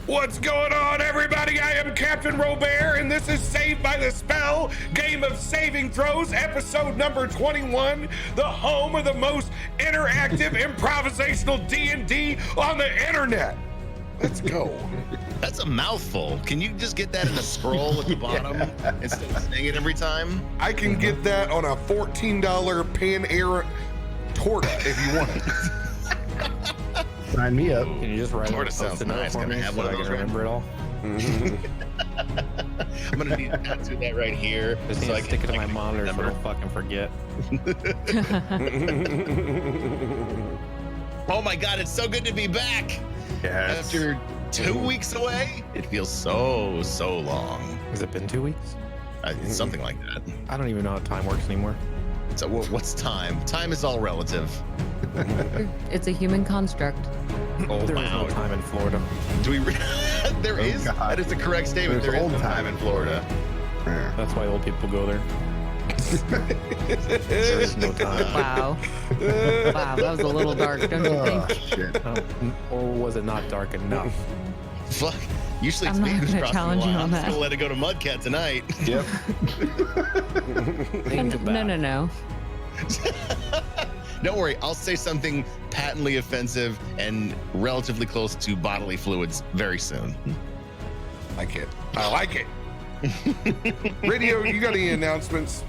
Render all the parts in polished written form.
What's going on, everybody? I am Captain RoBear, and this is Saved by the Spell, Game of Saving Throws, episode number 21, the home of the most interactive improvisational D&D on the internet. Let's go. That's a mouthful. Can you just get that in a scroll at the bottom instead of saying it every time? I can get that on a $14 Pan-Air torta if you want it. Sign me up. Can you just write Torta it sounds nice. for Can I me have so one of I those can right remember it all? I'm gonna need to tattoo that right here. Just need to stick it to my monitor so I don't fucking forget. Oh my god, it's so good to be back. Yes. After 2 weeks away, it feels so long. Has it been 2 weeks? It's something like that. I don't even know how time works anymore. So what's time? Time is all relative. It's a human construct. Oh, There is wow. no time in Florida. Do we? There is. God. That is the correct statement. There's There is old no time. time in Florida. Yeah. That's why old people go there. There is no time. Wow. Wow, that was a little dark, don't you Oh, think? shit. Or was it not dark enough? Fuck. Usually it's I'm me not who's gonna crossing challenge the you line. on I'm just that. gonna let it go to Mudcat tonight. Yep. Think of that. No. Don't worry, I'll say something patently offensive and relatively close to bodily fluids very soon. I like it. Radio, you got any announcements?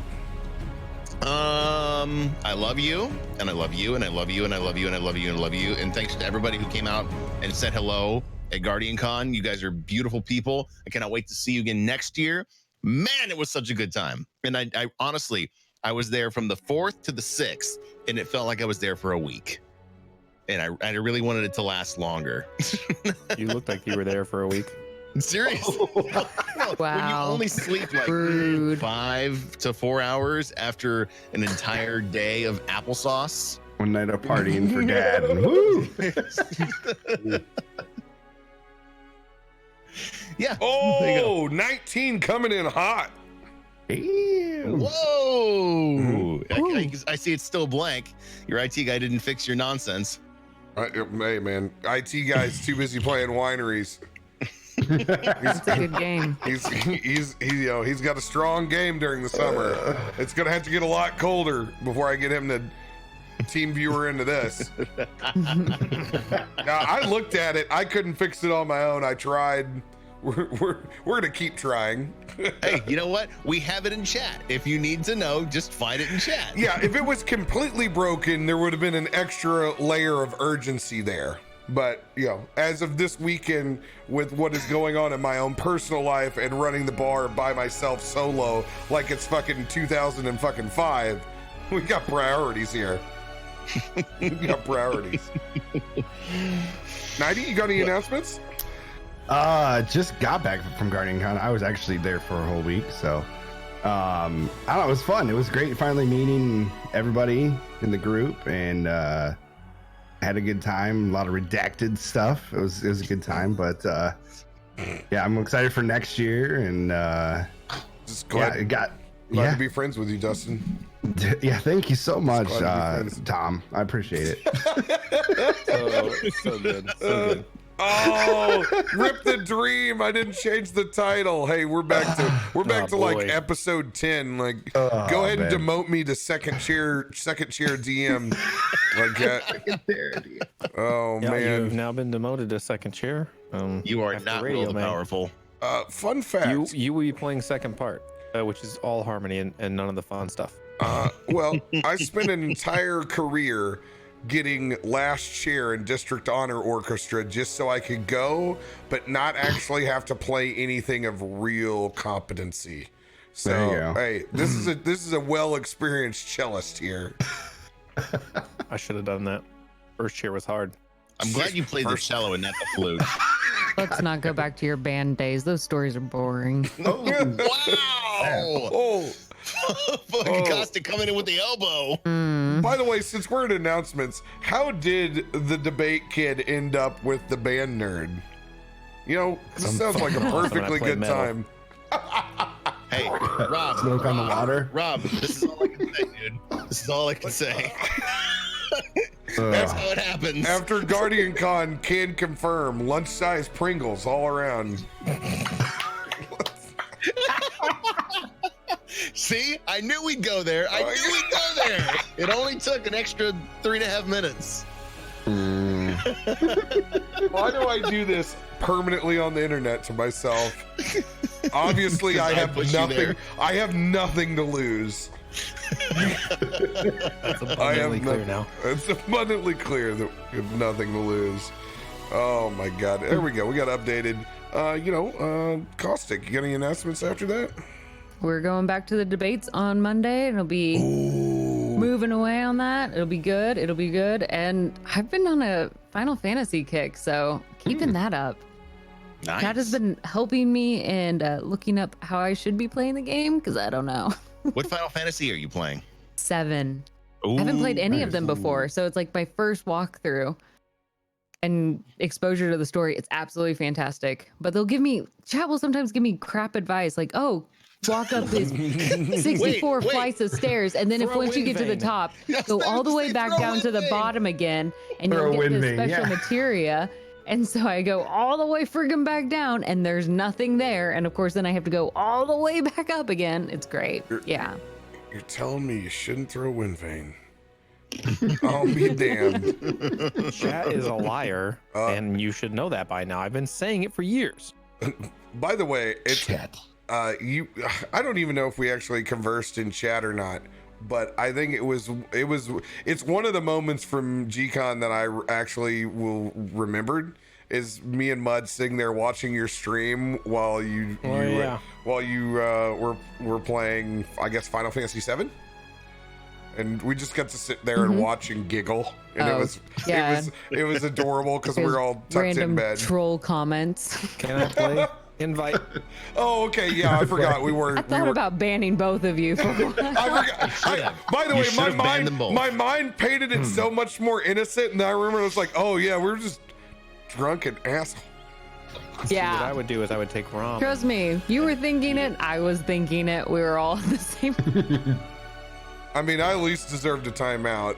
I love you, and I love you, and I love you, and I love you, and I love you, and I love you. And thanks to everybody who came out and said hello at Guardian Con. You guys are beautiful people. I cannot wait to see you again next year. Man, it was such a good time. And I honestly, I was there from the 4th to the 6th, and it felt like I was there for a week. And I really wanted it to last longer. You looked like you were there for a week. Seriously. Well, when you Wow. only sleep like Rude. 5 to 4 hours after an entire day of applesauce. One night of partying for dad. And woo! Yeah. there you go. Oh, 19 coming in hot. Damn. Whoa. Ooh. I see it's still blank. Your IT guy didn't fix your nonsense. Hey, man, IT guy's too busy playing wineries. It's a good game. He's got a strong game during the summer. It's gonna have to get a lot colder before I get him to team viewer into this. Now, I looked at it. I couldn't fix it on my own. I tried. We're gonna keep trying. Hey, you know what? We have it in chat. If you need to know, just find it in chat. Yeah, if it was completely broken, there would have been an extra layer of urgency there. But, as of this weekend, with what is going on in my own personal life and running the bar by myself solo like it's fucking 2005, we got priorities here. We got priorities. Nighty, you got any announcements? Just got back from Guardian Con. I was actually there for a whole week, so I don't know, it was fun. It was great finally meeting everybody in the group, and had a good time. A lot of redacted stuff. It was a good time, but yeah, I'm excited for next year, and Just glad to be friends with you, Dustin. Yeah, thank you so much, glad to be friends. Tom. I appreciate it. So good. So good. Oh, rip the dream. I didn't change the title. Hey, we're back to like boy. episode 10. Like, go ahead and demote me to second chair DM. Like that. Oh Yeah, man. you've now been demoted to second chair. You are after not radio, real man. powerful. Fun fact. You will be playing second part, which is all harmony and none of the fun stuff. Well, I spent an entire career getting last chair in District Honor Orchestra just so I could go, but not actually have to play anything of real competency. So, There you go. hey, this is a well-experienced cellist here. I should have done that. First chair was hard. I'm glad you played the cello and not the flute. Let's not go back to your band days. Those stories are boring. Wow! Oh, Fucking Costa coming in with the elbow. by the way, since we're at announcements, how did the debate kid end up with the band nerd? This sounds like a perfectly play good metal. time. Hey, Rob. Smoke on the water. Rob, this is all I can say, dude. This is all I can say. That's how it happens. After Guardian Con can confirm, lunch-size Pringles all around. See, I knew we'd go there. It only took an extra 3.5 minutes. Why do I do this permanently on the internet to myself? Obviously, I have nothing. I have nothing to lose. That's abundantly clear now. It's abundantly clear that we have nothing to lose. Oh my God! There we go. We got updated. Caustic. You got any announcements after that? We're going back to the debates on Monday. It'll be moving away on that. It'll be good. And I've been on a Final Fantasy kick, so keeping that up. Nice. That has been helping me and looking up how I should be playing the game because I don't know. What Final Fantasy are you playing? 7. Ooh, I haven't played any of nice. them before, so it's like my first walkthrough and exposure to the story. It's absolutely fantastic. But chat will sometimes give me crap advice, like, oh, walk up this 64 Wait. flights of stairs, and then once you get to the top, go all the way back down to the bottom again, and Throw you'll a get wind this vane, special yeah. materia. And so I go all the way friggin' back down, and there's nothing there. And of course, then I have to go all the way back up again. It's great. Yeah. You're telling me you shouldn't throw wind vane? I'll be damned. Chat is a liar, and you should know that by now. I've been saying it for years. By the way, it's Chat. I don't even know if we actually conversed in chat or not, but I think it's one of the moments from G-Con that I actually will remembered is me and Mud sitting there watching your stream while you were playing, I guess, Final Fantasy VII, and we just got to sit there and watch and giggle, and it was adorable because we were all tucked Random in bed. troll comments. Can I play? Invite. Oh, okay, yeah, I forgot we were. I thought about banning both of you for a while. I forgot. By the You way, should have banned them both. my mind painted it so much more innocent, and I remember it was like, oh yeah, we're just drunken asshole. What I Yeah. would do is I would take Rom. Trust me, you were thinking it. I was thinking it. We were all the same. I mean, I at least deserved a timeout.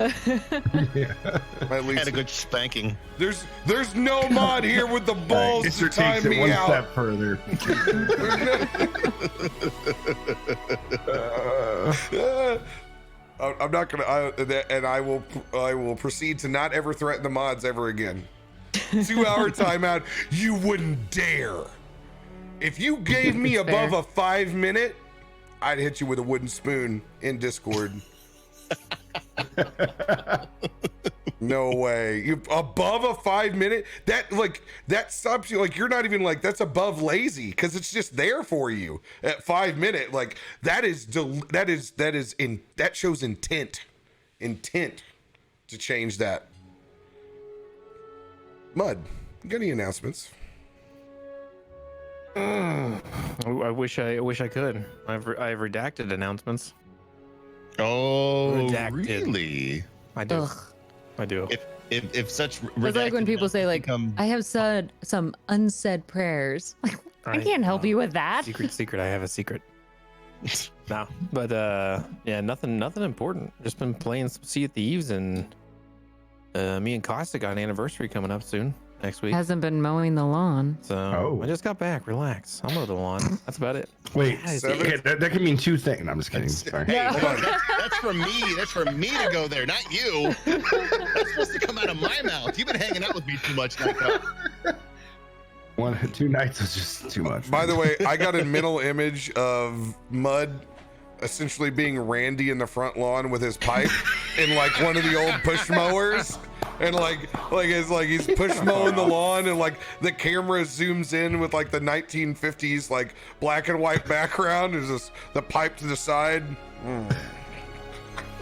At Had least a good spanking. there's no mod here with the balls to District time takes it me one out. step further. I'm not gonna. I will proceed to not ever threaten the mods ever again. 2-hour timeout. You wouldn't dare. If you gave me It's above fair. a 5-minute, I'd hit you with a wooden spoon in Discord. No way. You above a 5-minute? That stops you. Like, you're not even like, that's above lazy because it's just there for you at 5-minute. Like, that shows intent to change that. Mud, you got any announcements? I wish I could. I've redacted announcements. Oh, Redacted. really? I do. Ugh. I do. If such It's like when people say, like, I have said some unsaid prayers. Like, I can't help you with that. Secret. I have a secret. No, but yeah, nothing important. Just been playing some Sea of Thieves, and me and Costa got an anniversary coming up soon next week. Hasn't been mowing the lawn. So I just got back. Relax. I'll mow the lawn. That's about it. Wait, That is okay, that can mean two things. No, I'm just kidding. Sorry. Hey, hold on. That's for me. That's for me to go there, not you. That's supposed to come out of my mouth. You've been hanging out with me too much, Nico. 2 nights was just too much. By the way, I got a mental image of Mud essentially being Randy in the front lawn with his pipe in like one of the old push mowers, and like it's like he's push mowing the lawn, and like the camera zooms in with like the 1950s like black and white background. There's just the pipe to the side.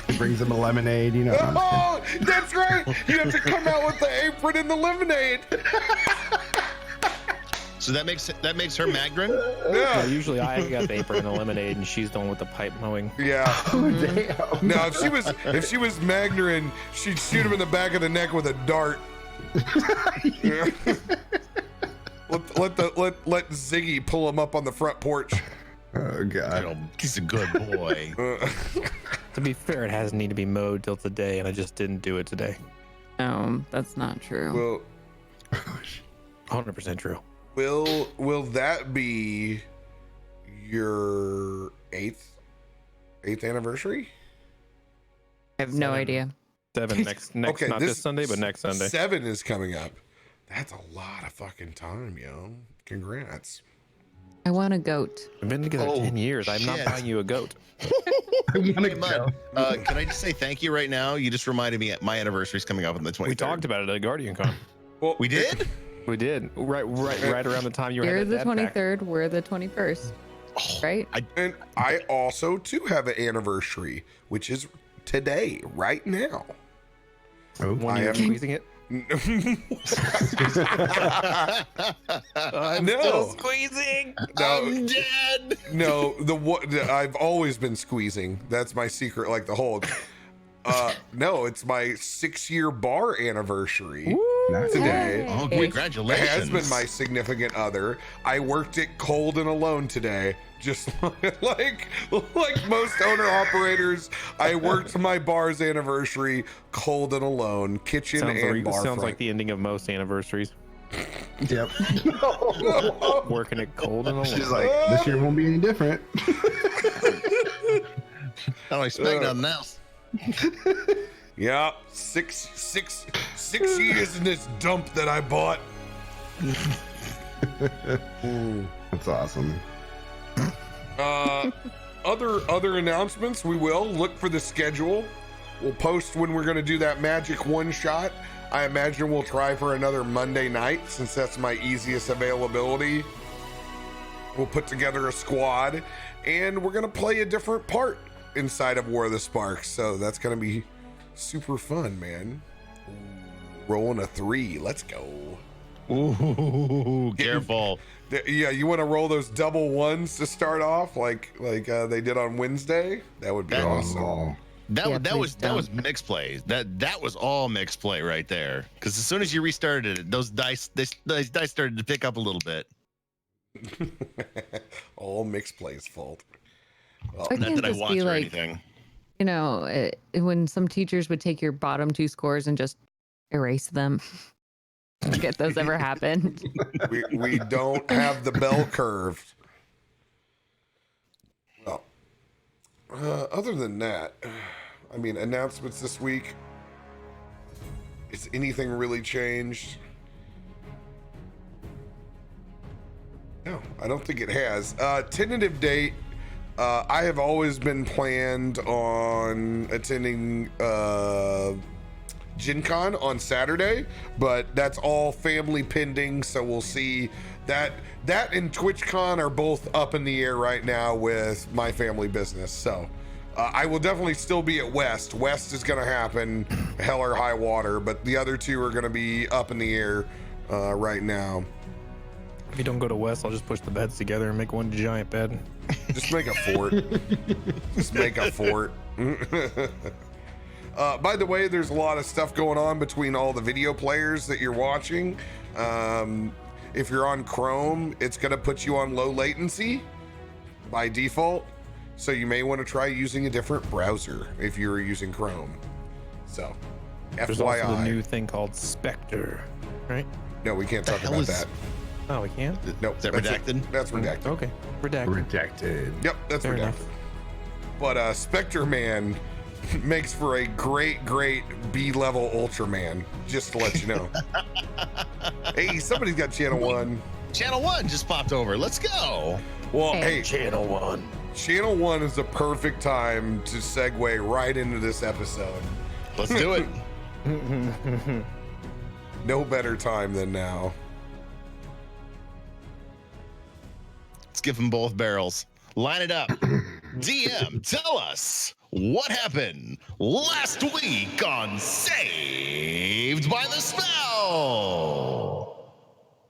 He brings him a lemonade, you know. I'm just Oh, that's right. You have to come out with the apron and the lemonade. So that makes her Magrin. Yeah. Usually I got the apron and the lemonade, and she's the one with the pipe mowing. Yeah. kidding. Damn. Now, if she was Magnarin, she'd shoot him in the back of the neck with a dart. Yeah. Let Ziggy pull him up on the front porch. Oh god. He's a good boy. To be fair, it hasn't need to be mowed till today, and I just didn't do it today. No, that's not true. Well, 100% true. will that be your eighth anniversary? I have no 7. idea. 7 next Okay, not this Sunday, but next Sunday. 7 is coming up. That's a lot of fucking time, yo. Congrats. I want a goat. We've been together Oh, 10 years. I'm not shit. buying you a goat. Hey, Mud, can I just say thank you right now? You just reminded me my anniversary is coming up on the 23rd. We talked about it at Guardian Con. Well, We did? We did. Right around the time you were You're at the that dad pack. 23rd. We're the 21st. Right? And I also too have an anniversary, which is today, right now. Oh, One I year am- squeezing it. I'm No. still squeezing. I'm dead. No, I've always been squeezing. That's my secret, like the Hulk. No, it's my 6-year bar anniversary nice. today. Oh, Hey. congratulations. Has been my significant other. I worked it cold and alone today, just like most owner operators. I worked my bar's anniversary cold and alone, kitchen and bar Sounds front. like the ending of most anniversaries. Yep. Working it cold and alone. She's like, this year won't be any different. I don't expect nothing else. Yeah, six years in this dump that I bought. That's awesome. Other announcements. We will look for the schedule. We'll post when we're going to do that magic one shot. I imagine we'll try for another Monday night since that's my easiest availability. We'll put together a squad and we're going to play a different part inside of War of the Sparks. So that's going to be super fun, man. Rolling a 3. Let's go. Ooh, careful. Yeah, you want to roll those double ones to start off like they did on Wednesday? That would be awesome. Oh, Yeah, That please was don't. mixed play. That was all mixed play right there. Because as soon as you restarted it, those dice started to pick up a little bit. All mixed play's fault. Well, Why Not can't that I this want be or like, anything. you know, when some teachers would take your bottom 2 scores and just erase them? Get those ever happened? we don't have the bell curve. Well, other than that, I mean, announcements this week. Is anything really changed? No, I don't think it has. Tentative date. I have always been planned on attending Gen Con on Saturday, but that's all family pending, so we'll see. That and TwitchCon are both up in the air right now with my family business, so I will definitely still be at West. West is going to happen, hell or high water, but the other two are going to be up in the air right now. If you don't go to West, I'll just push the beds together and make one giant bed. Just make a fort. Just make a fort. By the way, there's a lot of stuff going on between all the video players that you're watching. If you're on Chrome, it's going to put you on low latency by default. So you may want to try using a different browser if you're using Chrome. So, There's FYI. also the new thing called Spectre, right? No, we can't talk hell about is- that. Oh, we can? No, Is that that's redacted? That's redacted. Okay. Redacted. rejected. Yep, that's Fair redacted. enough. But Spectre Man makes for a great B-level Ultraman, just to let you know. Hey, somebody's got Channel 1. Channel 1 just popped over. Let's go. Well, Hey. hey, Channel 1. Channel 1 is the perfect time to segue right into this episode. Let's do it. No better time than now. Let's give them both barrels. Line it up. DM, tell us what happened last week on Saved by the Spell.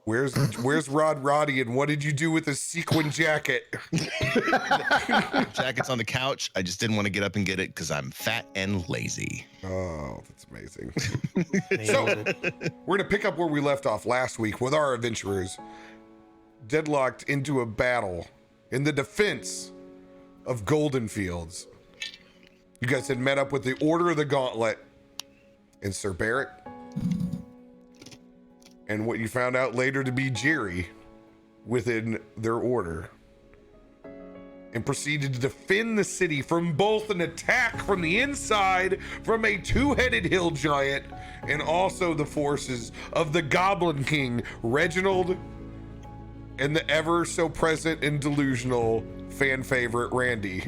Where's Rod Roddy and what did you do with the sequin jacket? Jacket's on the couch. I just didn't want to get up and get it because I'm fat and lazy. Oh, that's amazing. So, we're going to pick up where we left off last week with our adventurers deadlocked into a battle in the defense of Golden Fields. You guys had met up with the Order of the Gauntlet and Sir Barrett. And what you found out later to be Jerry within their order. And proceeded to defend the city from both an attack from the inside from a two-headed hill giant and also the forces of the Goblin King, Reginald, and the ever so present and delusional fan favorite, Randy.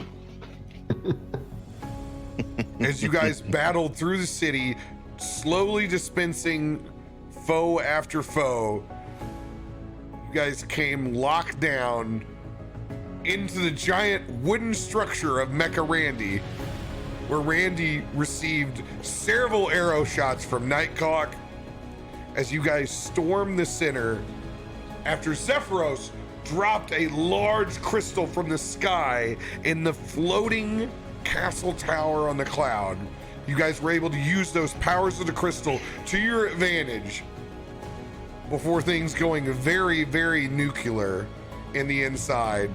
As you guys battled through the city, slowly dispensing foe after foe, you guys came locked down into the giant wooden structure of Mecha Randy, where Randy received several arrow shots from Nightcock as you guys stormed the center after Zephyros dropped a large crystal from the sky in the floating castle tower on the cloud. You guys were able to use those powers of the crystal to your advantage before things going very, very nuclear in the inside.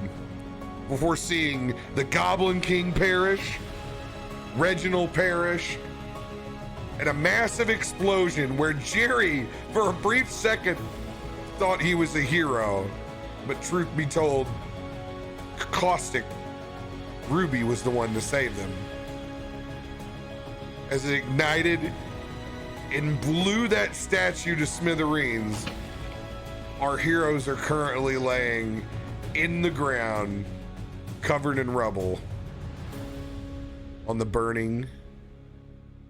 Before seeing the Goblin King perish, Reginald perish, and a massive explosion where Jerry, for a brief second, thought he was a hero. But truth be told, Caustic Ruby was the one to save them. As it ignited and blew that statue to smithereens, our heroes are currently laying in the ground, covered in rubble, on the burning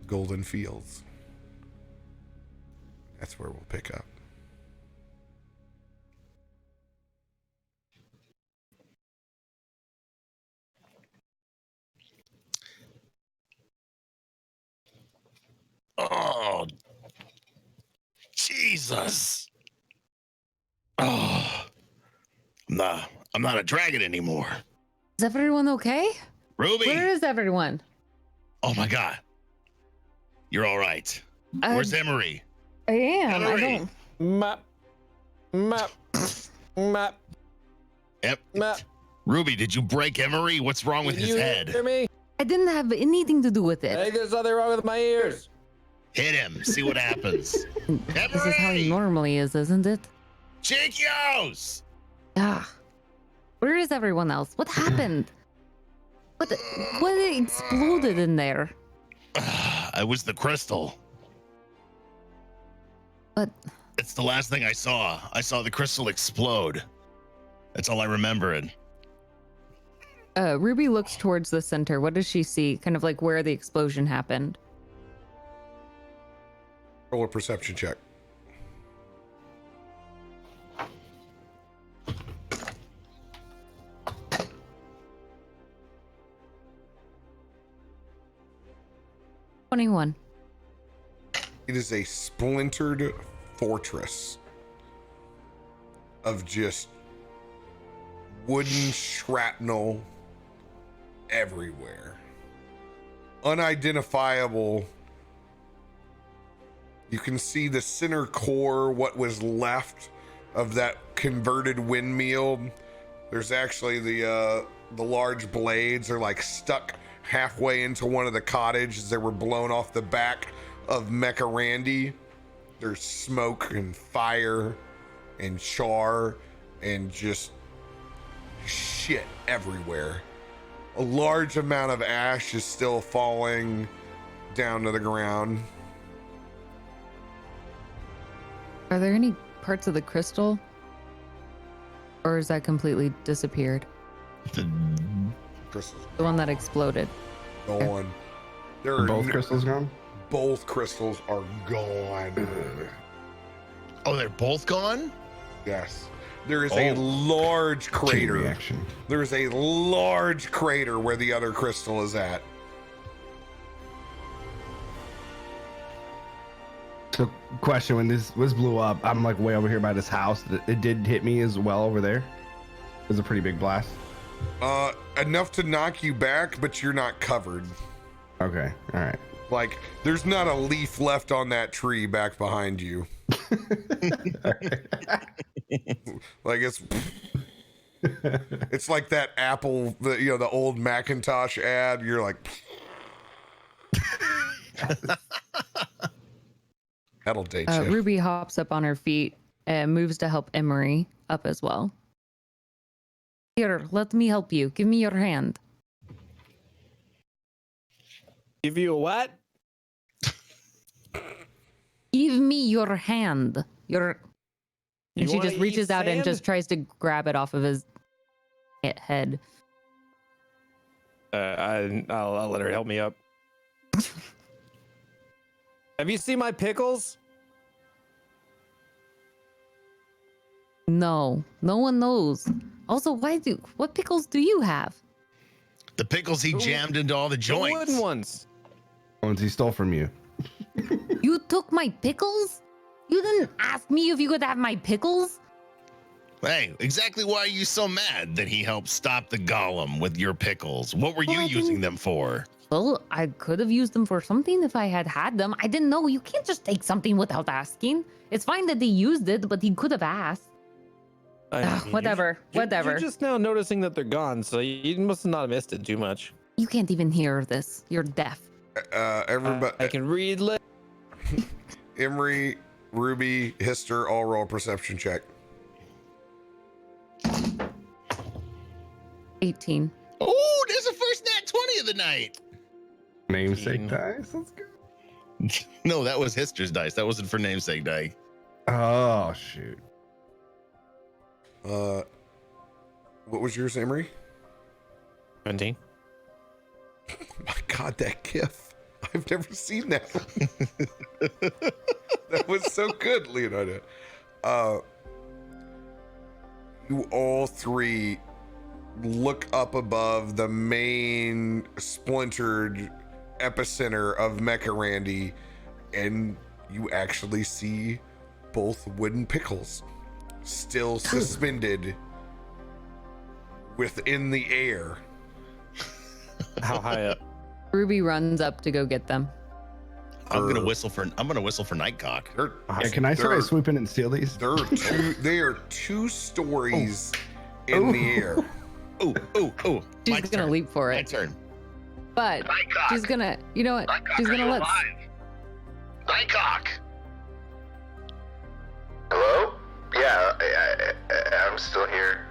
golden fields. That's where we'll pick up. Oh, Jesus. Oh, I'm not a dragon anymore. Is everyone okay? Ruby. Where is everyone? Oh my God. You're all right. Where's Emery? I am. I Emery. don't. Map. Yep. Ruby, did you break Emery? What's wrong with his head? Hear me? I didn't have anything to do with I it. think there's something wrong with my ears. Hit him. See what happens. This is how he Emery! normally is, isn't it? Chiquios! Ah. Where is everyone else? What happened? What exploded in there? It was the crystal. But It's the last thing I saw. I saw the crystal explode. That's all I remembered. Ruby looks towards the center. What does she see? Kind of like where the explosion happened. Roll a perception check. $21. It is a splintered fortress of just wooden shrapnel everywhere. Unidentifiable. You can see the center core, what was left of that converted windmill. There's actually the large blades are like stuck halfway into one of the cottages that were blown off the back of Mecha Randy. There's smoke and fire and char and just shit everywhere. A large amount of ash is still falling down to the ground. Are there any parts of the crystal? Or is that completely disappeared? Crystals The one that exploded. gone. There Are are both crystals gone? both crystals are gone. Oh, they're both gone? Yes. There is a large Chain crater. reaction. There is a large crater where the other crystal is at. So, question: when this blew up, I'm like way over here by this house. It did hit me as well over there. It was a pretty big blast. Enough to knock you back, but you're not covered. Okay, all right. Like, there's not a leaf left on that tree back behind you. Like it's like that Apple, the old Macintosh ad. You're like, That'll date you. Ruby hops up on her feet and moves to help Emery up as well. Here, let me help you. Give me your hand. Give you a what? Give me your hand. And You she wanna just reaches eat out and sand? just tries to grab it off of his head. I'll let her help me up. Have you seen my pickles? No, no one knows. Also, what pickles do you have? The pickles he jammed into all the The joints. wooden ones. Ones he stole from you. You took my pickles? You didn't ask me if you could have my pickles? Hey, exactly why are you so mad that he helped stop the golem with your pickles? What were you Well, I using didn't- them for? Well, I could have used them for something if I had them. I didn't know. You can't just take something without asking. It's fine that they used it, but he could have asked. Whatever. You're just now noticing that they're gone, so you must not have missed it too much. You can't even hear this. You're deaf. Everybody, I can read lips. Emery, Ruby, Hister, all roll perception check. 18. Oh, there's a first nat 20 of the night. Namesake dice. Let's go. No, that was Hister's dice. That wasn't for namesake die. Oh shoot. What was yours, Emery? 17. My God, that gif. I've never seen that. That was so good, Leonardo. You all three look up above the main splintered epicenter of Mecha Randy, and you actually see both wooden pickles still suspended within the air. How high up? Ruby runs up to go get them. I'm gonna whistle for Nightcock. Yeah, can I try to swoop in and steal these? They are two stories in the air. Ooh, ooh, ooh. She's gonna leap for My it. turn. But she's gonna, you know what? She's gonna let. Nightcock. Hello? Yeah, I'm still here.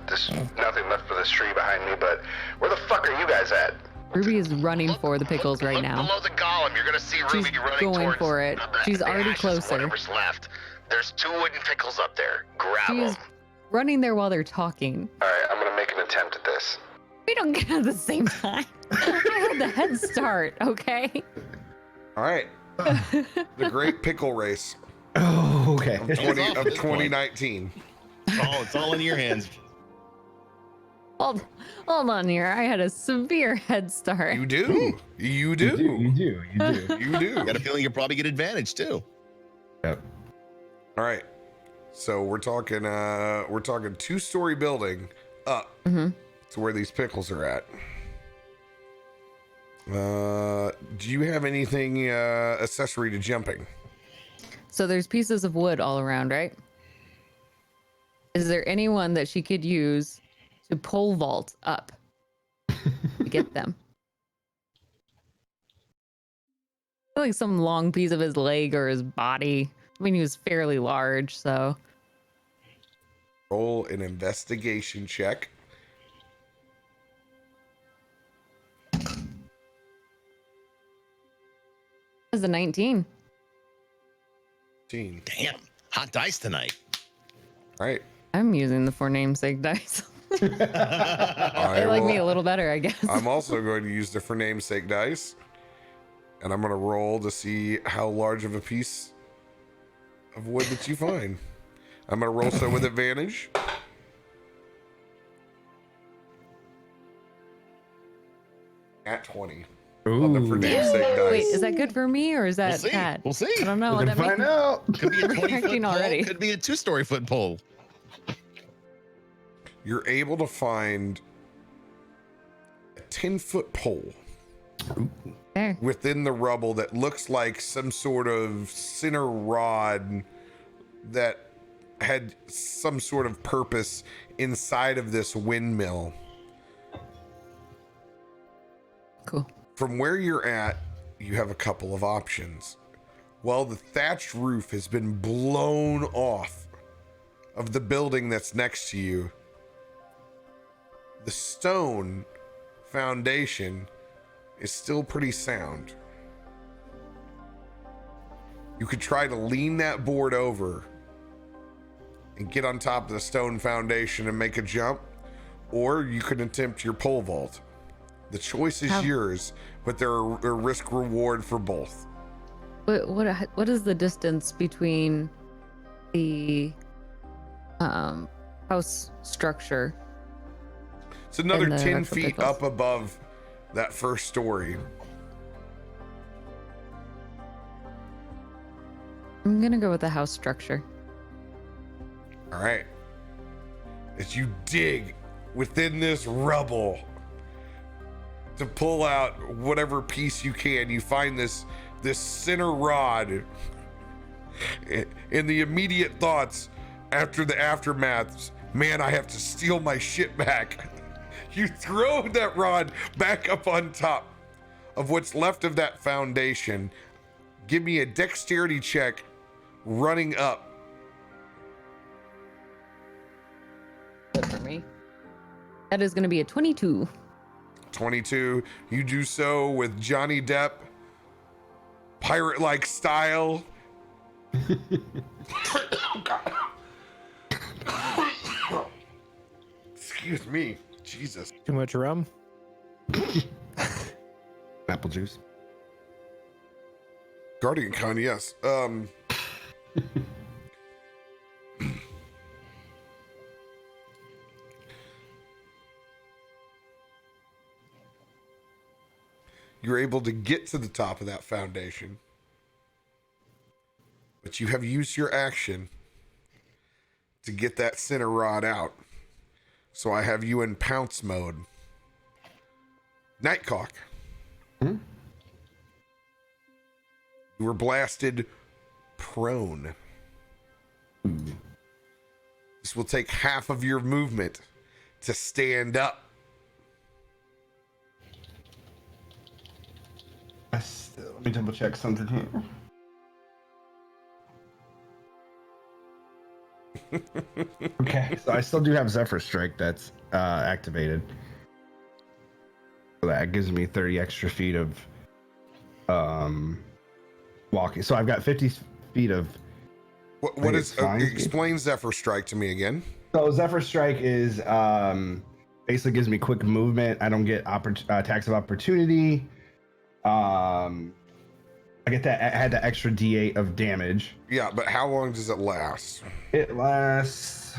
There's nothing left of this tree behind me, but where the fuck are you guys at? Ruby is running for the pickles right Look now. below the golem. You're gonna see Ruby She's running going towards for it. She's the already ashes, closer. Whatever's left. There's 2 wooden pickles up there. Grab She's them. running there while they're talking. All right, I'm gonna make an attempt at this. We don't get at the same time. I had the head start, okay? All right. The Great Pickle Race Oh, okay. of, Hands off at this point. 2019. It's all in your hands. Hold on here. I had a severe head start. You do. You do. You do. You do. Got a feeling you'll probably get advantage too. Yep. All right. So we're talking 2-story building up Mm-hmm. to where these pickles are at. Do you have anything accessory to jumping? So there's pieces of wood all around, right? Is there anyone that she could use to pole vault up to get them? I feel like some long piece of his leg or his body. I mean, he was fairly large, so. Roll an investigation check. That's a 19. Damn. Hot dice tonight. All right. I'm using the 4 namesake dice. I They like will- me a little better, I guess. I'm also going to use the for namesake dice, and I'm going to roll to see how large of a piece of wood that you find. I'm going to roll so with advantage. At 20. On the for Ooh. namesake dice. Wait, is that good for me or is We'll that see. bad? We'll see. I don't know. We're That gonna makes find out. Could be a 20 foot Reacting pole. already. Could be a 2-story foot pole. You're able to find a 10-foot pole there. within the rubble that looks like some sort of center rod that had some sort of purpose inside of this windmill. Cool. From where you're at, you have a couple of options. Well, the thatched roof has been blown off of the building that's next to you. The stone foundation is still pretty sound. You could try to lean that board over and get on top of the stone foundation and make a jump, or you could attempt your pole vault. The choice is yours, but there are a risk reward for both. What is the distance between the house structure? It's another and the 10 actual feet pickles? up above that first story. I'm gonna go with the house structure. All right. As you dig within this rubble to pull out whatever piece you can, you find this center rod. In the immediate thoughts after the aftermaths, man, I have to steal my shit back. You throw that rod back up on top of what's left of that foundation. Give me a dexterity check running up. Good for me. That is going to be a 22. 22. You do so with Johnny Depp, pirate-like style. Oh, God. Excuse me. Jesus. Too much rum? Apple juice. Guardian Con, yes. You're able to get to the top of that foundation, but you have used your action to get that center rod out. So I have you in pounce mode. Nightcock. You were blasted prone. This will take half of your movement to stand up. Let me double check something here. Okay, so I still do have Zephyr Strike that's activated. So that gives me 30 extra feet of walking. So I've got 50 feet of. What is explain Zephyr Strike to me again? So Zephyr Strike is basically gives me quick movement. I don't get attacks of opportunity. I get that. I had that extra D8 of damage. Yeah, but how long does it last? It lasts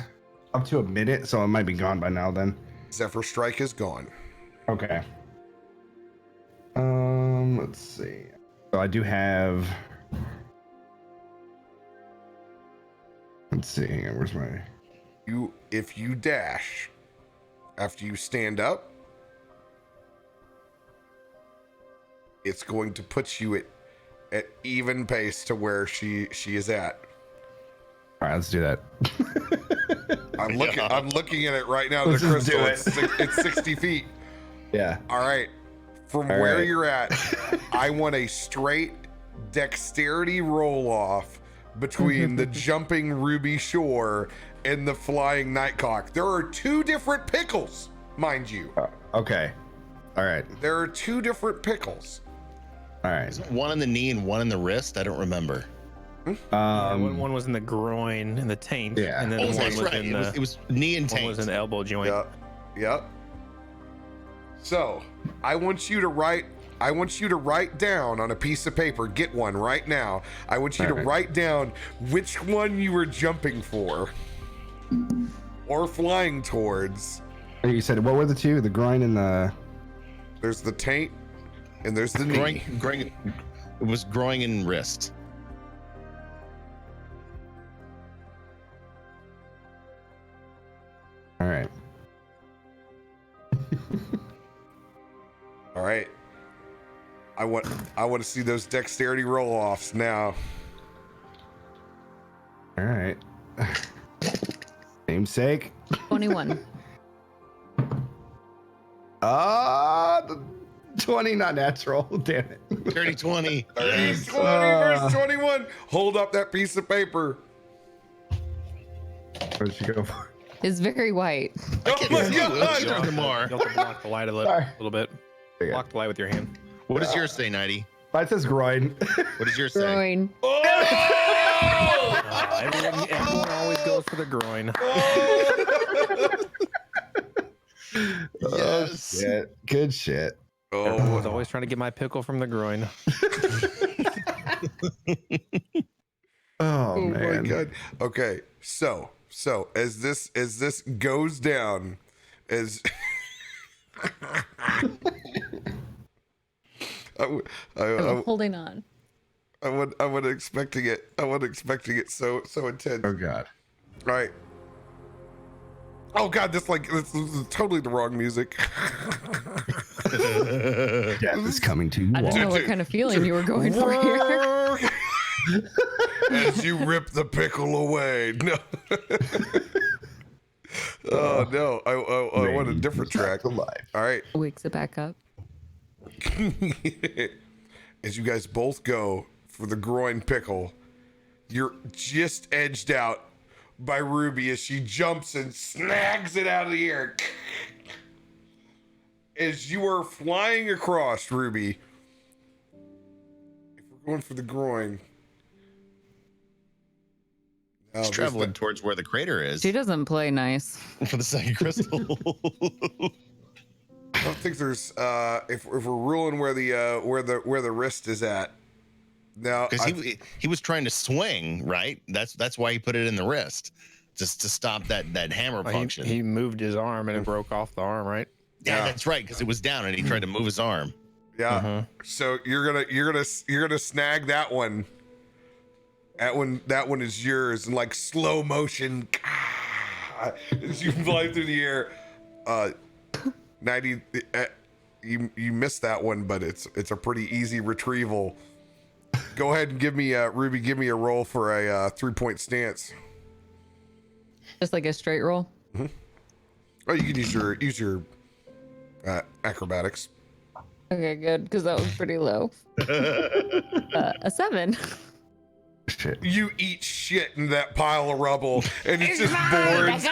up to a minute, so it might be gone by now. Then Zephyr Strike is gone. okay. Let's see. So I do have. Let's see. Hang on. Where's my? If you dash after you stand up, it's going to put you at even pace to where she is at. All right, let's do that. I'm looking at it right now. The Let's just crystal. do it. It's 60 feet. Yeah. All right. From All where right. you're at, I want a straight dexterity roll off between the jumping Ruby Shore and the flying Nightcock. There are two different pickles, mind you. Okay. All right. There are two different pickles. All right. One in the knee and one in the wrist. I don't remember. One was in the groin and the taint. Yeah. And then Oh, one that's was right. in It was knee and one was taint. in the elbow joint. Yep. So I want you to write down on a piece of paper. Get one right now. I want you to write down which one you were jumping for or flying towards. You said what were the two? The groin and the. There's the taint and there's the knee. Groin, it was groin and wrist. All right. All right. I want to see those dexterity roll-offs now. All right. Namesake. 21. The 20 not natural. Damn it. Dirty 20. 30, 20 versus 21. Hold up that piece of paper. What did she go for? It's very white. Oh my God. Show them more. You'll have to block the light a little bit. Okay. Block the light with your hand. What does yours say, Nighty? Mine says groin. What does yours say? Groin. Oh! Everyone always goes for the groin. Yes. Yeah, good shit. I was Oh, always trying to get my pickle from the groin. Oh, oh my man. God. Okay, so as this goes down, as I'm holding on. I wasn't expecting it. I wasn't expecting it so intense. Oh God. All right. Oh God, this is totally the wrong music. Death is coming to you I don't know all. what kind of feeling you were going for here. As you rip the pickle away. No. Oh no, I want a different track. Alive. All right. Wakes it back up. As you guys both go for the groin pickle, you're just edged out by Ruby as she jumps and snags it out of the air. As you are flying across, Ruby, if we're going for the groin, now, He's traveling towards where the crater is She doesn't play nice. for the second crystal. I don't think there's if we're ruling where the wrist is at. Now, Because he was trying to swing, right? That's why he put it in the wrist, just to stop that hammer function. He moved his arm and it broke off the arm, right? Yeah, that's right. Because it was down and he tried to move his arm. yeah. So you're gonna snag that one. That one is yours in like slow motion. As you fly through the air. 90. You missed that one, but it's a pretty easy retrieval. Go ahead and give me Ruby. Give me a roll for a 3-point stance. Just like a straight roll. Oh, you can use your acrobatics. Okay, good, because that was pretty low. A 7. Shit. You eat shit in that pile of rubble, and it's just boards.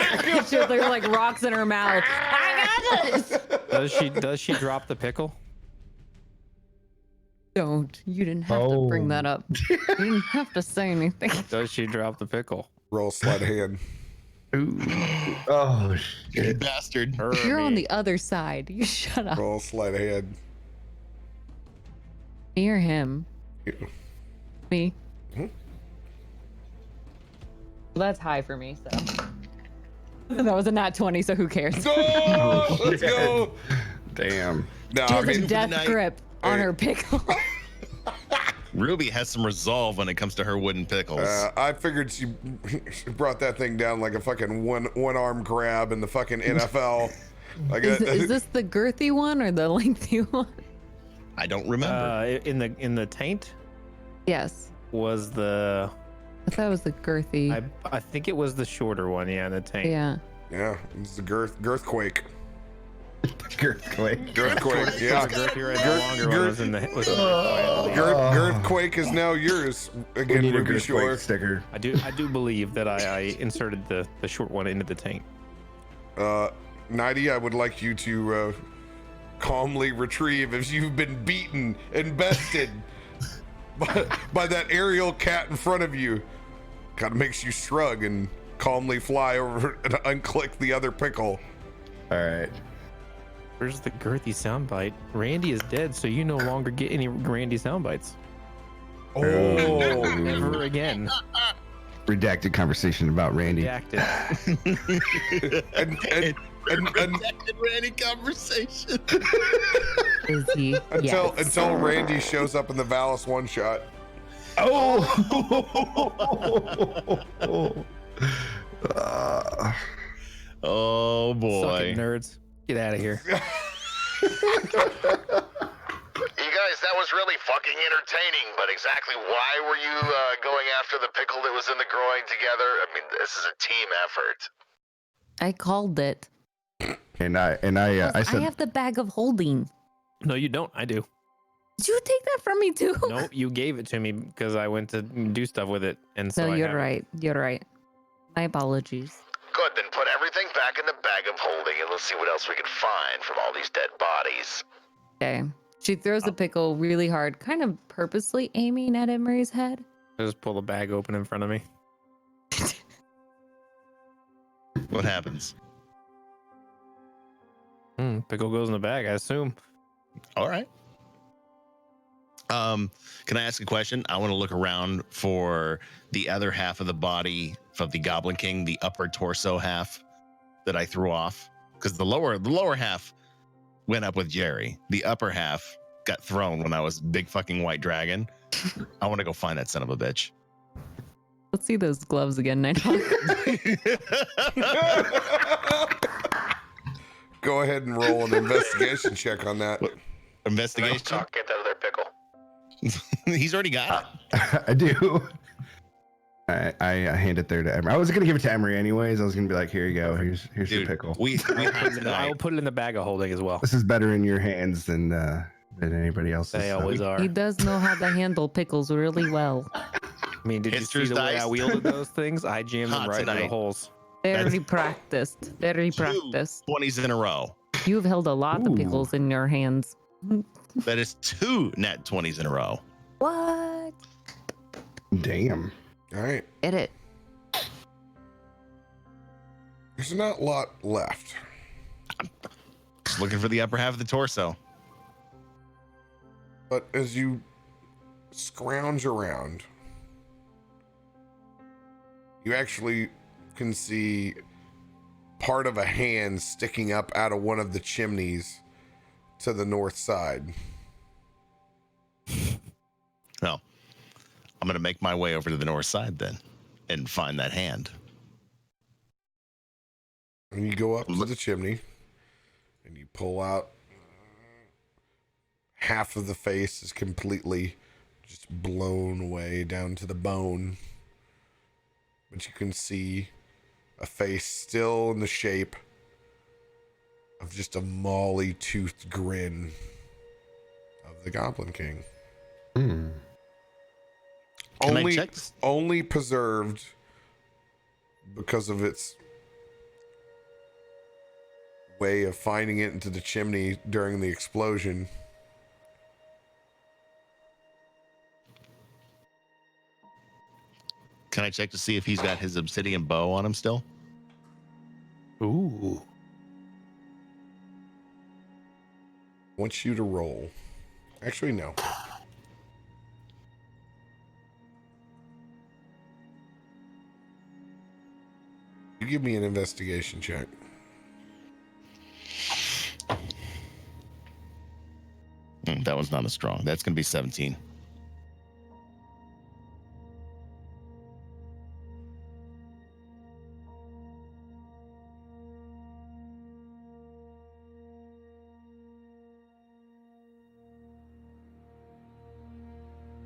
There's like rocks in her mouth. I got this. Does she drop the pickle? Don't. You didn't have to bring that up. You didn't have to say anything. Does she drop the pickle? Roll sleight of hand. Ooh. Oh You shit. bastard. Her or You're on me? the other side. You shut up. Roll sleight of hand. Me or him? You. Me. Mhm. Well, that's high for me, so. That was a nat 20, so who cares? Go! Let's go! Damn. No, She I has a mean, death tonight- grip on her pickle. Ruby has some resolve when it comes to her wooden pickles. I figured she brought that thing down like a fucking one arm grab in the fucking NFL. Like Is this the girthy one or the lengthy one? I don't remember. In the taint Yes. was the I thought it was the girthy. I think it was the shorter one, yeah, in the taint. Yeah. Yeah, it's the girthquake. Earthquake. Girthquake, yeah. The girthier and the longer one was in the Girthquake is now yours We again, need a Ruby Shore. Earthquake sticker. I do believe that I inserted the short one into the taint. Nighty, I would like you to calmly retrieve if you've been beaten and bested by that aerial cat in front of you. Kind of makes you shrug and calmly fly over and unclick the other pickle. All right. Where's the girthy soundbite? Randy is dead, so you no longer get any Randy soundbites Oh, ever again. Redacted conversation about Randy. Redacted. and Redacted Randy conversation. Is he? Yes. until Randy shows up in the Valis one shot. Oh. Oh Suck boy. it, nerds. Get out of here. You guys, that was really fucking entertaining, but exactly why were you going after the pickle that was in the groin together? I mean, this is a team effort. I called it. And I I said have the bag of holding. No, you don't. I do. Did you take that from me too? Nope, you gave it to me because I went to do stuff with it, and so No, I you're have it. right. You're right. My apologies. Good, then put everything back in the bag of holding and let's see what else we can find from all these dead bodies. Okay. She throws the pickle really hard, kind of purposely aiming at Emery's head. I just pull the bag open in front of me. What happens? Pickle goes in the bag, I assume. All right. Can I ask a question? I want to look around for the other half of the body of the Goblin King, the upper torso half that I threw off, because the lower half went up with Jerry. The upper half got thrown when I was big fucking white dragon. I want to go find that son of a bitch. Let's see those gloves again, Nighthawk. Go ahead and roll an investigation check on that. Investigation. Talk, get that other pickle. He's already got it. I do. I hand it there to Emery. I was gonna give it to Emery anyways. I was gonna be like, here you go. Here's your Dude, pickle. we have tonight. I'll put it in the bag of holding as well. This is better in your hands than anybody else's. They so. always are. He does know how to handle pickles really well. I mean, did you see Hitster's the way I dice. wielded those things? I jammed them Hot right into the tonight. holes. Very practiced. Very Two practiced. 20s in a row. You've held a lot of Ooh. pickles in your hands. That is 2 net 20s in a row. What? Damn. All right. Get it. There's not a lot left. Just looking for the upper half of the torso. But as you scrounge around, you actually can see part of a hand sticking up out of one of the chimneys to the north side. Well, I'm going to make my way over to the north side then and find that hand. And you go up to the chimney and you pull out. Half of the face is completely just blown away down to the bone. But you can see a face still in the shape of just a molly-toothed grin of the Goblin King. Hmm. Can I Only, check this? only preserved because of its way of finding it into the chimney during the explosion. Can I check to see if he's got his obsidian bow on him still? Ooh. Want you to roll. Actually, no. You give me an investigation check. That one's not as strong. That's going to be 17.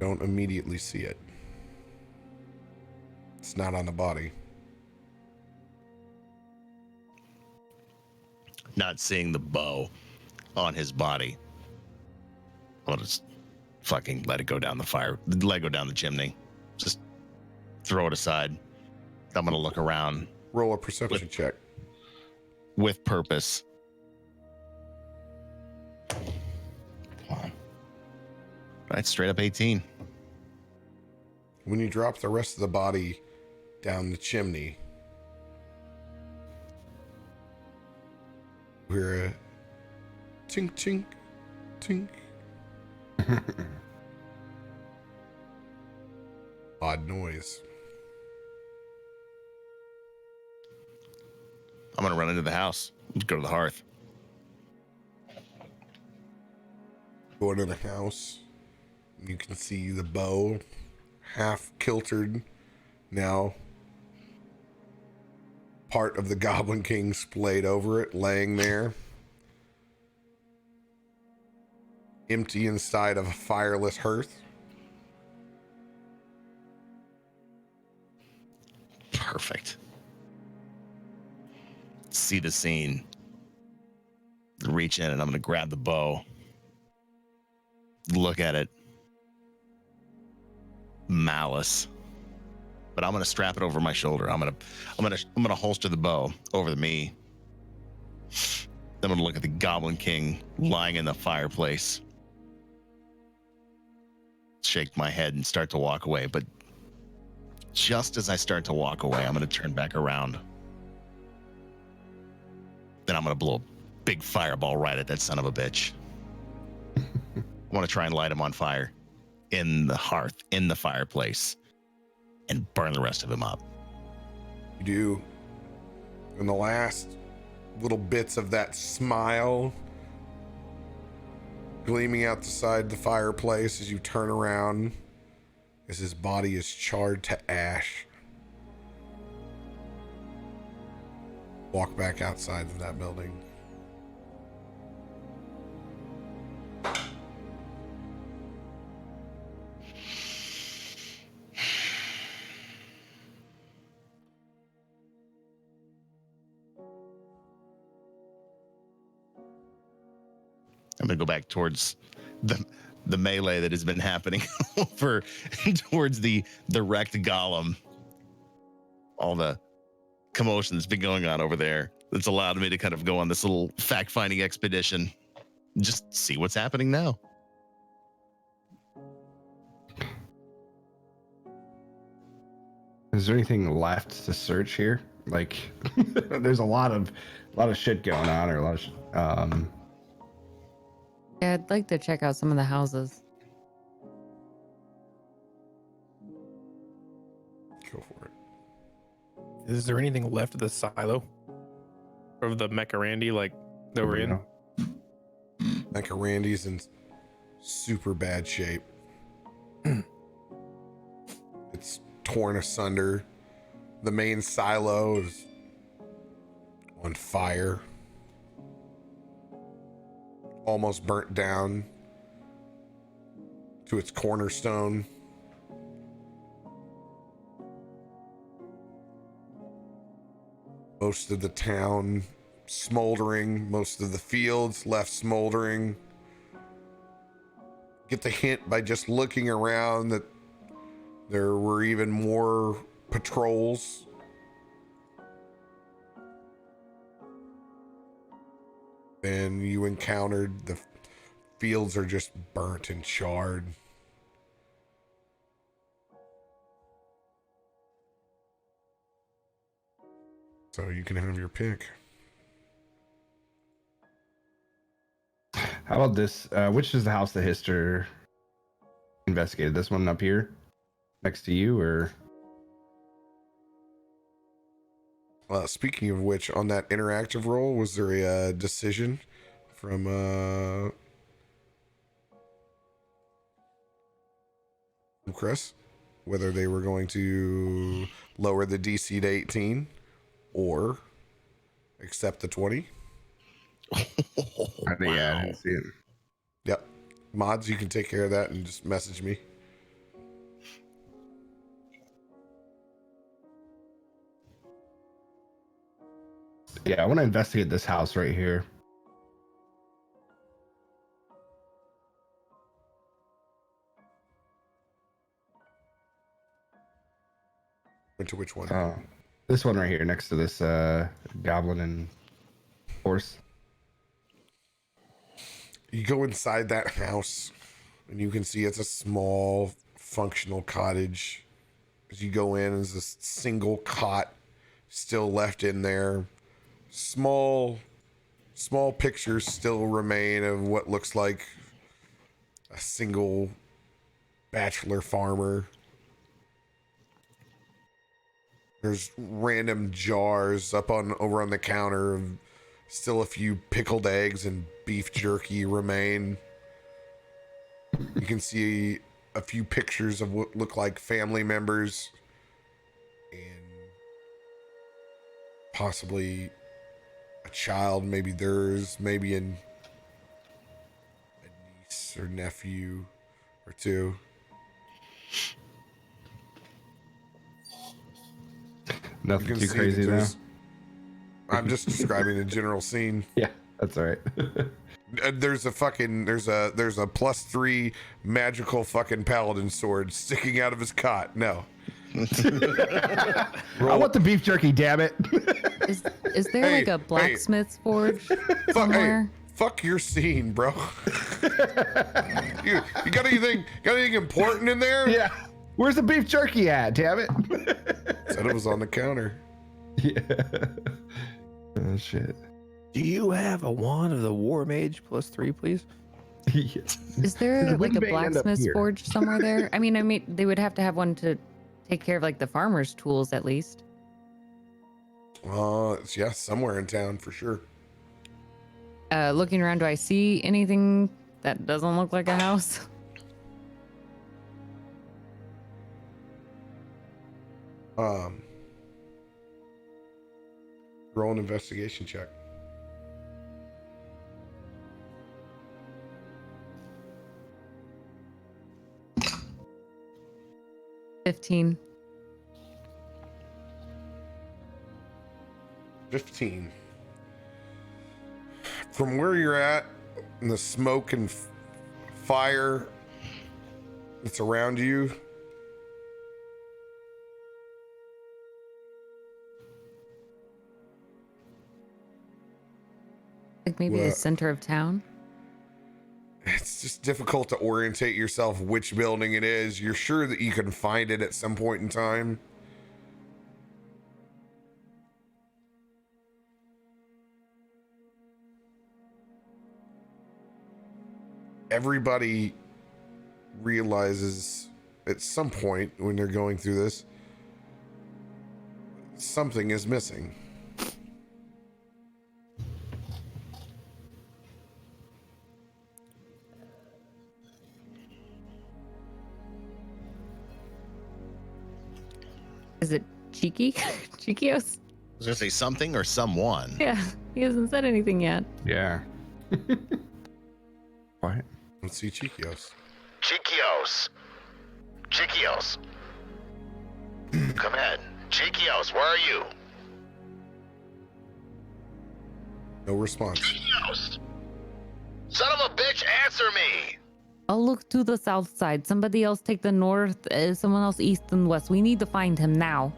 Don't immediately see it. It's not on the body. Not seeing the bow on his body. I'll just fucking let it go down the fire, let it go down the chimney. Just throw it aside. I'm going to look around Roll a perception check. with purpose. Come on. Right, straight up 18. When you drop the rest of the body down the chimney, you hear a tink, tink, tink. Odd noise. I'm going to run into the house. Go to the hearth. Go into the house. You can see the bow, half kiltered now. Part of the Goblin King splayed over it, laying there. Empty inside of a fireless hearth. Perfect. See the scene. Reach in and I'm going to grab the bow look at it. Malice. But I'm gonna strap it over my shoulder. I'm gonna holster the bow over me. Then I'm gonna look at the Goblin King lying in the fireplace. Shake my head and start to walk away. But just as I start to walk away, I'm gonna turn back around. Then I'm gonna blow a big fireball right at that son of a bitch. I want to try and light him on fire in the hearth, in the fireplace, and burn the rest of him up. You do. And the last little bits of that smile gleaming out the side of the fireplace as you turn around, as his body is charred to ash. Walk back outside of that building. I'm gonna go back towards the melee that has been happening over towards the wrecked golem. All the commotion that's been going on over there that's allowed me to kind of go on this little fact-finding expedition. Just see what's happening now. Is there anything left to search here? Like, there's a lot of shit going on, or a lot of. Yeah, I'd like to check out some of the houses. Go for it. Is there anything left of the silo? Of the Mecha Randy, like, that we're in? Mecha Randy's in super bad shape. It's torn asunder. The main silo is on fire. Almost burnt down to its cornerstone. Most of the town smoldering, most of the fields left smoldering. Get the hint by just looking around that there were even more patrols. And you encountered the fields are just burnt and charred. So you can have your pick. How about this? Which is the house that Hister investigated? This one up here next to you, or? Speaking of which, on that interactive roll, was there a decision from Chris whether they were going to lower the DC to 18 or accept the 20? I didn't see it. Yep. Mods, you can take care of that and just message me. Yeah, I want to investigate this house right here. Into which one? This one right here, next to this goblin and horse. You go inside that house and you can see it's a small functional cottage. As you go in, there's a single cot still left in there. Small pictures still remain of what looks like a single bachelor farmer. There's random jars over on the counter of still a few pickled eggs and beef jerky remain. You can see a few pictures of what look like family members and possibly a child, maybe theirs, maybe a niece or nephew or two. Nothing too crazy though. I'm just describing the general scene. Yeah, that's all right. There's a +3 magical fucking paladin sword sticking out of his cot. No. I want the beef jerky, damn it. Is there Hey, like a blacksmith's forge Fuck, somewhere? fuck your scene, bro. you got anything important in there? Yeah. Where's the beef jerky at, damn it? Said it was on the counter. Yeah. Oh, shit. Do you have a wand of the War Mage +3, please? Yes. Is there like a Wouldn't they end up blacksmith's here? forge somewhere there? I mean, they would have to have one to take care of like the farmer's tools at least. Yeah, somewhere in town for sure. Looking around, do I see anything that doesn't look like a house? Roll an investigation check. $15. 15. From where you're at, and the smoke and fire that's around you, Like maybe the What? center of town. it's just difficult to orientate yourself which building it is. You're sure that you can find it at some point in time. Everybody realizes at some point when they're going through this, something is missing. Is it Cheeky? Cheekios? I was gonna say something or someone. Yeah, he hasn't said anything yet. Yeah. What? Let's see Chiquios. Chiquios. Chiquios. Come in. Chiquios, where are you? No response. Chiquios. Son of a bitch, answer me. I'll look to the south side. Somebody else take the north, someone else east and west. We need to find him now.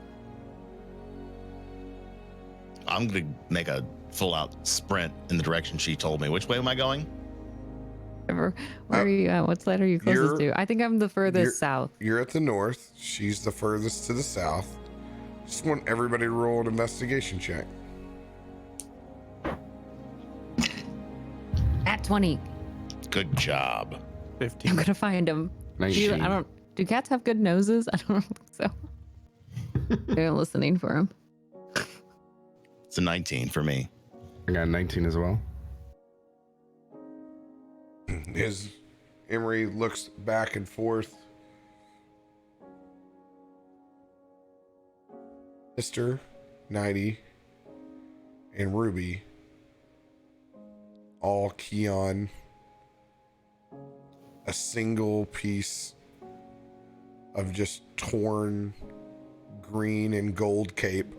I'm gonna make a full-out sprint in the direction she told me. Which way am I going? Where are you at? What side are you closest to? I think I'm the furthest south. You're at the north. She's the furthest to the south. Just want everybody to roll an investigation check. At 20. Good job. 15. I'm gonna find him. 19. Do cats have good noses? I don't think so. They're listening for him. It's a 19 for me. I got 19 as well. As Emery looks back and forth, Mr. 90 and Ruby all key on a single piece of just torn green and gold cape,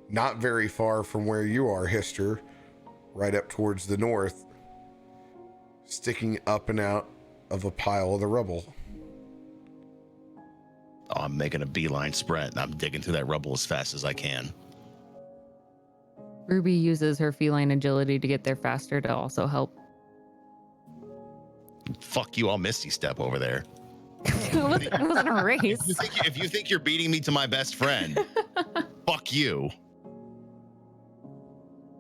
not very far from where you are, Hister, right up towards the north, sticking up and out of a pile of the rubble. Oh, I'm making a beeline sprint. I'm digging through that rubble as fast as I can. Ruby uses her feline agility to get there faster to also help. Fuck you, I'll Misty Step over there. It wasn't a race. If you think you're beating me to my best friend, fuck you.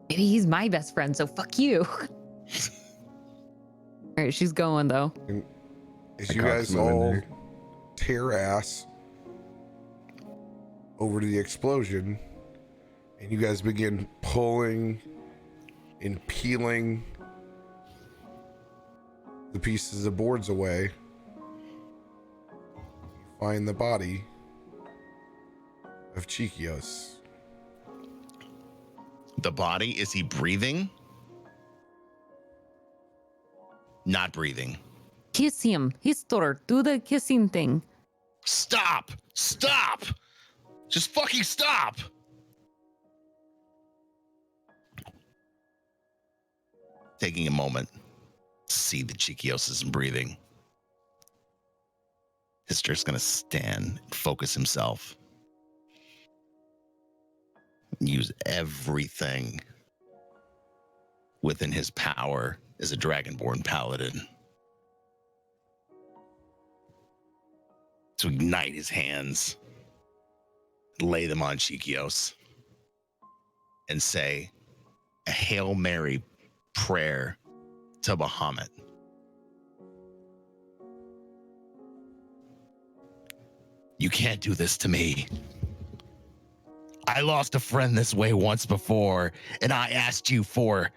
Maybe he's my best friend, so fuck you. All right, she's going though. As I you caught guys some in all there. tear ass over to the explosion, and you guys begin pulling and peeling the pieces of boards away, you find the body of Chiquios. The body, is he breathing? Not breathing. Kiss him. Histor, do the kissing thing. Stop! Stop! Just fucking stop! taking a moment to see the Chikios isn't breathing. He's just going to stand and focus himself. Use everything within his power as a Dragonborn paladin to ignite his hands, lay them on Chikios, and say a Hail Mary prayer to Bahamut. You can't do this to me. I lost a friend this way once before, and I asked you for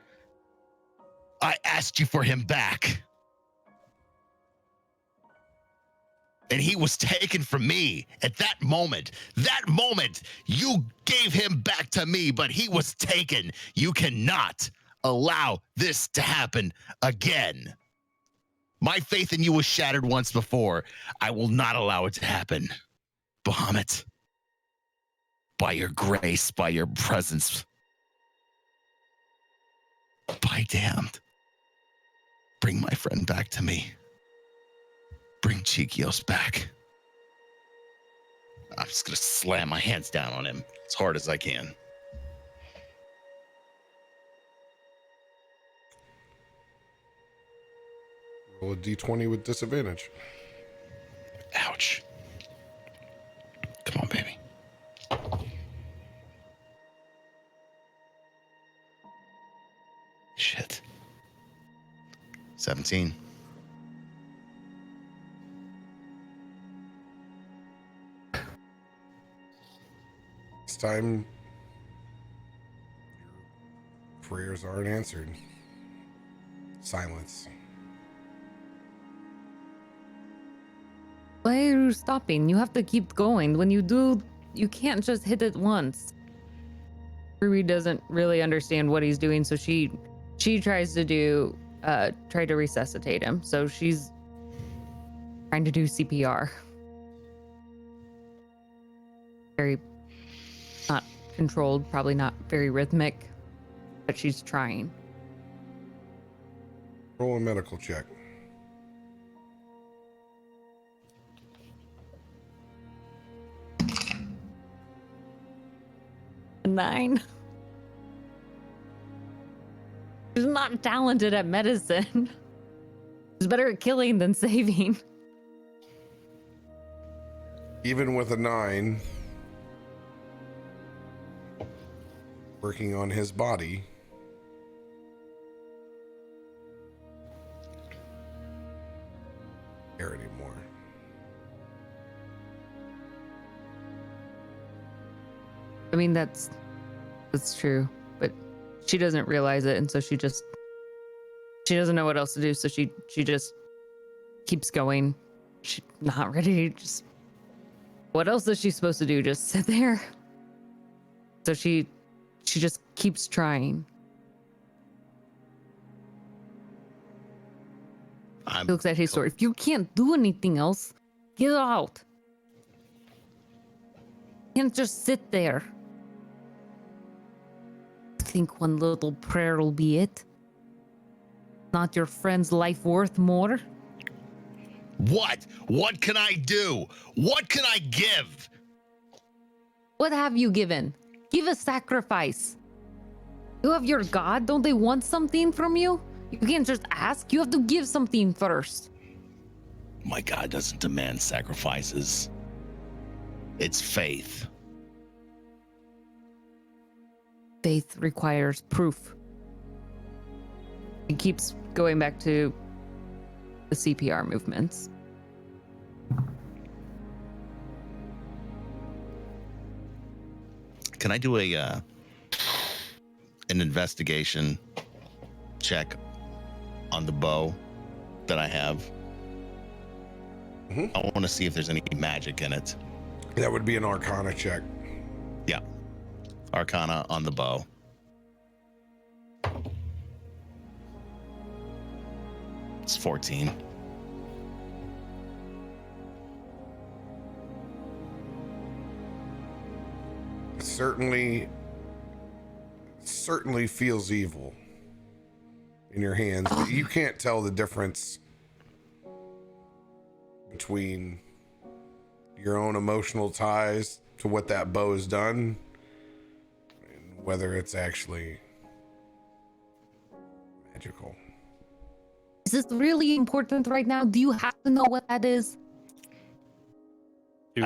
him back. And he was taken from me at that moment. That moment, you gave him back to me, but he was taken. You cannot allow this to happen again. My faith in you was shattered once before. I will not allow it to happen. Bahamut, by your grace, by your presence, by damned, bring my friend back to me. Bring Chikios back. I'm just going to slam my hands down on him as hard as I can. Roll a d20 with disadvantage. Ouch. Come on, baby. Shit. 17. This time, your prayers aren't answered. Silence. Why are you stopping? You have to keep going. When you do, you can't just hit it once. Ruby doesn't really understand what he's doing, so she tries to try to resuscitate him. So she's trying to do CPR. Very not controlled, probably not very rhythmic, but she's trying. Roll a medical check. A 9. She's not talented at medicine. She's better at killing than saving. Even with a 9, working on his body, care anymore. I mean, that's true, but she doesn't realize it, and so she doesn't know what else to do, so she just keeps going. She's not ready to just... What else is she supposed to do? Just sit there? So she just keeps trying. He looks at his sword. If you can't do anything else, get out. You can't just sit there. Think one little prayer will be it? Not your friend's life worth more? What? What can I do? What can I give? What have you given? Give a sacrifice. You have your god. Don't they want something from you? You can't just ask. You have to give something first. My God doesn't demand sacrifices. It's faith. Faith requires proof. He keeps going back to the CPR movements. Can I do an investigation check on the bow that I have? I want to see if there's any magic in it. That would be an Arcana check. Yeah. Arcana on the bow. It's 14. Certainly feels evil. in your hands, but you can't tell the difference between your own emotional ties to what that bow has done and whether it's actually magical. Is this really important right now? Do you have to know what that is? Do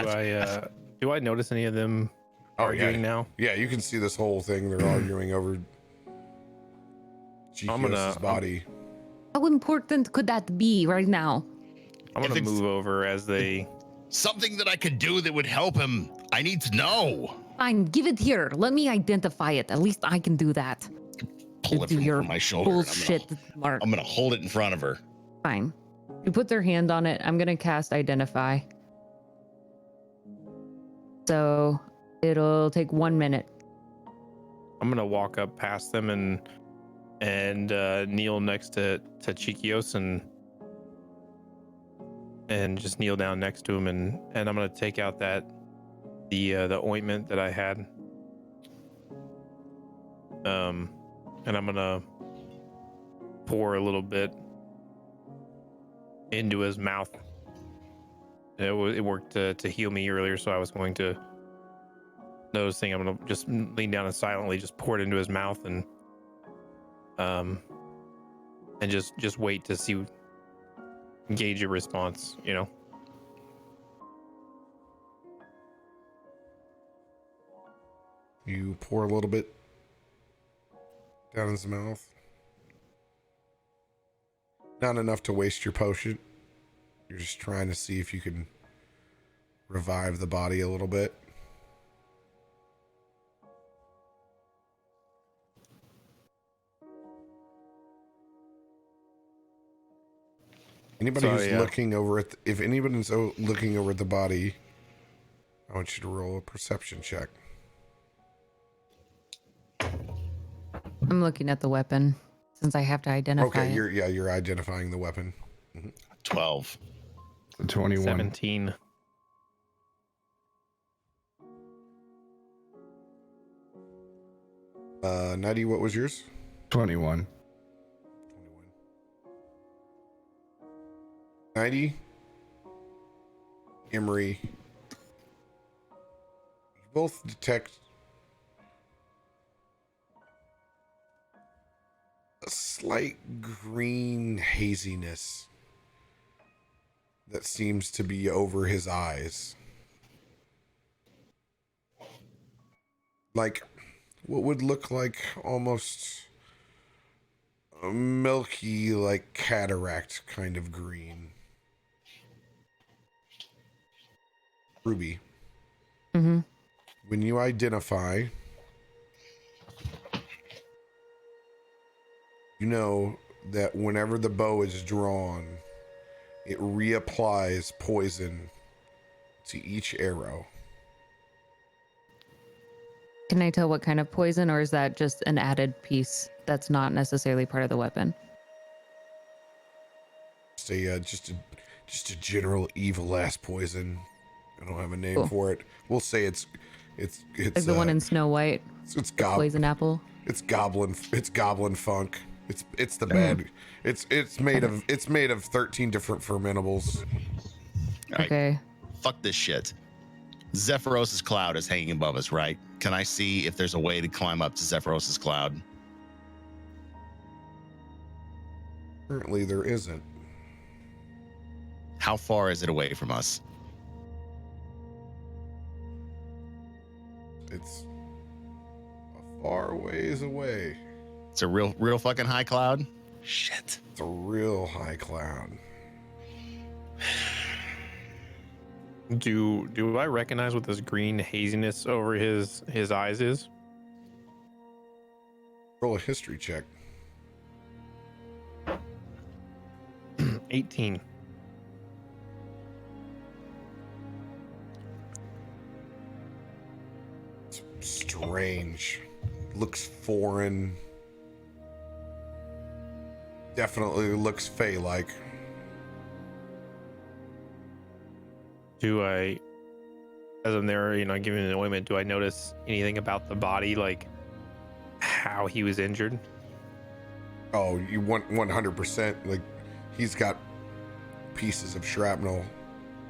I notice any of them arguing now? Yeah, you can see this whole thing. They're arguing over Chikios' body. How important could that be right now? I'm gonna move over as they. Something that I could do that would help him. I need to know. Fine, give it here. Let me identify it. At least I can do that. Pull it from my shoulder. Bullshit, Mark. I'm gonna hold it in front of her. Fine. You put their hand on it. I'm gonna cast Identify. So it'll take 1 minute. I'm gonna walk up past them and kneel next to Chikios and just kneel down next to him and I'm gonna take out the ointment that I had. And I'm gonna pour a little bit into his mouth. It worked to heal me earlier, so I was going to. Noticing, I'm gonna just lean down and silently just pour it into his mouth and just wait to see, gauge a response. You know. You pour a little bit down his mouth. Not enough to waste your potion. You're just trying to see if you can revive the body a little bit. Anybody who's looking over at if anybody's looking over at the body, I want you to roll a perception check. I'm looking at the weapon since I have to identify it. You're identifying the weapon. 12. 21. 17. Nutty, what was yours? 21. 90. Emery. You both detect a slight green haziness that seems to be over his eyes. Like what would look like almost a milky, like cataract kind of green. Ruby. Mm-hmm. When you identify, you know that whenever the bow is drawn, it reapplies poison to each arrow. Can I tell what kind of poison, or is that just an added piece that's not necessarily part of the weapon? Just a general evil ass poison. I don't have a name for it. We'll say it's like the one in Snow White. It's poison apple. It's goblin funk. It's the bad. It's made of 13 different fermentables. All right. Okay. Fuck this shit. Zephyros' cloud is hanging above us, right? Can I see if there's a way to climb up to Zephyros' cloud? Currently, there isn't. How far is it away from us? It's a far ways away. It's a real fucking high cloud? Shit. It's a real high cloud. Do I recognize what this green haziness over his eyes is? Roll a history check. 18. It's strange. Looks foreign. Definitely looks Fey-like. Do I, as I'm there, giving an ointment, do I notice anything about the body, like how he was injured? Oh, you want 100%. Like, he's got pieces of shrapnel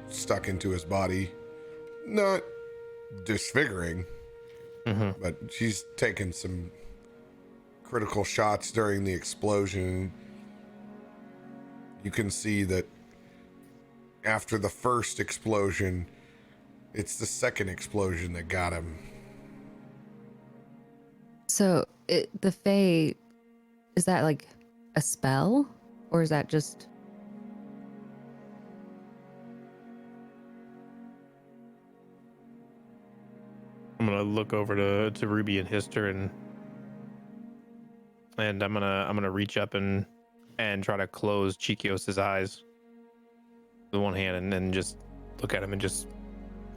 stuck into his body. Not disfiguring, but she's taken some critical shots during the explosion. You can see that after the first explosion, it's the second explosion that got him. So the Fae, is that like a spell, or is that just? I'm gonna look over to Ruby and Hister, and I'm gonna reach up and try to close Chikios's eyes with one hand, and then just look at him and just.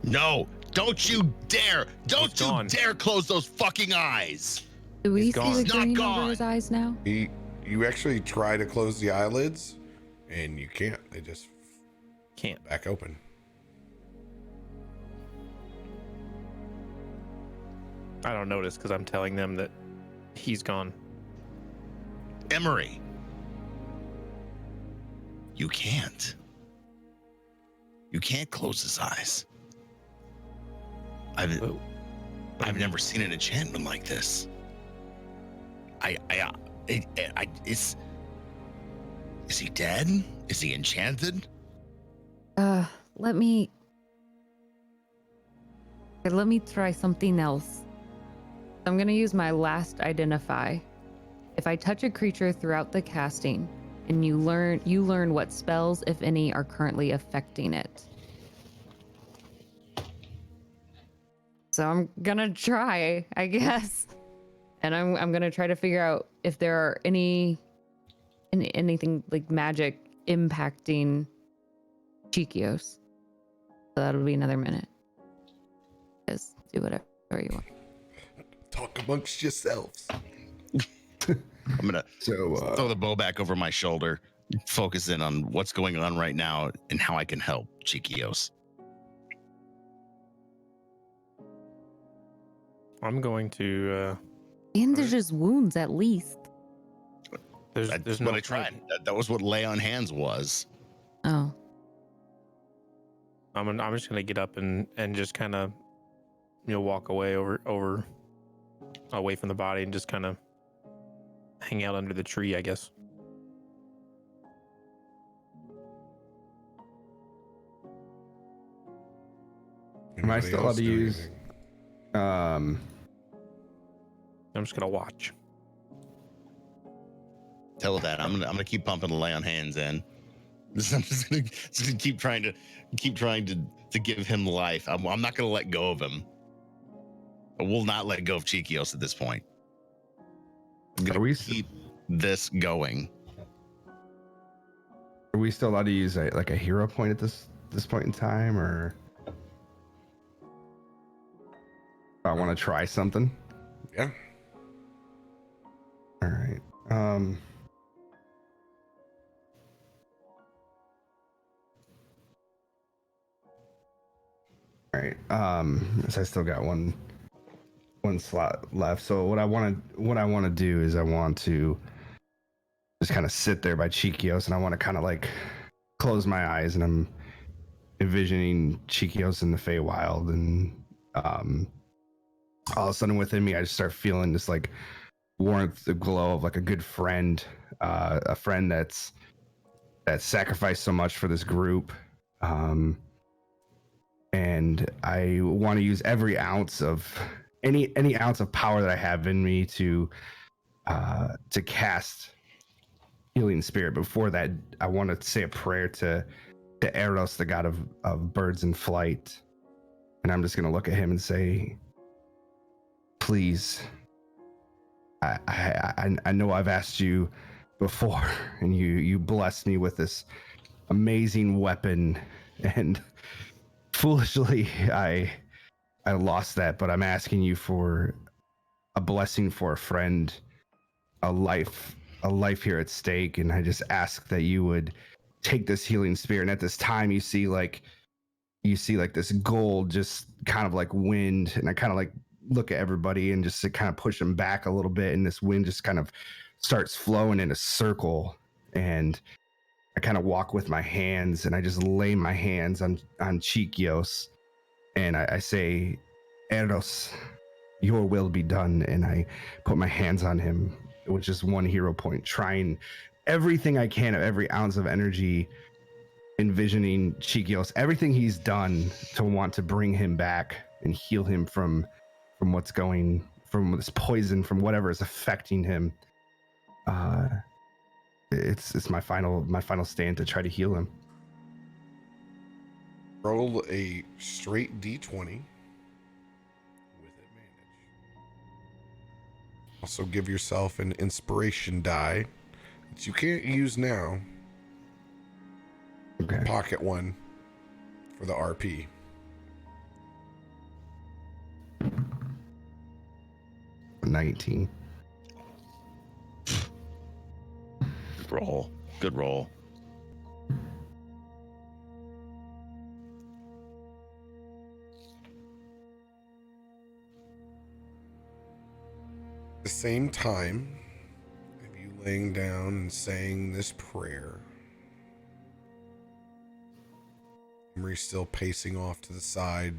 No, don't you dare! Don't you gone. dare close those fucking eyes! Do we He's see gone. the He's not green gone. over his eyes now? You actually try to close the eyelids, and you can't. They just Can't. back open. I don't notice because I'm telling them that he's gone. Emery, you can't. You can't close his eyes. I've never seen an enchantment like this. Is he dead? Is he enchanted? Let me try something else. I'm gonna use my last identify. If I touch a creature throughout the casting, and you learn what spells, if any, are currently affecting it. So I'm gonna try, I guess, and I'm gonna try to figure out if there are anything like magic impacting Chikios. So that'll be another minute. Just do whatever you want. Talk amongst yourselves. I'm gonna throw the bow back over my shoulder, focus in on what's going on right now and how I can help Chikios. I'm going to. And there's just wounds, at least. There's That's no what I tried. That was what lay on hands was. Oh, I'm just gonna get up and just kind of, walk away away from the body and just kind of hang out under the tree, I guess. Am I still allowed to use? I'm just gonna watch. Tell her that I'm gonna keep pumping the lay on hands in. I'm just gonna keep trying to give him life. I'm not gonna let go of him. I will not let go of Chikios at this point. I'm gonna keep this going. Are we still allowed to use a hero point at this point in time, or I want to try something? Yeah. All right. All right. So I still got one slot left. So what I want to do is I want to just kind of sit there by Chikios, and I want to kind of like close my eyes, and I'm envisioning Chikios in the Feywild, and all of a sudden within me I just start feeling this like warmth, the glow of like a good friend, a friend that sacrificed so much for this group, and I want to use every ounce of any ounce of power that I have in me to cast healing spirit. Before that, I want to say a prayer to Eros, the god of birds in flight, and I'm just gonna look at him and say, please, I know I've asked you before, and you blessed me with this amazing weapon, and foolishly I lost that, but I'm asking you for a blessing for a friend, a life here at stake, and I just ask that you would take this healing spirit. And at this time, you see like this gold just kind of like wind, and I kind of like look at everybody and just to kind of push them back a little bit. And this wind just kind of starts flowing in a circle. And I kind of walk with my hands and I just lay my hands on Chikios. And I say, Eros, your will be done. And I put my hands on him with just one hero point, trying everything I can of every ounce of energy, envisioning Chikios, everything he's done to want to bring him back and heal him from what's going, from this poison, from whatever is affecting him. It's my final stand to try to heal him. Roll a straight d20 with advantage. Also give yourself an inspiration die that you can't use now. Okay. Pocket one for the RP. $19. Roll. Good roll. At the same time, of you laying down and saying this prayer, Emery's still pacing off to the side.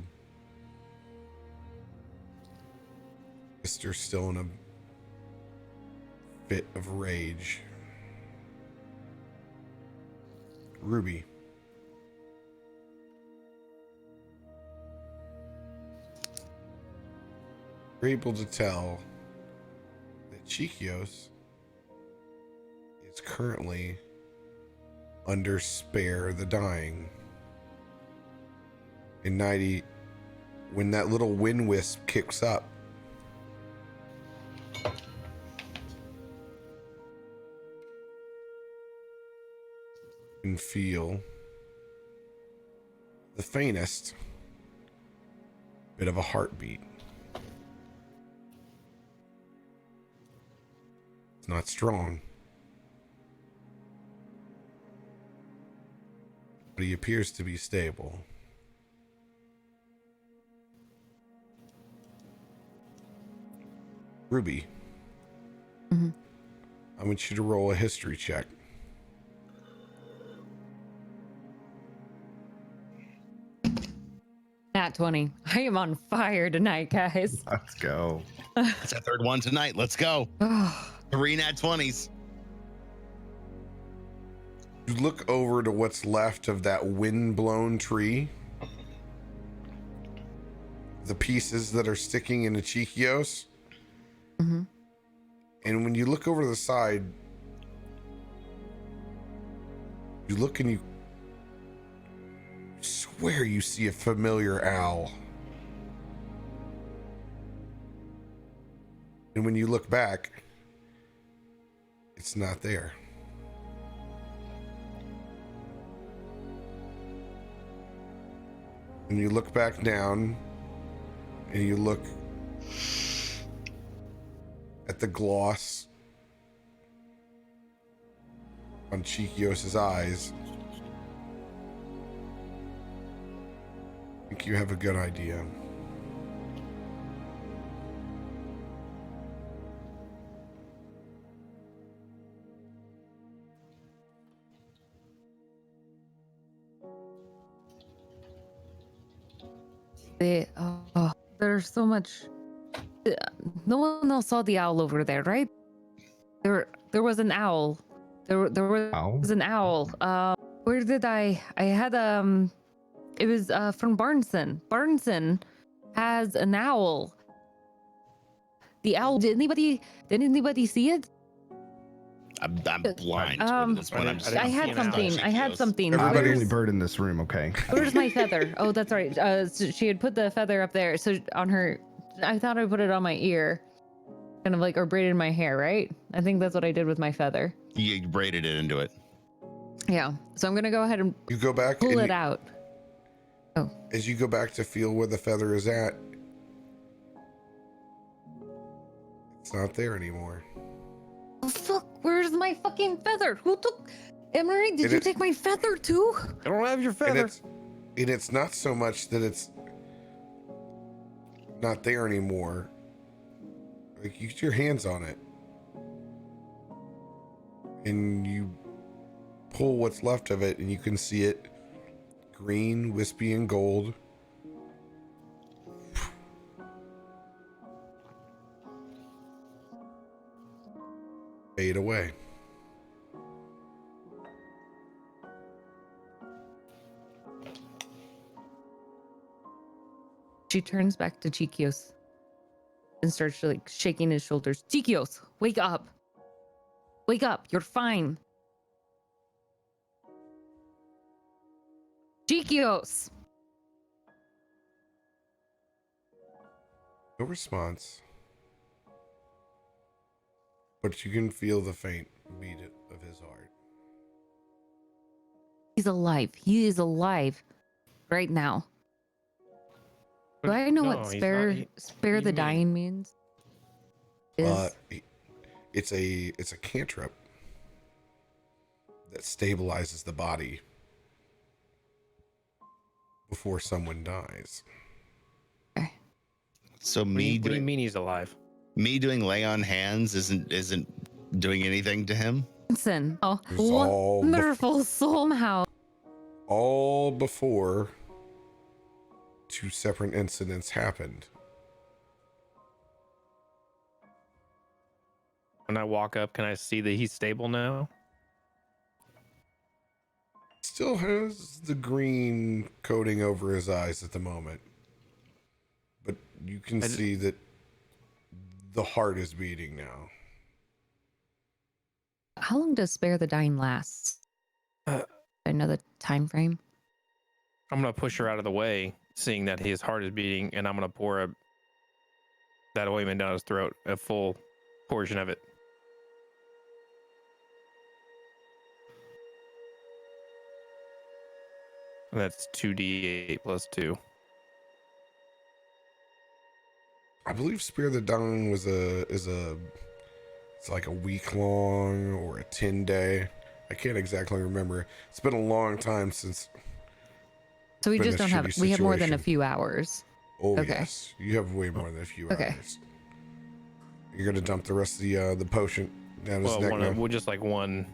Mister's still in a fit of rage. Ruby. You're able to tell that Chikios is currently under Spare the Dying. And Nighty, when that little wind wisp kicks up, you can feel the faintest bit of a heartbeat. It's not strong, but he appears to be stable. Ruby, I want you to roll a history check. Nat 20. I am on fire tonight, guys. Let's go. That's our third one tonight. Let's go. 3 nat 20s. You look over to what's left of that wind-blown tree. The pieces that are sticking into Chikios. And when you look over to the side, you look and you swear you see a familiar owl. And when you look back, it's not there. And you look back down and you look at the gloss on Chikios' eyes. I think you have a good idea. There's so much. No one else saw the owl over there, right? There was an owl. There was an owl. Where did I had it was from Barnson. Barnson has an owl. The owl. Did anybody see it? I'm blind. At this point. I had something. I'm the only bird in this room, okay? Where's my feather? Oh, that's right. So she had put the feather up there. So on her, I thought I put it on my ear, kind of like, or braided my hair, right? I think that's what I did with my feather. You braided it into it. Yeah. So I'm gonna go ahead and You go back pull and it out. Oh. As you go back to feel where the feather is at, it's not there anymore. Oh, fuck, where's my fucking feather? Who took... Emery, did you take my feather too? I don't have your feather. And it's not so much that it's not there anymore. Like, you get your hands on it and you pull what's left of it, and you can see it green, wispy, and gold. Fade away. She turns back to Chikios and starts like shaking his shoulders. Chikios, wake up. Wake up. You're fine. Chikios. No response. But you can feel the faint beat of his heart. He's alive. He is alive right now. Do I know what spare the dying means? It's a cantrip that stabilizes the body before someone dies. Okay. So What do you mean he's alive? Me doing lay on hands isn't doing anything to him. Listen, oh, It was all wonderful somehow. All before two separate incidents happened. When I walk up, can I see that he's stable now? Still has the green coating over his eyes at the moment, but you can see that the heart is beating now. How long does spare the dying last? Another time frame? I'm gonna push her out of the way, seeing that his heart is beating, and I'm gonna pour that ointment down his throat, a full portion of it. And that's 2d8 plus 2. I believe Spear the Dying it's like a week long or a 10-day. I can't exactly remember. It's been a long time since. So we just don't have. We have more than a few hours. Oh okay. Yes, you have way more than a few okay. hours. You're gonna dump the rest of the potion down his neck now. Well, just like one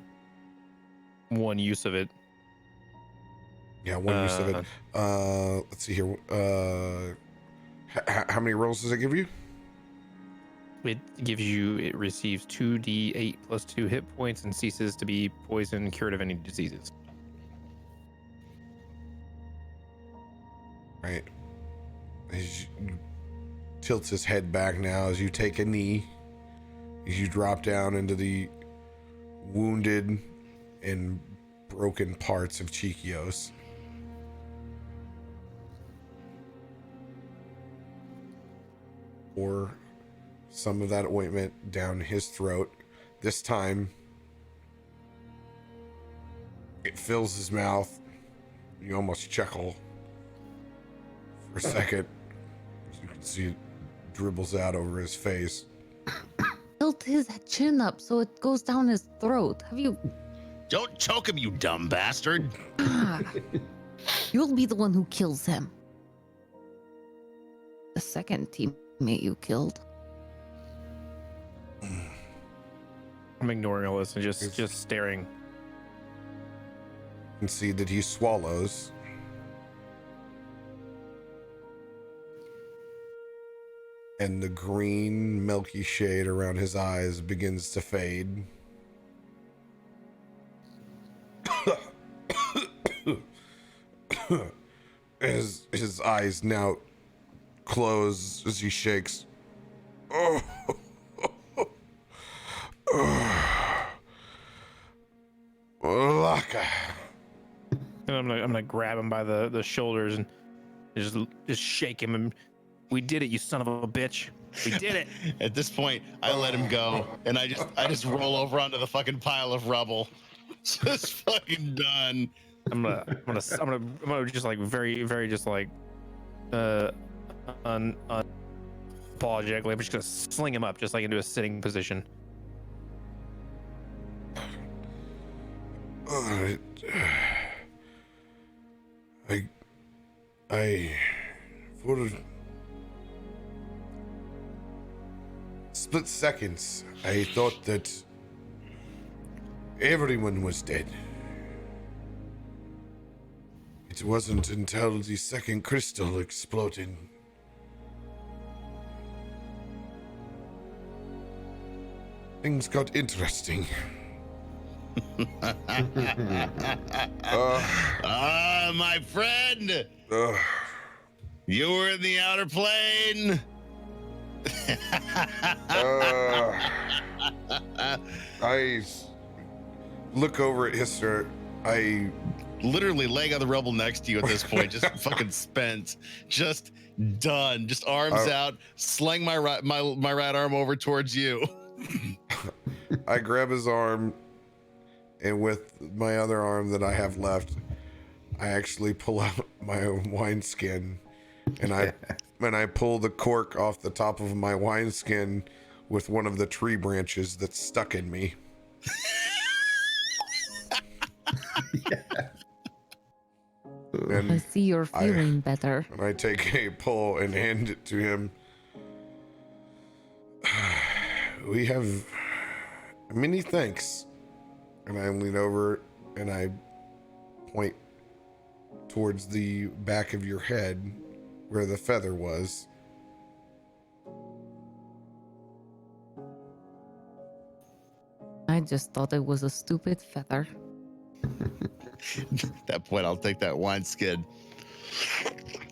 use of it. Yeah, one use of it. Let's see here. How many rolls does it give you? It receives 2d8 plus 2 hit points and ceases to be poison, cured of any diseases. Right. Tilts his head back now as you take a knee. As you drop down into the wounded and broken parts of Chikios. Or some of that ointment down his throat. This time, it fills his mouth. You almost chuckle for a second. As you can see it dribbles out over his face. Tilt his chin up so it goes down his throat. Have you? Don't choke him, you dumb bastard. You'll be the one who kills him. The second teammate you killed. I'm ignoring all this and just staring. You can see that he swallows. And the green milky shade around his eyes begins to fade. His eyes now close as he shakes. Oh. Laka. And I'm gonna grab him by the shoulders and just shake him, and we did it, you son of a bitch. We did it. At this point, I let him go, and I just roll over onto the fucking pile of rubble. Just fucking done. I'm gonna just like very just like apologetically. I'm just gonna sling him up just like into a sitting position. I split seconds, I thought that everyone was dead. It wasn't until the second crystal exploded. Things got interesting. My friend, you were in the outer plane. I look over at Hister. I literally laying on the rubble next to you at this point, just fucking spent, just done, just arms out, sling my right arm over towards you. I grab his arm, and with my other arm that I have left, I actually pull out my own wineskin, and I pull the cork off the top of my wineskin with one of the tree branches that's stuck in me. And I see you're feeling better. And I take a pull and hand it to him. We have many thanks. And I lean over and I point towards the back of your head where the feather was. I just thought it was a stupid feather. At that point, I'll take that wineskin.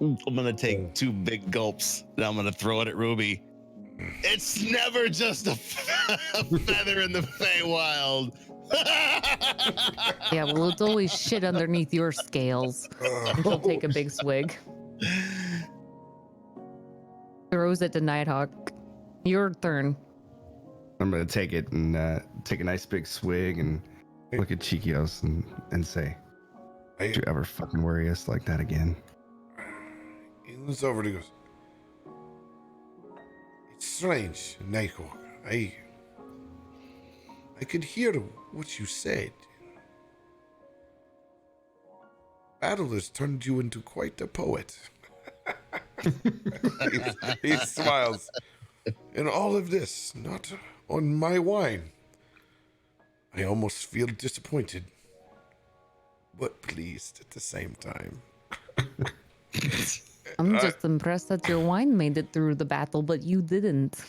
I'm gonna take 2 big gulps and I'm gonna throw it at Ruby. It's never just a feather in the Feywild. Yeah, well, it's always shit underneath your scales. And she'll take a big swig. Throws it to Nighthawk. Your turn. I'm gonna take it and take a nice big swig and look at Chiquios and say, "Don't you ever fucking worry us like that again?" He leans over and he goes, "It's strange, Nighthawk. I could hear what you said. Battle has turned you into quite a poet." he smiles. "And all of this, not on my wine. I almost feel disappointed, but pleased at the same time." I'm just impressed that your wine made it through the battle, but you didn't.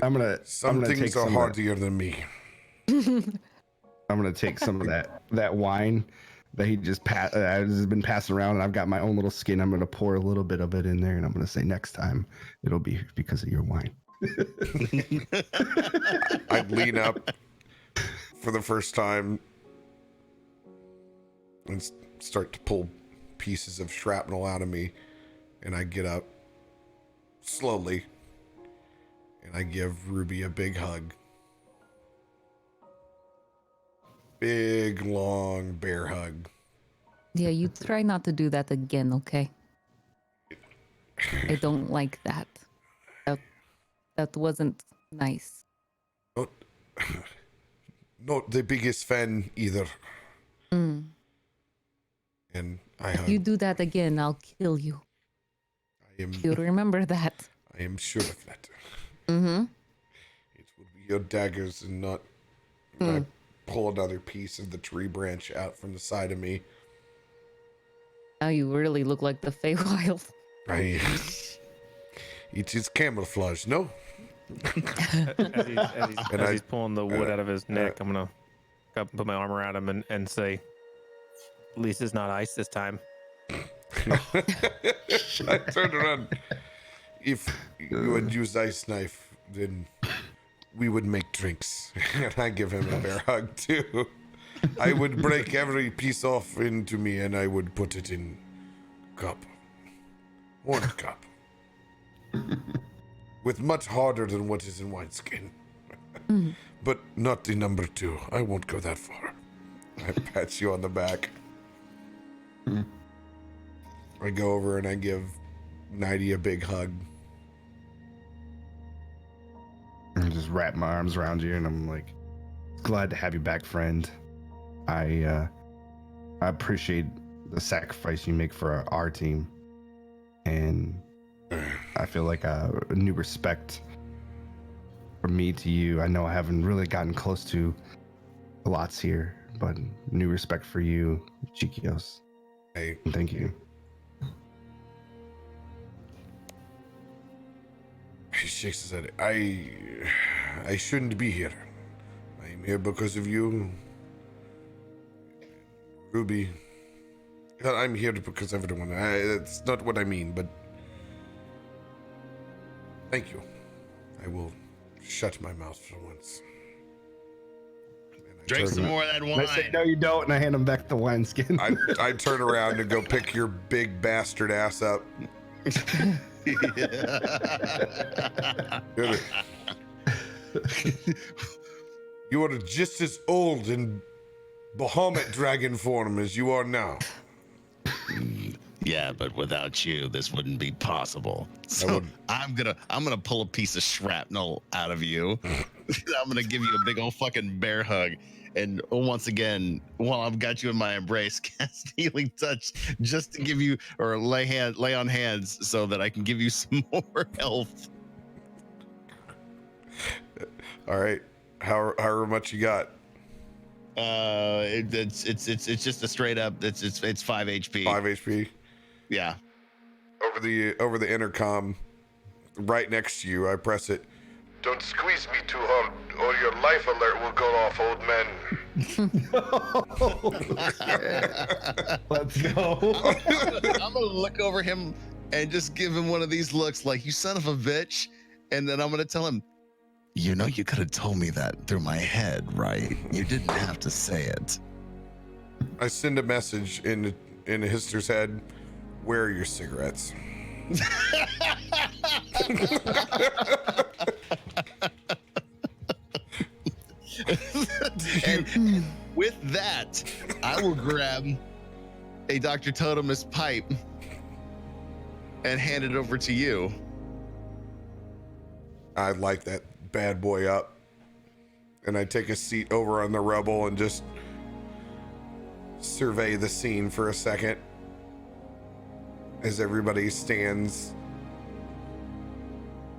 I'm gonna Some things are hardier than me. I'm gonna take some of that wine that he just has been passing around, and I've got my own little skin. I'm gonna pour a little bit of it in there, and I'm gonna say, "Next time, it'll be because of your wine." I'd lean up for the first time and start to pull pieces of shrapnel out of me, and I get up slowly and I give Ruby a big hug. Big, long bear hug. Yeah, you try not to do that again, okay? I don't like that. That wasn't nice. Not the biggest fan either. Mm. And I If you do that again, I'll kill you. You remember that. I am sure of that. Mm-hmm. It would be your daggers and not... I pull another piece of the tree branch out from the side of me. Now you really look like the Feywild. It is camouflage, no? As he's pulling the wood out of his neck, I'm gonna go up and put my arm around him and say, "At least it's not ice this time." I turned around. If you had used ice knife, then we would make drinks. And I give him a bear hug too. I would break every piece off into me and I would put it in cup. One cup. With much harder than what is in wineskin. But not the number 2. I won't go that far. I pat you on the back. I go over and I give Nighty a big hug. I just wrap my arms around you, and I'm like, "Glad to have you back, friend. I appreciate the sacrifice you make for our team, and I feel like a new respect from me to you. I know I haven't really gotten close to lots here, but new respect for you, Chiquios. Hey, And thank you. he shakes his head. I shouldn't be here. I'm here because of you, Ruby. I'm here because of everyone. That's not what I mean, but thank you. I will shut my mouth for once. Drink some more of that And I say, wine. no, you don't, and I hand him back the wineskin. I turn around and go pick your big bastard ass up. You are just as old in Bahamut dragon form as you are now. Yeah, but without you, this wouldn't be possible. So I'm gonna pull a piece of shrapnel out of you. I'm gonna give you a big old fucking bear hug. And once again, while I've got you in my embrace, cast healing touch just to give you, or lay on hands so that I can give you some more health. All right, however much you got. It's just a straight up. It's 5 HP. 5 HP. Yeah. Over the intercom, right next to you, I press it. Don't squeeze me too hard, or your life alert will go off, old man. Let's go. I'm gonna look over him and just give him one of these looks like, you son of a bitch. And then I'm gonna tell him, you know, you could have told me that through my head, right? You didn't have to say it. I send a message in Hister's head. Where are your cigarettes? And with that, I will grab a Dr. Totemus pipe and hand it over to you. I light that bad boy up, and I take a seat over on the rubble and just survey the scene for a second as everybody stands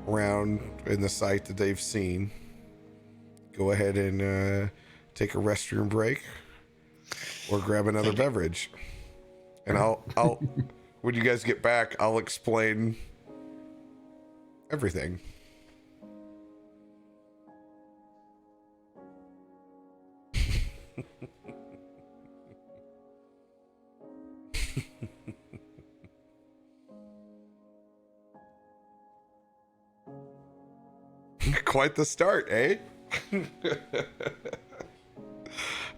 around in the site that they've seen. Go ahead and take a restroom break or grab another beverage. And I'll when you guys get back, I'll explain everything. Quite the start, eh?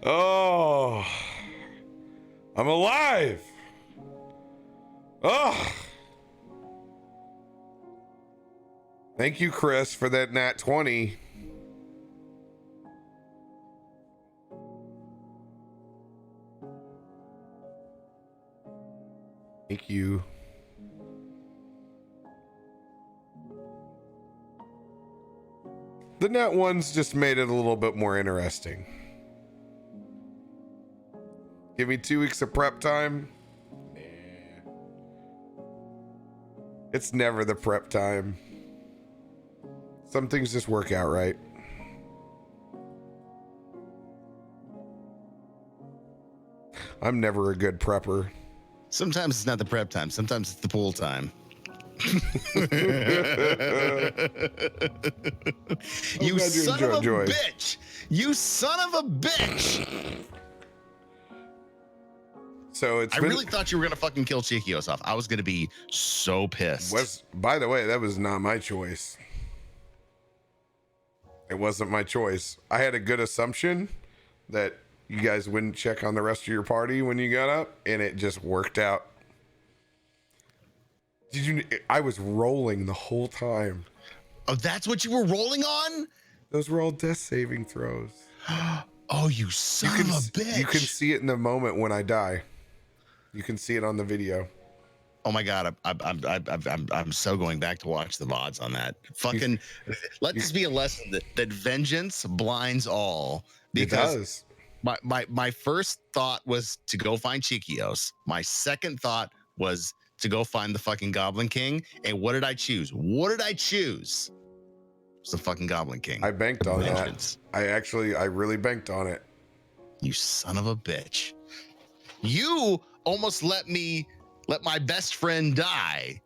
Oh, I'm alive. Oh, thank you, Chris, for that nat 20. Thank you. The nat ones just made it a little bit more interesting. Give me 2 weeks of prep time. Nah. It's never the prep time. Some things just work out right. I'm never a good prepper. Sometimes it's not the prep time. Sometimes it's the pool time. You son of a bitch! You son of a bitch! So it's. I really thought you were gonna fucking kill Chiquios off. I was gonna be so pissed. By the way, that was not my choice. It wasn't my choice. I had a good assumption that you guys wouldn't check on the rest of your party when you got up, and it just worked out. Did you? I was rolling the whole time. Oh, that's what you were rolling on? Those were all death saving throws. Oh, you son of a bitch! You can see it in the moment when I die. You can see it on the video. Oh my god, I'm so going back to watch the VODs on that. Fucking, let this be a lesson that vengeance blinds all. Because it does. My first thought was to go find Chiquios. My second thought was to go find the fucking Goblin King. And what did I choose? It's the fucking Goblin King. I banked on Vengeance. that. I really banked on it. You son of a bitch. You almost let my best friend die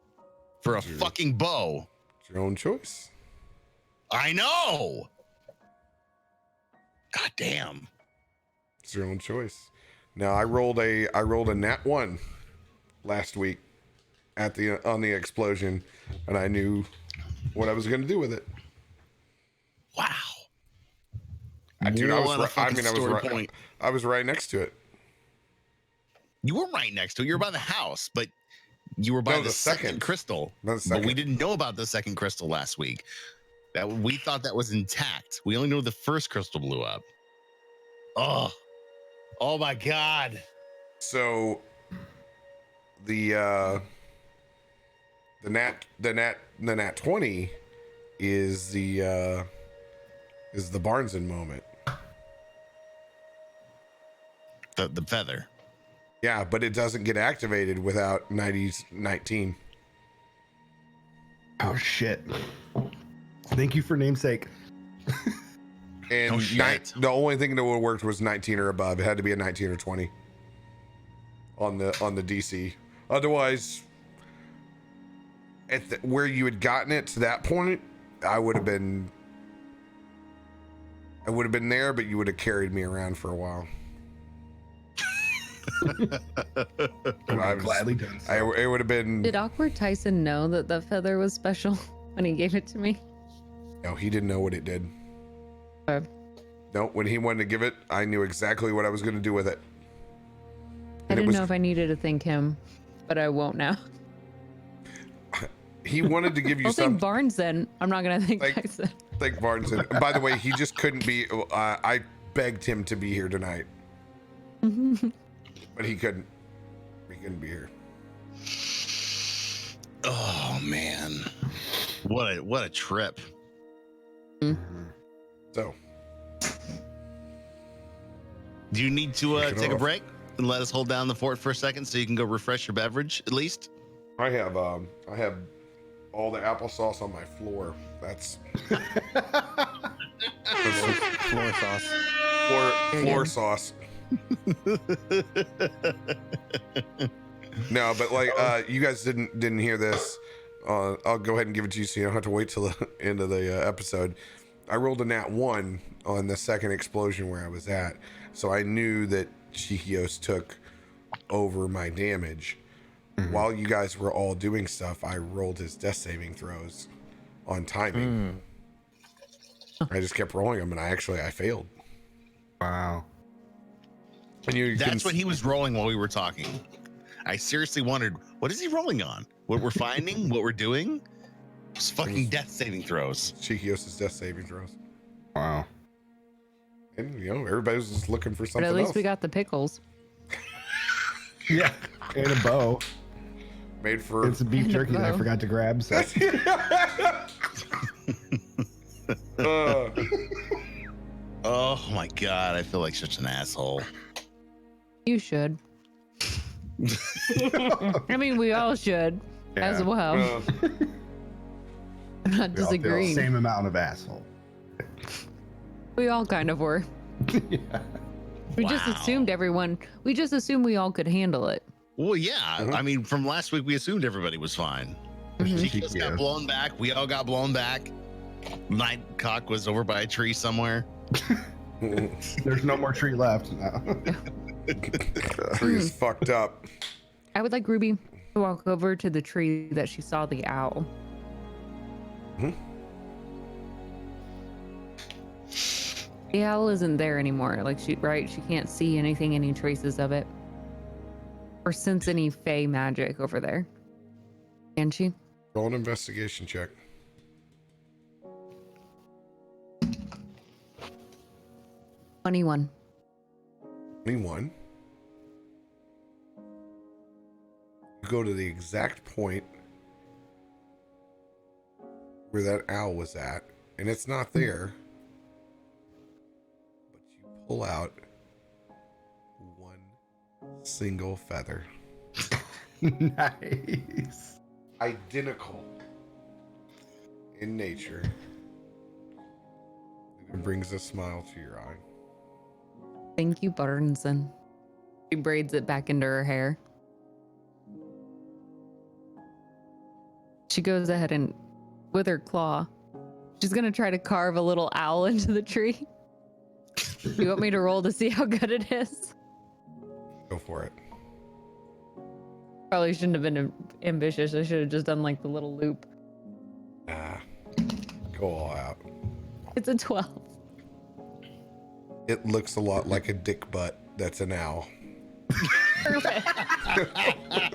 for a fucking bow. It's your own choice. I know. God damn. It's your own choice. Now I rolled a nat 1 last week on the explosion, and I knew what I was going to do with it. Wow. Dude, I was right next to it. You were right next to it. You were by the house, but you were by the second crystal. But we didn't know about the second crystal last week. That we thought that was intact. We only know the first crystal blew up. Oh my God. So the nat 20 is the Barneson moment. The feather. Yeah, but it doesn't get activated without 19. Oh shit. Thank you for namesake. And the only thing that would have worked was 19 or above. It had to be a 19 or 20 on the DC. Otherwise, where you had gotten it to that point, I would have been there, but you would have carried me around for a while. Gladly done so. It would have been. Did Awkward Tyson know that the feather was special when he gave it to me? No, he didn't know what it did. Okay. No, when he wanted to give it, I knew exactly what I was going to do with it. I didn't know if I needed to thank him, but I won't now. He wanted to give you I'll something. thank Barnes then. I'm not going to thank Tyson. Thank Barnes. And by the way, he just couldn't be. I begged him to be here tonight, but he couldn't. He couldn't be here. Oh man, what a trip. So, do you need to take a break and let us hold down the fort for a second so you can go refresh your beverage at least? I have all the applesauce on my floor. That's Floor sauce. floor sauce. No, but like you guys didn't hear this. I'll go ahead and give it to you so you don't have to wait till the end of the episode. I rolled a nat 1 on the second explosion where I was at, so I knew that Chikios took over my damage. While you guys were all doing stuff, I rolled his death saving throws on timing. I just kept rolling them, and I failed. Wow. And That's what he was rolling while we were talking. I seriously wondered, what is he rolling on? What we're finding? What we're doing? It's fucking death saving throws. Chikios' death saving throws. Wow. And everybody was just looking for something But at least else. we got the pickles. Yeah. And a bow. Made for It's a beef jerky that I forgot to grab. So. Oh my God, I feel like such an asshole. You should. I mean, we all should as well. I'm not We all feel the disagreeing. same amount of asshole. We all kind of were. We just assumed we just assumed we all could handle it. Well, yeah. I mean, from last week, we assumed everybody was fine. Chikios got blown back. We all got blown back. Nightcock was over by a tree somewhere. There's no more tree left now. Tree is fucked up. I would like Ruby to walk over to the tree that she saw the owl. The owl isn't there anymore. Like she can't see anything, any traces of it, or sense any fey magic over there. Can she? Roll an investigation check. 21. 21. You go to the exact point where that owl was at, and it's not there. But you pull out one single feather. Nice. Identical in nature. It brings a smile to your eye. Thank you, Burnson. She braids it back into her hair. She goes ahead and, with her claw, she's gonna try to carve a little owl into the tree. You want me to roll to see how good it is? Go for it. Probably shouldn't have been ambitious. I should have just done like the little loop. Nah. Go all out. It's a 12. It looks a lot like a dick butt that's an owl. Perfect.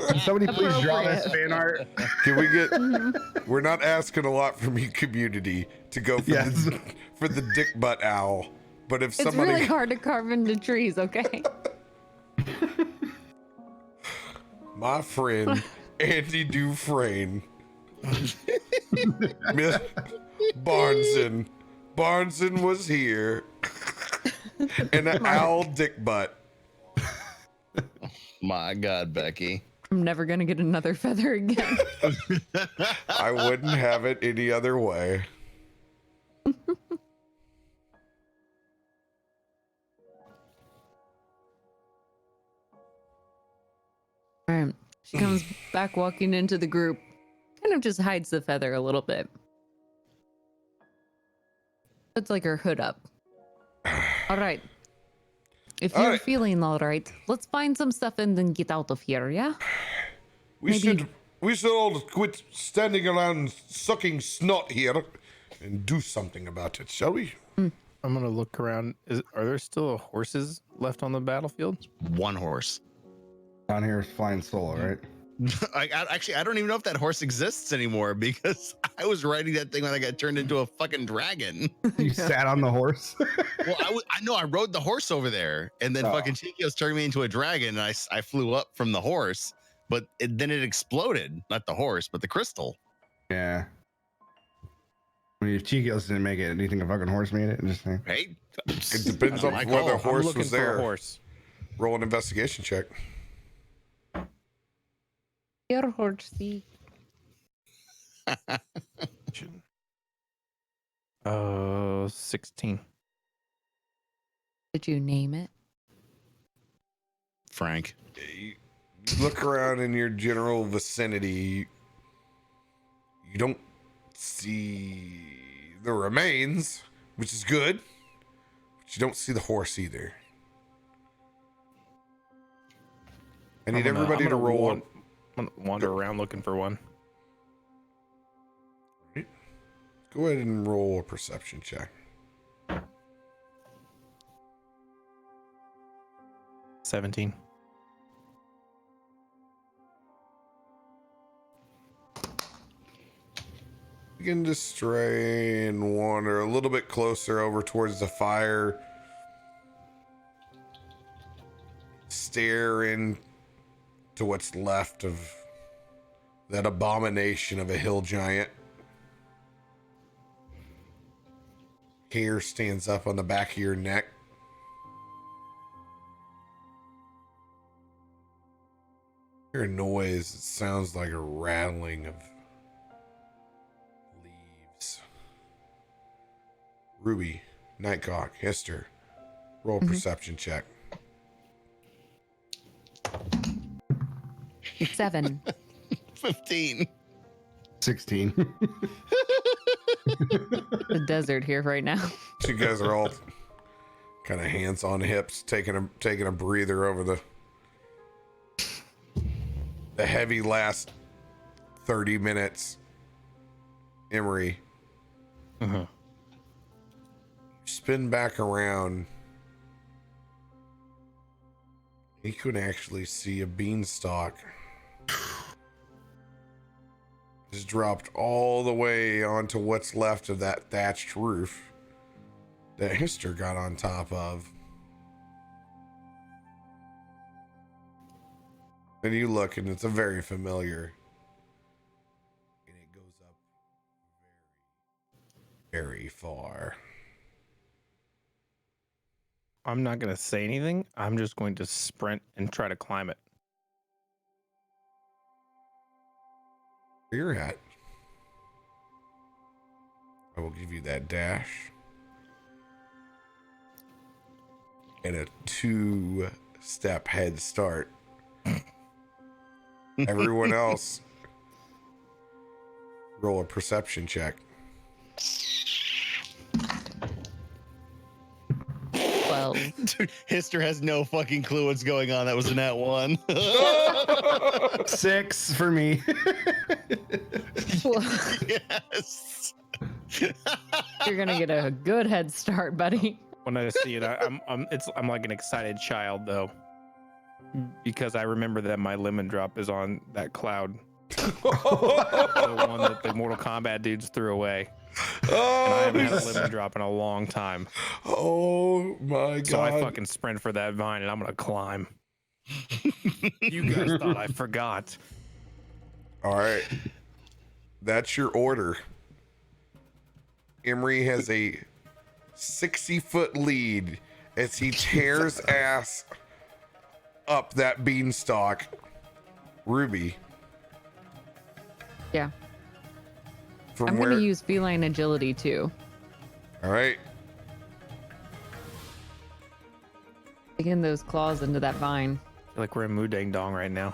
Can somebody please draw this fan art? Can we get... We're not asking a lot from you, community, to go for, Yes. for the dick butt owl. But if It's somebody... really hard to carve into trees, okay? My friend, Andy Dufresne. Miss Barneson. Barneson was here. And an owl dick butt. My God, Becky. I'm never gonna get another feather again. I wouldn't have it any other way. All right. She comes back walking into the group, kind of just hides the feather a little bit. Puts like her hood up. All right. If All you're right. feeling all right, let's find some stuff and then get out of here, yeah? We should all quit standing around sucking snot here and do something about it, shall we? I'm gonna look around. Are there still horses left on the battlefield? One horse. Down here is flying solo, right? Actually, I don't even know if that horse exists anymore because I was riding that thing when I got turned into a fucking dragon. You sat on the horse. Well, I know I rode the horse over there, and then fucking Chiquio's turned me into a dragon, and I flew up from the horse, but then it exploded. Not the horse, but the crystal. Yeah. I mean, if Chiquios didn't make it, do you think a fucking horse made it? Just saying. Right? It depends on My whether call. the I'm horse looking was for a there. horse. Roll an investigation check. Your horsey. 16. Did you name it? Frank. You look around in your general vicinity. You don't see the remains, which is good. But you don't see the horse either. I need everybody to roll. I'm gonna wander around looking for one. Go ahead and roll a perception check. 17. Begin to stray and wander a little bit closer over towards the fire. Stare in to what's left of that abomination of a hill giant. Hair stands up on the back of your neck. Hear a noise. It sounds like a rattling of leaves. Ruby, Nightcock, Hester, roll a perception check. 7. 15. 16. The desert here right now. You guys are all kind of hands on hips, taking a breather over the heavy last 30 minutes. Emery, Uh-huh. spin back around. You can actually see a beanstalk just dropped all the way onto what's left of that thatched roof that Hister got on top of. And you look, and it's a very familiar, and it goes up very, very far. I'm not going to say anything. I'm just going to sprint and try to climb it. where you're at. I will give you that dash. And a 2-step head start. Everyone else, roll a perception check. 12. Dude, Hister has no fucking clue what's going on. That was a nat 1. 6 for me. Yes. You're gonna get a good head start, buddy. When I see it, I'm like an excited child though, because I remember that my lemon drop is on that cloud, the one that the Mortal Kombat dudes threw away. And I haven't had a lemon drop in a long time. Oh my god. So I fucking sprint for that vine and I'm gonna climb. You guys thought I forgot. All right. That's your order. Emery has a 60-foot lead as he tears ass up that beanstalk. Ruby. Yeah. From I'm where? gonna use feline agility too. All right. Digging those claws into that vine. I feel like we're in Moo Dang Dong right now.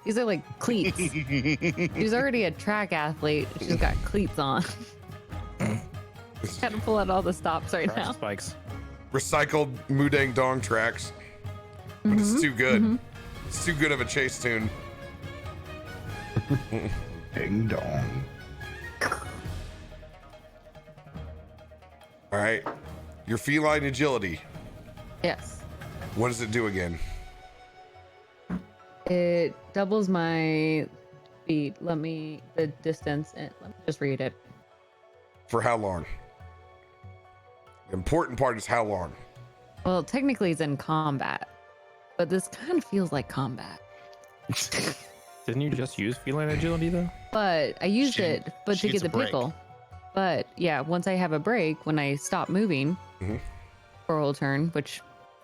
These are like cleats. She's already a track athlete. She's got cleats on. Gotta pull out all the stops right now. Spikes. Recycled Mudang Dong tracks. But it's too good. It's too good of a chase tune. Ding dong. All right. Your feline agility. Yes. What does it do again? It doubles my speed. The distance. Let me just read it. For how long? The important part is how long. Well, technically it's in combat, but this kind of feels like combat. Didn't you just use feline agility though? But I used She- it, but she to gets get a the break. pickle. But yeah, once I have a break, when I stop moving for a whole turn, which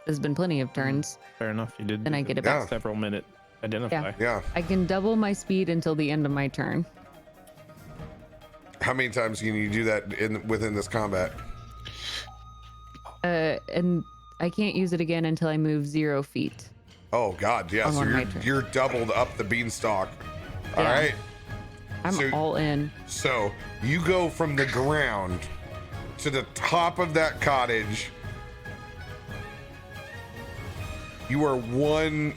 has been plenty of turns, Fair enough. You did. Then I get it back. Several minute identify. Yeah. I can double my speed until the end of my turn. How many times can you do that within this combat? And I can't use it again until I move 0 feet. Oh God, yeah. On So my turn. you're doubled up the beanstalk. All Yeah. right. I'm So- all in. So you go from the ground to the top of that cottage. You're one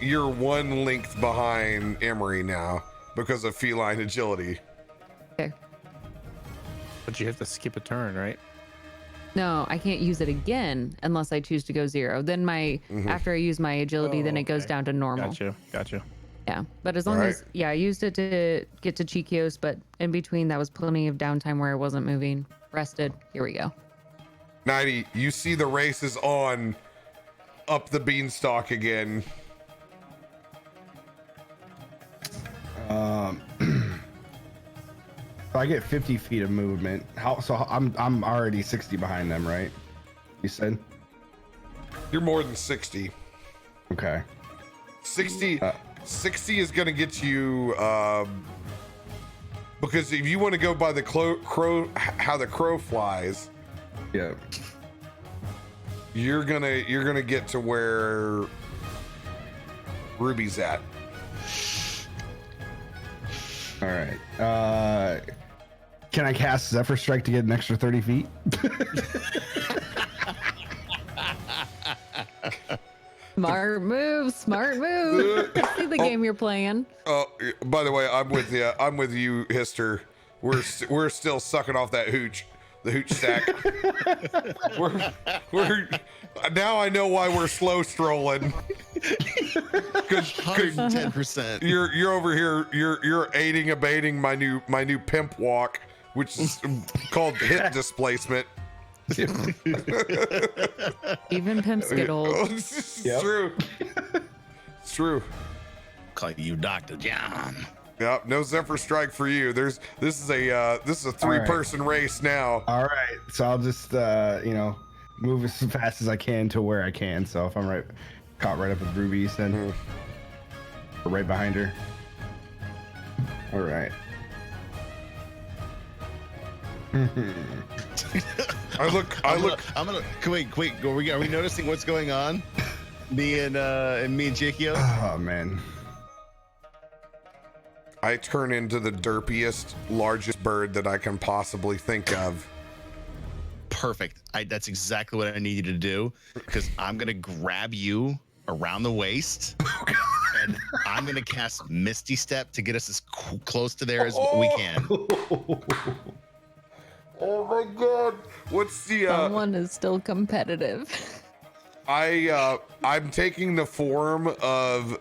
length behind Emery now because of feline agility. Okay. But you have to skip a turn, right? No, I can't use it again unless I choose to go 0. Then after I use my agility, then it goes okay. down to normal. Gotcha. Yeah, but as long Alright. as I used it to get to Chiquios, but in between that was plenty of downtime where I wasn't moving. Rested. Here we go. 90, you see the race is on up the beanstalk again. So I get 50 feet of movement. So I'm already 60 behind them, right? You said? You're more than 60. Okay. 60 is going to get you because if you want to go by the crow how the crow flies, Yeah. you're gonna get to where Ruby's at. All right. Can I cast Zephyr Strike to get an extra 30 feet? Smart move. Smart move. I see the game you're playing. Oh, by the way, I'm with you, Hister. We're still sucking off that hooch, the hooch stack. we're now I know why we're slow strolling. 110%. You're over here. You're abetting my new pimp walk, which is called hip displacement. Even pimps get old. It's Yep. true. It's true. Call you Dr. John. Yep. No Zephyr Strike for you. This is a 3-person race now. All right. So I'll just, move as fast as I can to where I can. So if I'm caught right up with Ruby's, then right behind her. All right. I look. I'm gonna wait. Are we noticing what's going on? Me and Jakio. Oh man. I turn into the derpiest, largest bird that I can possibly think of. Perfect. That's exactly what I need you to do, because I'm gonna grab you around the waist, and I'm gonna cast Misty Step to get us as close to there as we can. Oh my god! What's the? Someone is still competitive. I'm taking the form of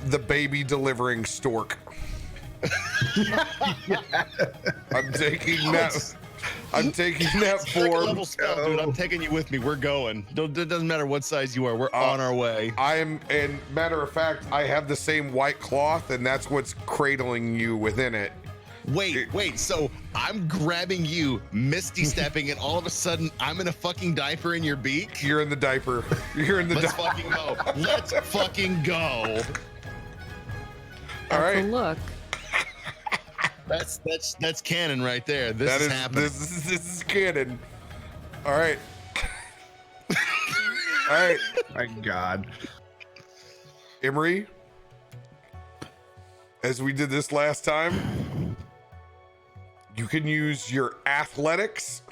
the baby delivering stork. I'm taking that. I'm taking that form. Level spell, dude. I'm taking you with me. We're going. It doesn't matter what size you are. We're on our way. And matter of fact, I have the same white cloth, and that's what's cradling you within it. Wait. So I'm grabbing you, Misty Stepping, and all of a sudden I'm in a fucking diaper in your beak. You're in the diaper. You're in the Let's diaper. fucking go. Let's fucking go. All right. That's a look. That's canon right there. This is happening. This is canon. All right. All right. My God. Emery, as we did this last time, you can use your athletics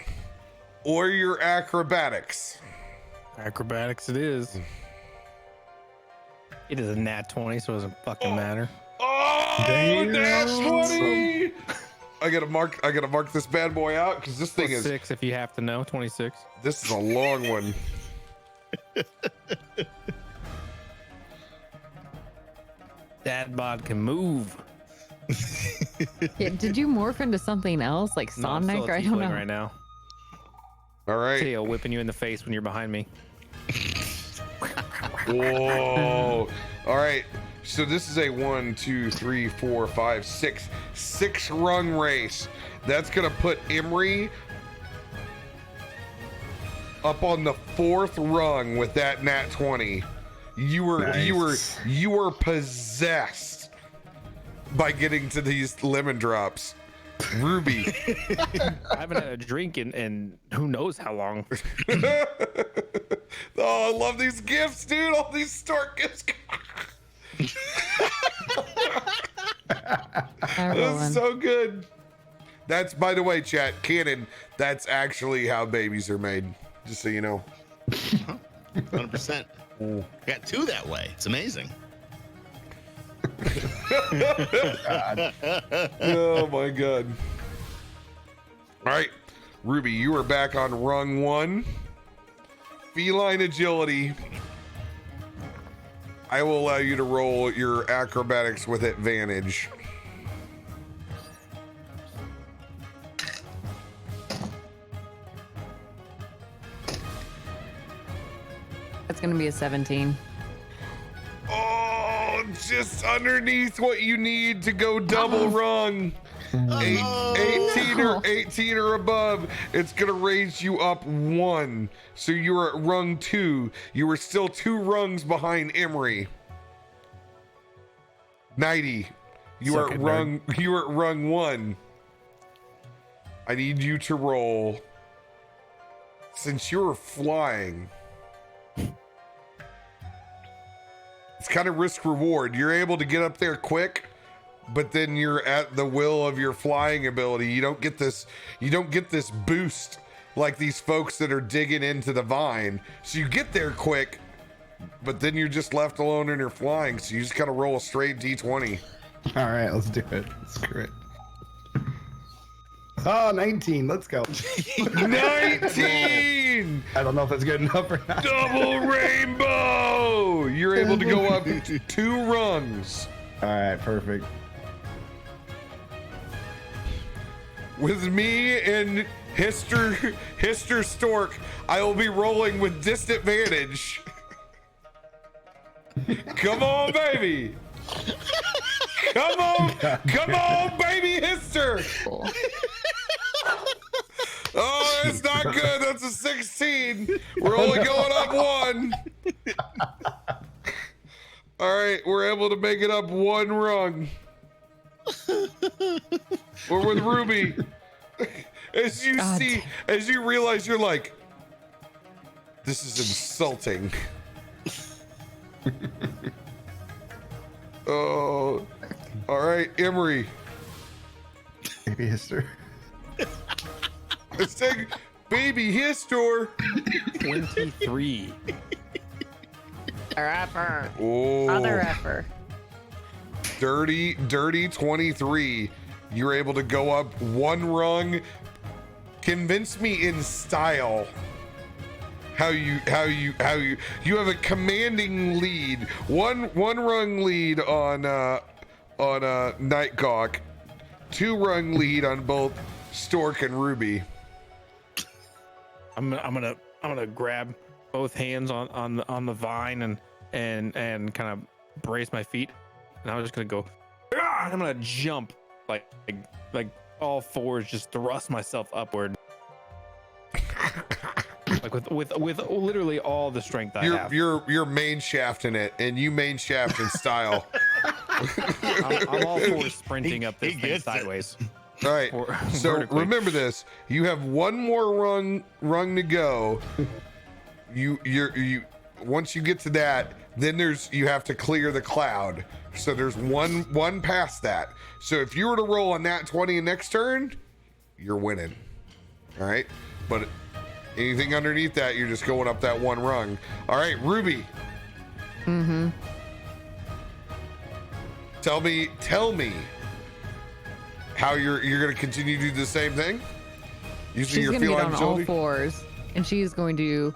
or your acrobatics. Acrobatics it is. It is a nat 20, so it doesn't fucking matter. Oh, Damn. that's 20. I gotta mark this bad boy out because this thing is 6 if you have to know. 26. this is a long one. That bod can move. Yeah, did you morph into something else like No, I'm still Sonic? a I don't know. tiefling right now. All right. Tail whipping you in the face when you're behind me. Whoa. All right. So this is a 1, 2, 3, 4, 5, 6 rung race. That's gonna put Emery up on the 4th rung with that nat 20. You were possessed by getting to these lemon drops. Ruby. I haven't had a drink in who knows how long. Oh, I love these gifts, dude. All these stork gifts. That's so good. That's, by the way, chat, canon, that's actually how babies are made. Just so you know. 100%. Got 2 that way. It's amazing. Oh my god. All right, Ruby, you are back on rung 1. Feline agility. I will allow you to roll your acrobatics with advantage. That's gonna be a 17. Oh, just underneath what you need to go double rung. 18 or above, it's gonna raise you up 1. So you're at rung 2. You were still 2 rungs behind Emery. 90. You are at rung 1. I need you to roll. Since you're flying, it's kind of risk reward. You're able to get up there quick, but then you're at the will of your flying ability. You don't get this boost like these folks that are digging into the vine. So you get there quick, but then you're just left alone and you're flying. So you just gotta roll a straight D20. All right, let's do it. Screw it. Oh, 19. Let's go. 19! I don't know if that's good enough or not. Double rainbow! You're able to go up 2 rungs. All right, perfect. With me and Hister Stork, I will be rolling with disadvantage. Come on, baby. Come on, baby Hister. Cool. Oh, it's not good. That's a 16. We're only going up 1. All right, we're able to make it up 1 rung. We're with Ruby. as you God. as you realize you're like, this is insulting. Oh, all right, Emery. Maybe history. Let's take baby history. 23. Rapper. Oh, Other rapper. dirty 23. You're able to go up one rung. Convince me in style how you have a commanding lead, one rung lead on Nightgawk, 2-rung lead on both Stork and Ruby. I'm gonna grab both hands on the vine and kind of brace my feet, and I'm just gonna go. "Ah!" I'm gonna jump like all fours, just thrust myself upward, like with literally all the strength I have. You're main shafting it, and you main shaft in style. I'm all for sprinting up this He thing gets it. sideways. All right. So Vertically. remember this: you have one more rung to go. You once you get to that, then you have to clear the cloud. So there's one past that. So if you were to roll on that 20 next turn, you're winning. All right. But anything underneath that, you're just going up that one rung. All right, Ruby. Mm-hmm. Tell me how you're going to continue to do the same thing using She's your gonna get feline on agility. all fours, and she's going to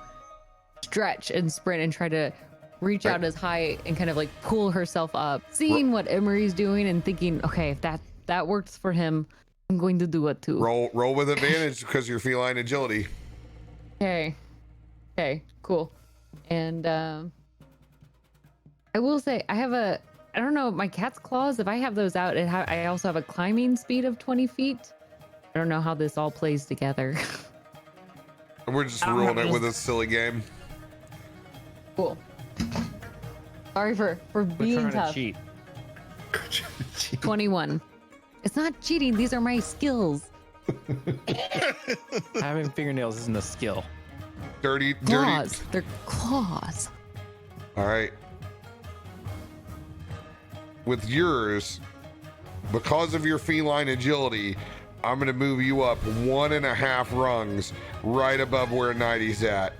stretch and sprint and try to reach out as high and kind of like pull herself up, seeing what Emery's doing and thinking, okay, if that works for him, I'm going to do it too. Roll with advantage because of your feline agility. Okay, cool. And I will say I don't know, my cat's claws, if I have those out, I also have a climbing speed of 20 feet. I don't know how this all plays together. We're just ruling it with a silly game. Cool. Sorry for We're being trying to tough. cheat. 21. It's not cheating. These are my skills. Having fingernails isn't a skill. Dirty. Claws. They're claws. All right. With yours, because of your feline agility, I'm going to move you up 1.5 rungs right above where Nighty's at.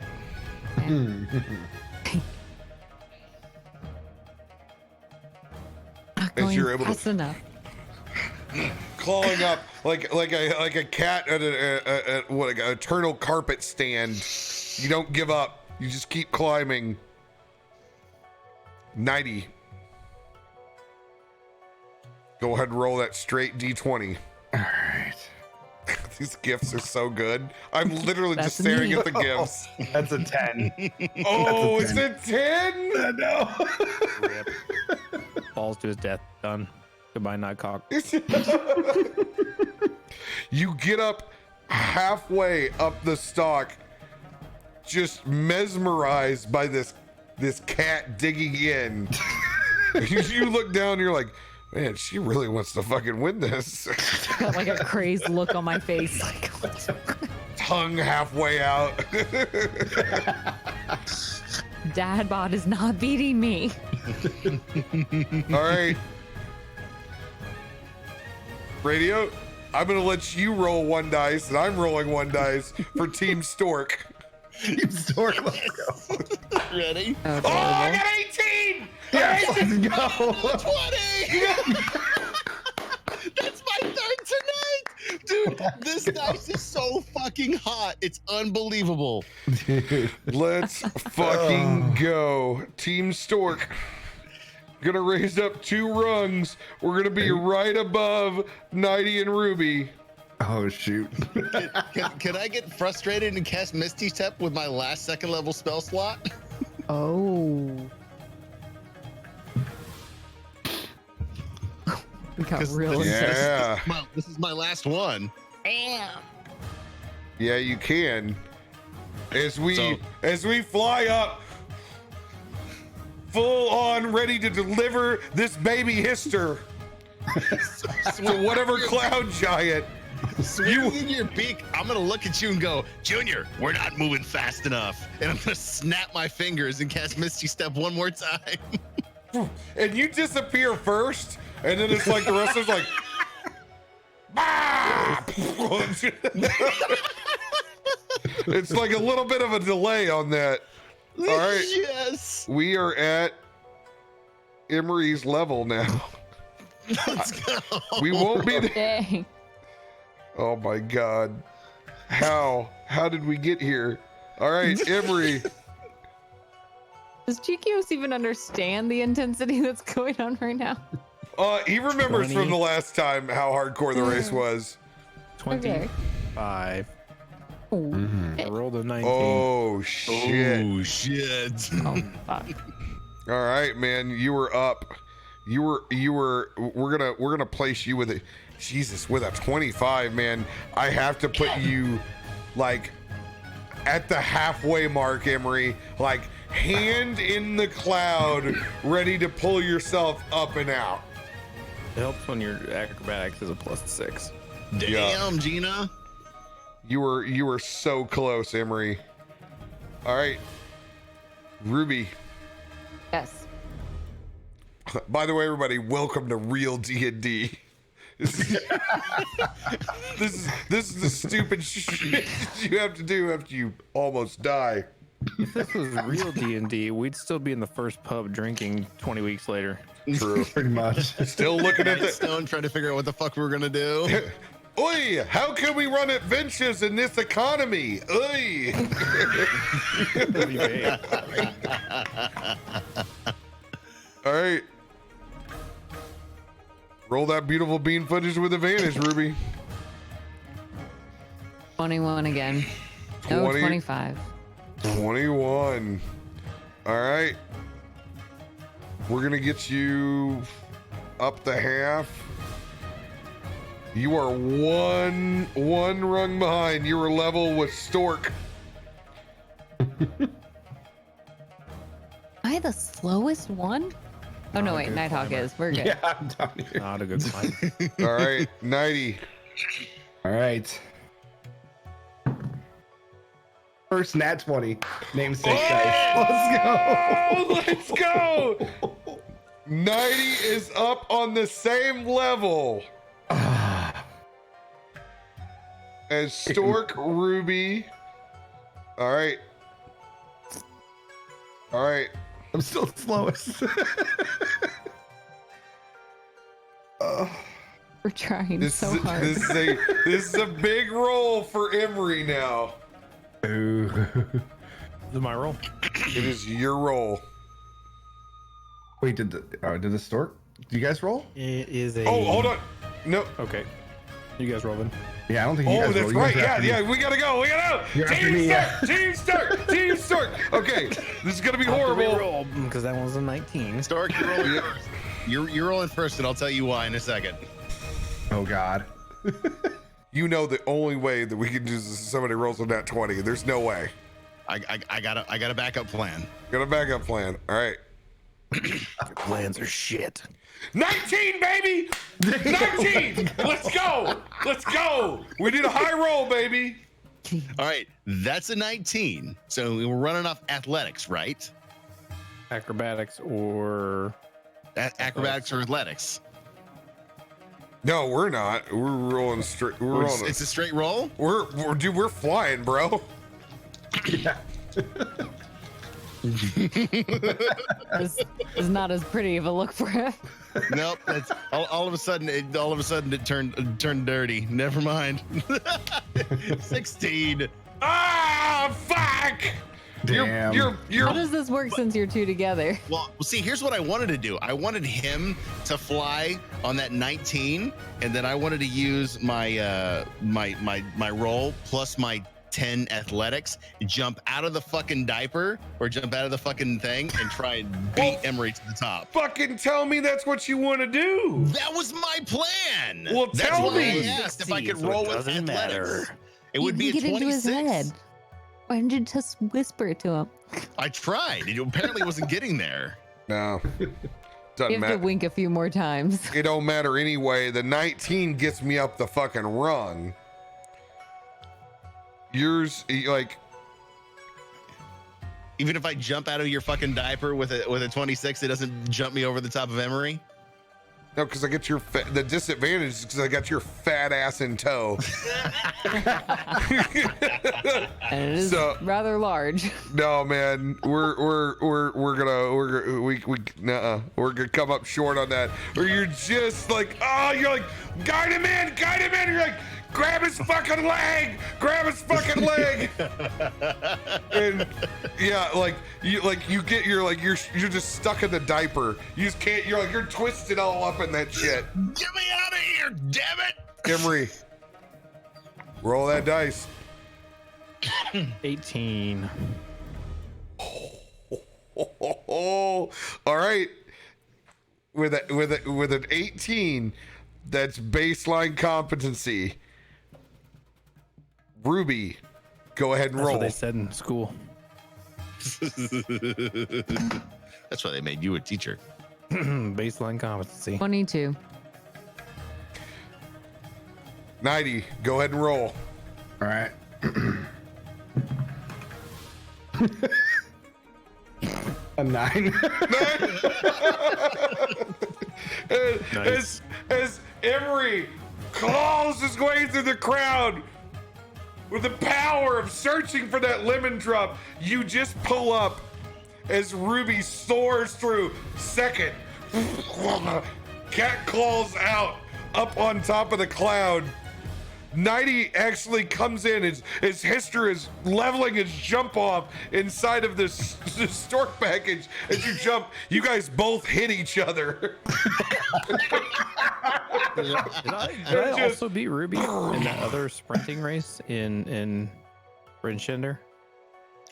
Not As going you're able to- fast enough. Clawing up like a cat at a eternal carpet stand. You don't give up. You just keep climbing. Nighty. Go ahead and roll that straight D20. All right. These gifts are so good. I'm literally just That's staring me. at the gifts. That's a 10. Oh, That's is a it 10? No. Rip. Falls to his death. Done. Goodbye, Nightcock. You get up halfway up the stalk, just mesmerized by this cat digging in. You look down, you're like, man, she really wants to fucking win this. Got like a crazed look on my face. Like, Tongue halfway out. Dad bod is not beating me. All right. Radio, I'm going to let you roll one dice, and I'm rolling one dice for Team Stork. You stork, let's go. Ready? Oh, Oh, I adorable. got 18! Yes, let's go. 20! That's my third tonight! Dude, this dice is so fucking hot. It's unbelievable. Let's fucking go. Team Stork. Gonna raise up 2 rungs. We're gonna be right above Nighty and Ruby. Oh, shoot. Can I get frustrated and cast Misty Step with my last 2nd level spell slot? Oh. We got 'Cause real this is- intense. Yeah. This is my last one. Damn. Yeah, you can. As we So- fly up, full on ready to deliver this baby hister to whatever cloud giant Swinging in your beak, I'm gonna look at you and go, Junior, we're not moving fast enough. And I'm gonna snap my fingers and cast Misty Step one more time. And you disappear first, and then it's like the rest is like, bah! It's like a little bit of a delay on that. All right. Yes. We are at Emery's level now. Let's go. We won't be there. Dang. Oh my God. How did we get here? All right, Emery. Does Chikios even understand the intensity that's going on right now? He remembers 20. from the last time how hardcore the race was. 25. Oh, I rolled a 19. Oh shit. Oh shit. fuck. All right, man. You were up. We're gonna place you with a Jesus with a 25, man. I have to put you like at the halfway mark, Emery. Like hand in the cloud, ready to pull yourself up and out. It helps when your acrobatics is a +6. Damn, Gina. You were so close, Emery. All right, Ruby. Yes. By the way, everybody, welcome to Real D&D. This is the stupid shit you have to do after you almost die. If this was real D&D, we'd still be in the first pub drinking 20 weeks later. True. Pretty much. Still looking at the Stone trying to figure out what the fuck we were gonna do. Oi, how can we run adventures in this economy? Oi. All right. Roll that beautiful bean footage with advantage, Ruby. 21 again. No, 20. 25. 21. All right. We're going to get you up the half. You are one rung behind. You were level with Stork. Am I the slowest one? Oh, no, wait. Nighthawk is. We're good. Yeah, I'm down here. Not a good sign. All right, 90. All right. First nat 20. Namesake dice. Oh, let's go. 90 is up on the same level as Stork, Ruby. All right. All right. I'm still slowest. We're trying so hard. This is a big roll for Emery now. Ooh. This is my roll. It is your roll. Wait, did the stork? Do you guys roll? It is a. Oh, hold on. No. Okay. You guys roll then. Yeah, I don't think you Oh, guys that's roll. You right. guys are Yeah, after me. yeah. We gotta go. We gotta go. You're after Team me, Stark. yeah. Team Stark. Team Stark. Okay, this is gonna be horrible. Roll because that one's a 19. Stark, you're rolling first. You're rolling first, and I'll tell you why in a second. Oh God. You know the only way that we can do this is somebody rolls on that 20. There's no way. I got a backup plan. Got a backup plan. All right. Your plans are shit. 19, baby. 19. Let's go. Let's go. We need a high roll, baby. All right, that's a 19. So we're running off athletics, right? Acrobatics or Acrobatics or athletics? No, we're not. We're rolling straight. We're rolling. It's a straight roll. We're flying, bro. Yeah. This is not as pretty of a look for him. Nope. That's all of a sudden. It turned dirty. Never mind. 16. Ah, fuck. Damn. How You're does this work since you're two together? Well, see, here's what I wanted to do. I wanted him to fly on that 19, and then I wanted to use my my roll plus my 10 athletics, jump out of the fucking diaper or jump out of the fucking thing and try and beat Emery to the top. fucking tell me that's what you want to do. That was my plan. Well, That's tell why me. I asked if I could So it roll with doesn't athletics. matter. It would be You a can get 26. into his head. Why didn't you just whisper it to him? I tried. It apparently wasn't getting there. No. Doesn't You have matter. to wink a few more times. It don't matter anyway. The 19 gets me up the fucking rung. Yours, like, Even if I jump out of your fucking diaper with a 26, it doesn't jump me over the top of Emery. no, because I get the disadvantage is because I got your fat ass in tow. And it is So- rather large. No, man, we're gonna come up short on that. Or you're just like, oh, you're like, guide him in. You're like, grab his fucking leg, and yeah, you're just stuck in the diaper. You just can't. You're twisted all up in that shit. Get me out of here, damn it! Emery, roll that dice. 18. All right. With an 18, that's baseline competency. Ruby, go ahead and That's roll. what they said in school. That's why they made you a teacher. Baseline competency. 22. 90, go ahead and roll. All right. A 9. Nice. As Emery claws his way through the crowd with the power of searching for that lemon drop, you just pull up as Ruby soars through second. Cat claws out up on top of the cloud. 90 actually comes in as Hister is leveling his jump off inside of this stork package. As you jump, you guys both hit each other. Did I also beat Ruby in that other sprinting race in Brinchender?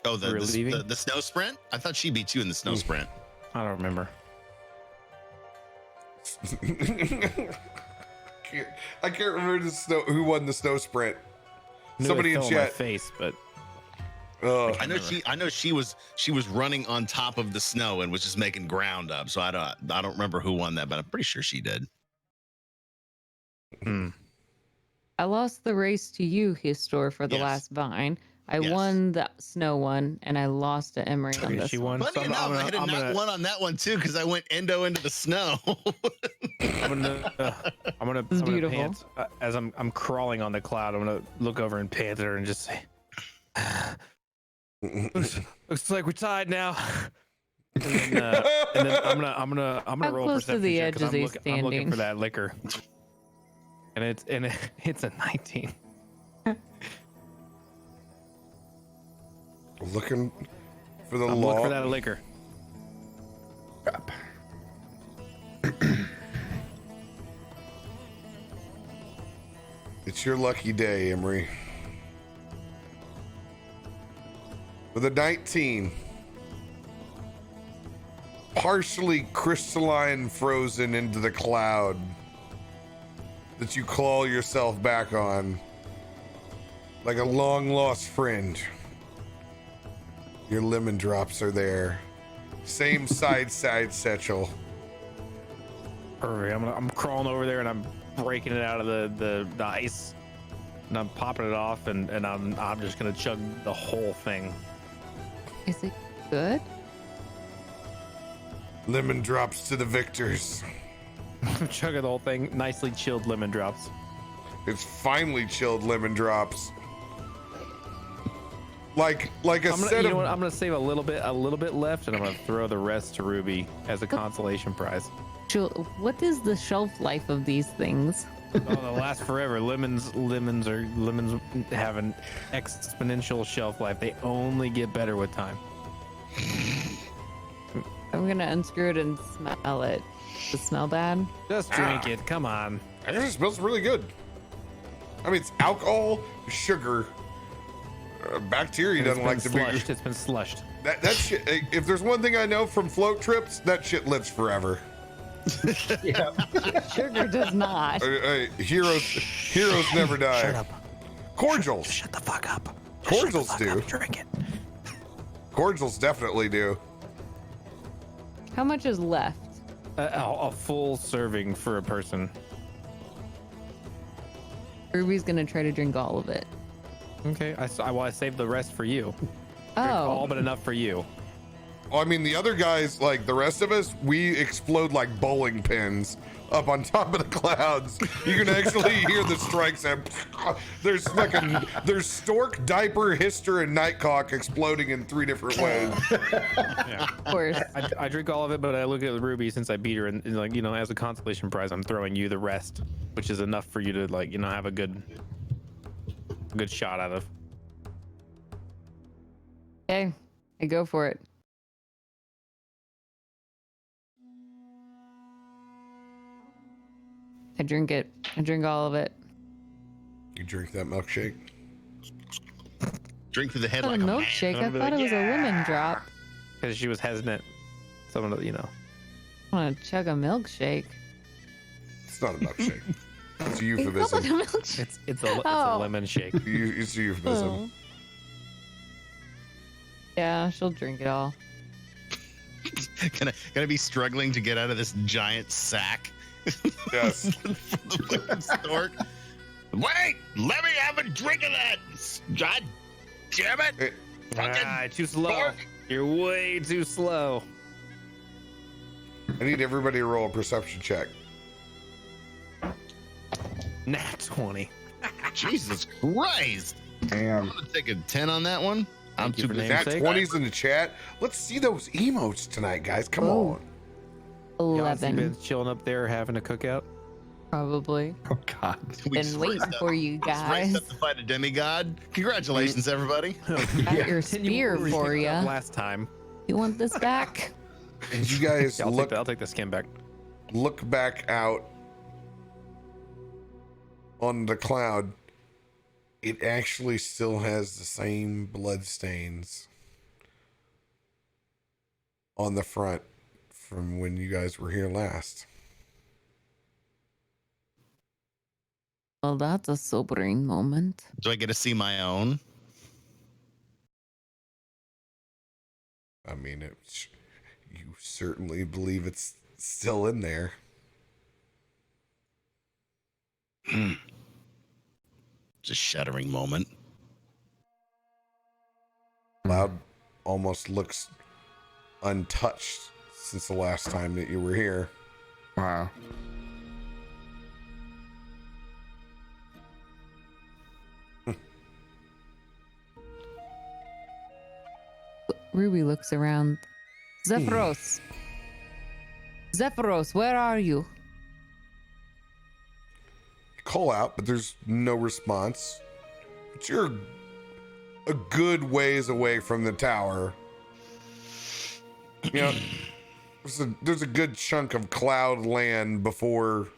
Oh, We were leaving? the snow sprint? I thought she beat you in the snow sprint. I don't remember. I can't remember who won the snow sprint. Knew Somebody it in fell on my chat. face, but I know she was running on top of the snow and was just making ground up. So I don't remember who won that, but I'm pretty sure she did. I lost the race to you, Histor, for the Yes. last vine. I Yes. won the snow one, and I lost to Emery on okay, this she one. won. Funny So enough, I had a I'm nat gonna, one on that one too because I went endo into the snow. I'm gonna beautiful. pant as I'm crawling on the cloud. I'm gonna look over and pant at her and just say, "Looks like we're tied now." And then I'm gonna How roll close to perception the check edge 'cause is he I'm looking standing? for that liquor, and it's a 19. Looking for the I'm law. looking for that liquor. Crap. It's your lucky day, Emery. With a 19, partially crystalline frozen into the cloud that you claw yourself back on like a long lost friend. Your lemon drops are there. Same side satchel. Perfect. I'm crawling over there and I'm breaking it out of the ice, and I'm popping it off, and I'm just gonna chug the whole thing. Is it good? Lemon drops to the victors. I'm chugging the whole thing. Nicely chilled lemon drops. It's finely chilled lemon drops. Like a I'm gonna, set you know of what? I'm gonna save a little bit left, and I'm gonna throw the rest to Ruby as a consolation prize. What is the shelf life of these things? Oh, they'll last forever. Lemons have an exponential shelf life. They only get better with time. I'm gonna unscrew it and smell it. Does it smell bad? Just drink it. Come on. I guess it smells really good. I mean, it's alcohol, sugar, bacteria It's doesn't been like to slushed. be. It's been slushed. That shit. If there's one thing I know from float trips, that shit lives forever. Sugar does not. Heroes never die. Shut up. Cordials. Shut the fuck up. Cordials Shut the fuck do. up. Drink it. Cordials definitely do. How much is left? A full serving for a person. Ruby's gonna try to drink all of it. Okay, I saved the rest for you. Drink Oh, all but enough for you. I mean, the other guys, like the rest of us, we explode like bowling pins up on top of the clouds. You can actually hear the strikes. There's Stork, Diaper, Hister, and Nightcock exploding in 3 different ways. Yeah. of course. I drink all of it, but I look at Ruby since I beat her, and like, you know, as a consolation prize, I'm throwing you the rest, which is enough for you to, like, you know, have a good shot out of. Okay, I go for it. I drink it. I drink all of it. You drink that milkshake? Drink to the head Not a like a man. milkshake. I I'll be thought like, it was a lemon "Yeah." drop. Because she was hesitant. Someone, you know. I want to chug a milkshake. It's not a milkshake. It's a You call euphemism. it a milkshake? It's a Oh. lemon shake. It's a euphemism. Oh. Yeah, she'll drink it all. Gonna be struggling to get out of this giant sack. Yes. From the fucking stork. Wait, let me have a drink of that. God damn it. Fucking Too slow. stork. You're way too slow. I need everybody to roll a perception check. Nat 20. Jesus Christ. Damn. I'm gonna take a 10 on that one. I'm Thank you too for busy. naming Nat Namesake? 20s in the chat. Let's see those emotes tonight, guys. Come Oh. on. Y'all been 11, chilling up there having a cookout. probably. Oh God. We Been just waiting raised up- for you just raised guys. up to fight a demigod. Congratulations, everybody. Got your spear We for picked it up you. last time. You want this back? And you guys Yeah, look I'll take the skin back. look back out on the cloud. It actually still has the same blood stains on the front from when you guys were here last. Well, that's a sobering moment. Do I get to see my own? I mean, you certainly believe it's still in there. It's a shuddering moment. Cloud almost looks untouched since the last time that you were here. Wow. Ruby looks around. Zephyros. Zephyros, where are you? Call out, but there's no response. But you're a good ways away from the tower. You know, there's a good chunk of cloud land before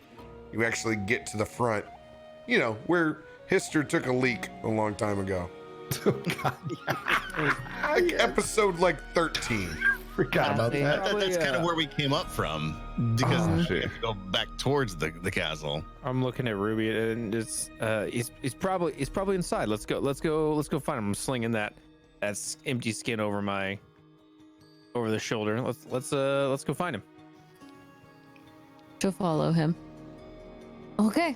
you actually get to the front. You know, where Hister took a leak a long time ago. Oh God. Like episode like 13. Forgot about Classy. that. Probably, That's kind of where we came up from because Oh, we shit. have to go back towards the castle. I'm looking at Ruby, and it's he's probably inside. Let's go find him. I'm slinging that empty skin over the shoulder. Let's go find him. She'll follow him. Okay.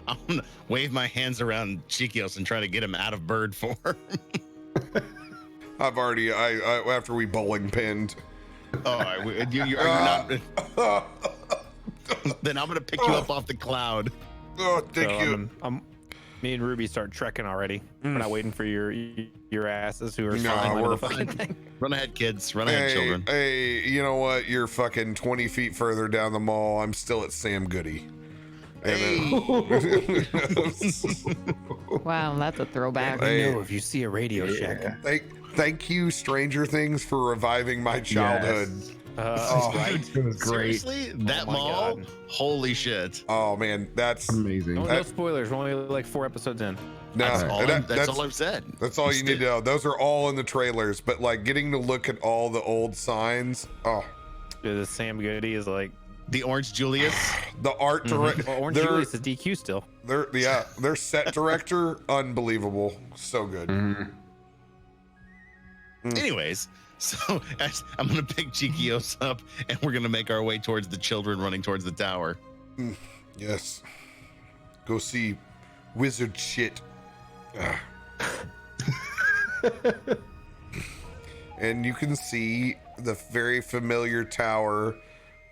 I'm gonna wave my hands around Chiquios and try to get him out of bird form. I've already, I after we bowling pinned. Oh, you're not. Then I'm gonna pick you up off the cloud. Oh, thank So you. Me and Ruby start trekking already. We're not waiting for your asses who are No, flying under we're the fucking thing. Run ahead, kids. Run ahead, children. Hey, you know what? You're fucking 20 feet further down the mall. I'm still at Sam Goody. Wow, that's a throwback. Let me Hey. know if you see a Radio Shack. Thank you, Stranger Things, for reviving my childhood. It was great. Seriously, that my mall? God. Holy shit! Oh man, that's Amazing. No spoilers. We're only like 4 episodes in. That's all. that- That's all I've said. that's all you need to know. Those are all in the trailers, but like getting to look at all the old signs. Oh, Yeah, the Sam Goody is like The Orange Julius. the art director. Orange Julius is DQ still. Their set director, unbelievable, so good. Anyways, So I'm gonna pick Chikios up, and we're gonna make our way towards the children running towards the tower. Yes. Go see wizard shit. And you can see the very familiar tower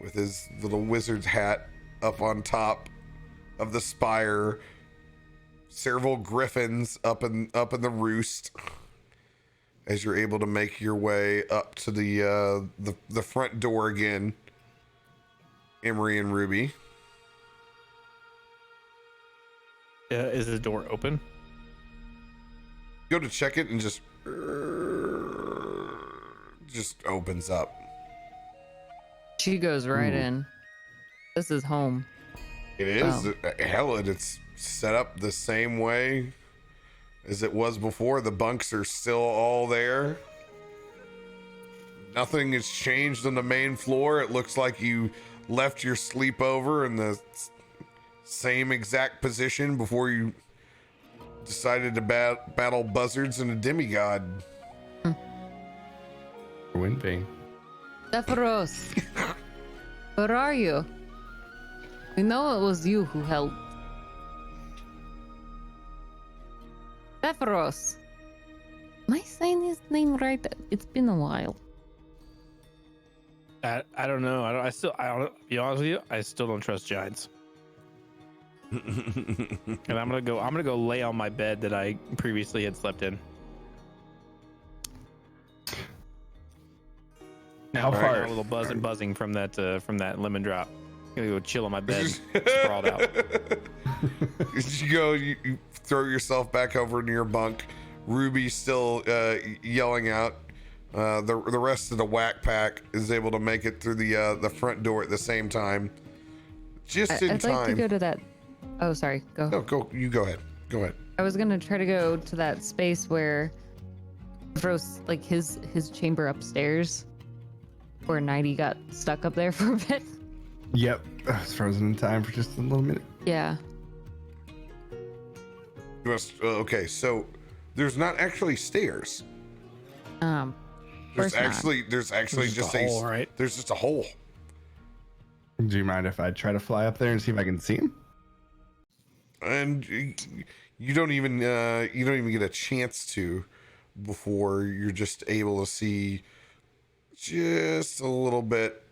with his little wizard's hat up on top of the spire. Several griffins up in the roost. As you're able to make your way up to the front door again, Emery and Ruby. Is the door open? Go to check it and just opens up. She goes right in. This is home. It is. Hell, it's set up the same way as it was before. The bunks are still all there. Nothing has changed on the main floor. It looks like you left your sleepover in the same exact position before you decided to battle buzzards and a demigod. Wind Bane. Zephyros, where are you? We know it was you who helped. Zephyros. Am I saying his name right? It's been a while. I don't know. I don't. Be honest with you, I still don't trust giants. And I'm gonna go lay on my bed that I previously had slept in. How I far? got a little buzzing from that lemon drop. I'm gonna go chill on my bed, sprawled out. You throw yourself back over into your bunk. Ruby's still yelling out. The rest of the whack pack is able to make it through the front door at the same time. Just in I'd time. like to go to that. Oh, sorry. Go. No, go. You go ahead. Go ahead. I was gonna try to go to that space where Zephyros, like his chamber upstairs, where Nighty got stuck up there for a bit. Yep. I was frozen in time for just a little minute. Yeah. Okay, so there's not actually stairs. There's course not. actually There's just a hole, right? There's just a hole. Do you mind if I try to fly up there and see if I can see him? And you don't even get a chance to before you're just able to see just a little bit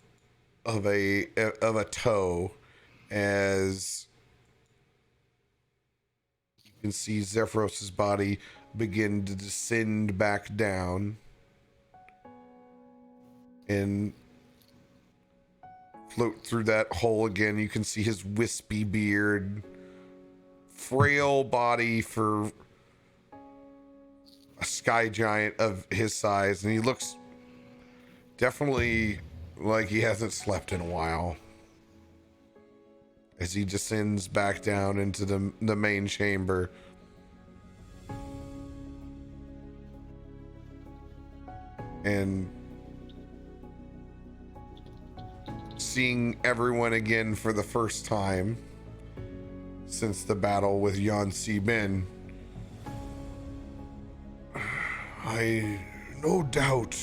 of a toe as you can see Zephyros's body begin to descend back down and float through that hole again. You can see his wispy beard, frail body for a sky giant of his size, and he looks definitely like he hasn't slept in a while as he descends back down into the main chamber. And seeing everyone again for the first time since the battle with Yan Si Bin, I no doubt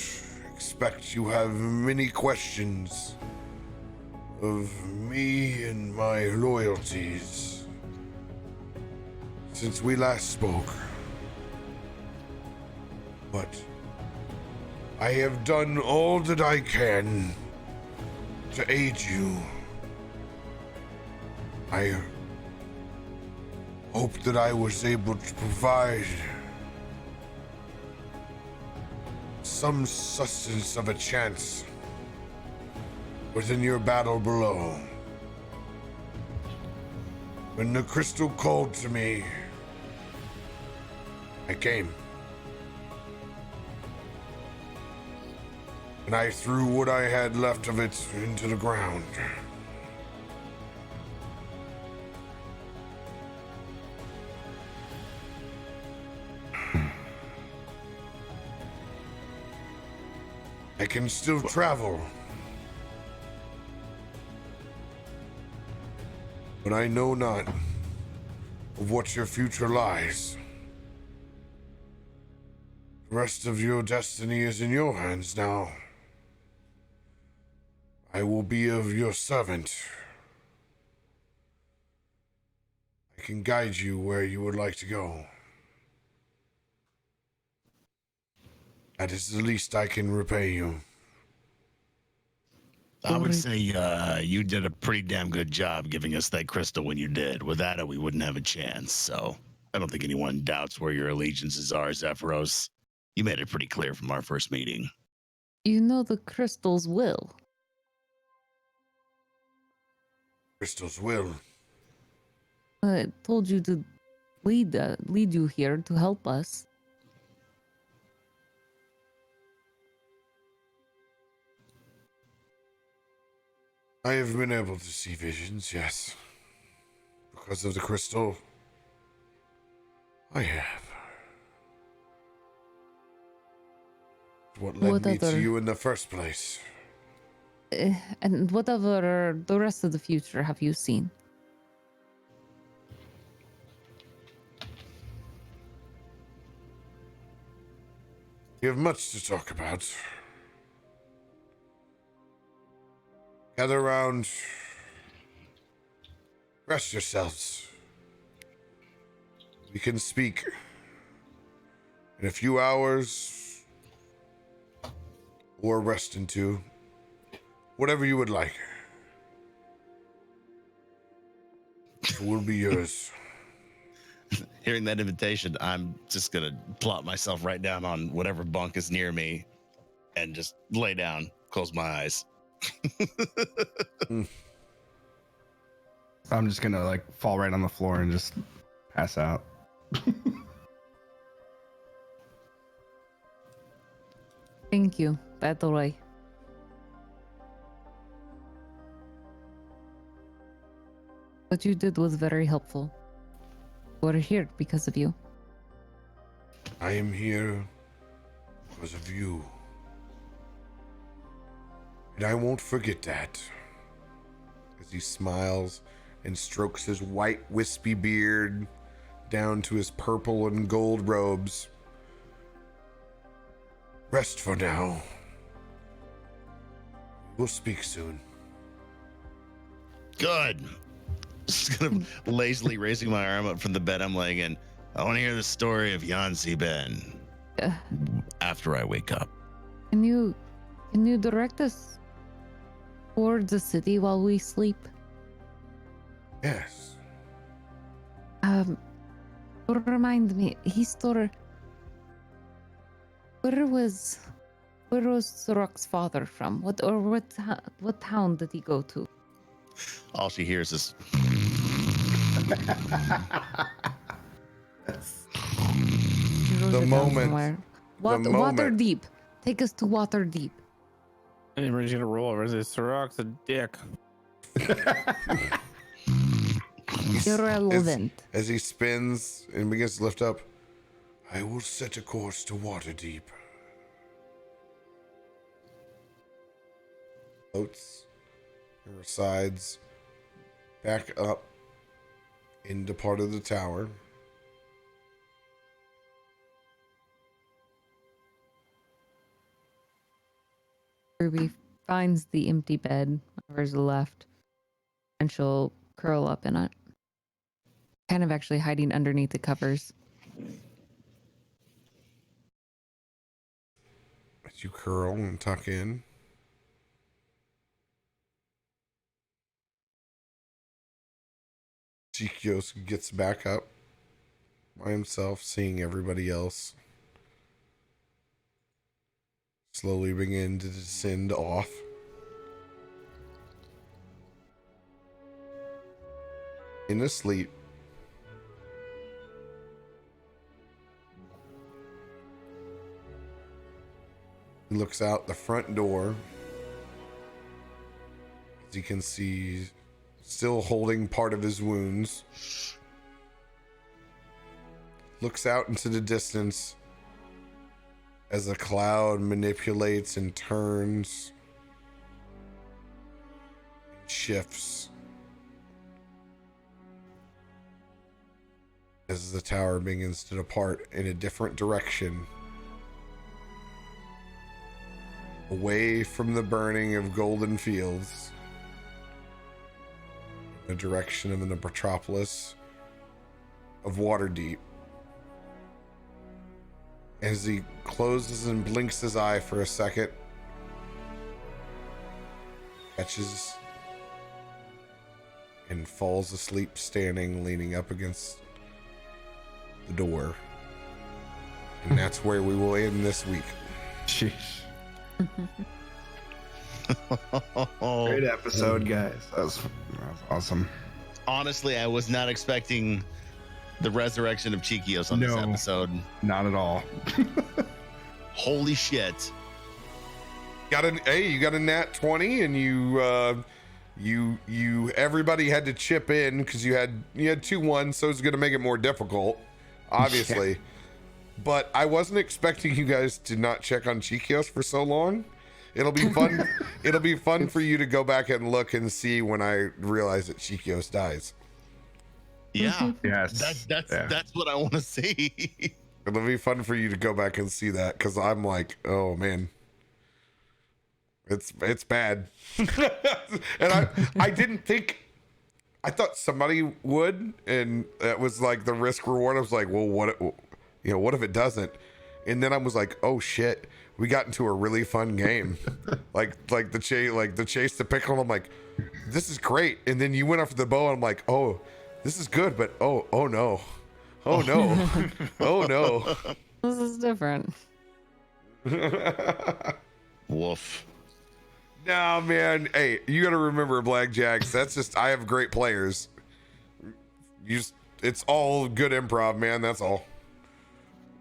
expect you have many questions of me and my loyalties since we last spoke. But I have done all that I can to aid you. I hope that I was able to provide some sustenance of a chance within your battle below. When the crystal called to me, I came. And I threw what I had left of it into the ground. I can still travel. But I know not of what your future lies. The rest of your destiny is in your hands now. I will be of your servant. I can guide you where you would like to go. That is the least I can repay you. I would say you did a pretty damn good job giving us that crystal when you did. Without it, we wouldn't have a chance. So I don't think anyone doubts where your allegiances are, Zephyros. You made it pretty clear from our first meeting. You know the crystals will. Crystals will. I told you to lead you here to help us. I have been able to see visions, yes. Because of the crystal. I have. What led me to you in the first place? And whatever the rest of the future have you seen? We have much to talk about. Gather around. Rest yourselves. We can speak in a few hours or rest into whatever you would like. It will be yours. Hearing that invitation, I'm just going to plop myself right down on whatever bunk is near me and just lay down, close my eyes. I'm just gonna like fall right on the floor and just pass out. Thank you, by the way. What you did was very helpful. We're here because of you. I am here because of you. And I won't forget that. As he smiles and strokes his white, wispy beard down to his purple and gold robes. Rest for now. We'll speak soon. Good. Just gonna lazily raising my arm up from the bed I'm laying in. I want to hear the story of Yanzi Ben after I wake up. Can you direct us towards the city while we sleep? Yes. Remind me, where was Sorok's father from? What town did he go to? All she hears is The moment. Waterdeep. Take us to Waterdeep. Everybody's gonna roll over. Sorok's a dick. Irrelevant. As he spins and begins to lift up, I will set a course to Waterdeep. Floats and resides back up into part of the tower. Ruby finds the empty bed, where's left, and she'll curl up in it. Kind of actually hiding underneath the covers. As you curl and tuck in. Chikios gets back up by himself, seeing everybody else slowly begin to descend off. In sleep. He looks out the front door. As you can see, still holding part of his wounds. Looks out into the distance as the cloud manipulates and turns, shifts as the tower begins to depart in a different direction away from the burning of golden fields, in the direction of the metropolis of Waterdeep. As he closes and blinks his eye for a second, catches and falls asleep standing, leaning up against the door. And that's where we will end this week. Sheesh. Great episode, guys. That was awesome. Honestly, I was not expecting the resurrection of Chikios on this No. episode. Not at all. Holy shit. You got a nat 20, and you everybody had to chip in because you had 2-1, so it's gonna make it more difficult, obviously. Yeah. But I wasn't expecting you guys to not check on Chikios for so long. It'll be fun. It'll be fun for you to go back and look and see when I realize that Chikios dies. Yeah. Yes. That's what I want to see. It'll be fun for you to go back and see that, because I'm like, oh man, it's bad. And I didn't think, I thought somebody would, and that was like the risk reward. I was like, well, what if it doesn't? And then I was like, oh shit, we got into a really fun game. like the chase the pickle. I'm like, this is great. And then you went after the bow, and I'm like, oh, this is good, but oh no, oh no, oh no. This is different. Woof. No, man. Hey, you got to remember, Blackjacks. That's just, I have great players. It's all good improv, man. That's all.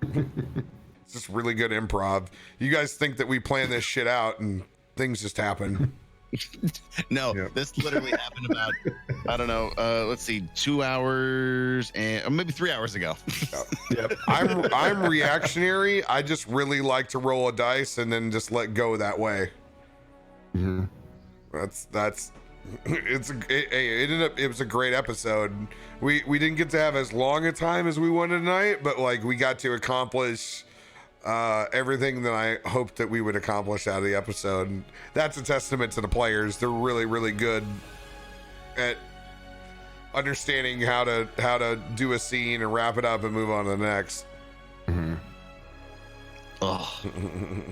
It's just really good improv. You guys think that we plan this shit out and things just happen. No, Yep. This literally happened about, I don't know, let's see, 2 hours or maybe 3 hours ago. Yep. I'm reactionary. I just really like to roll a dice and then just let go that way. Mhm. It was a great episode. We didn't get to have as long a time as we wanted tonight, but like we got to accomplish everything that I hoped that we would accomplish out of the episode. And that's a testament to the players. They're really, really good at understanding how to do a scene and wrap it up and move on to the next. Mhm. Oh,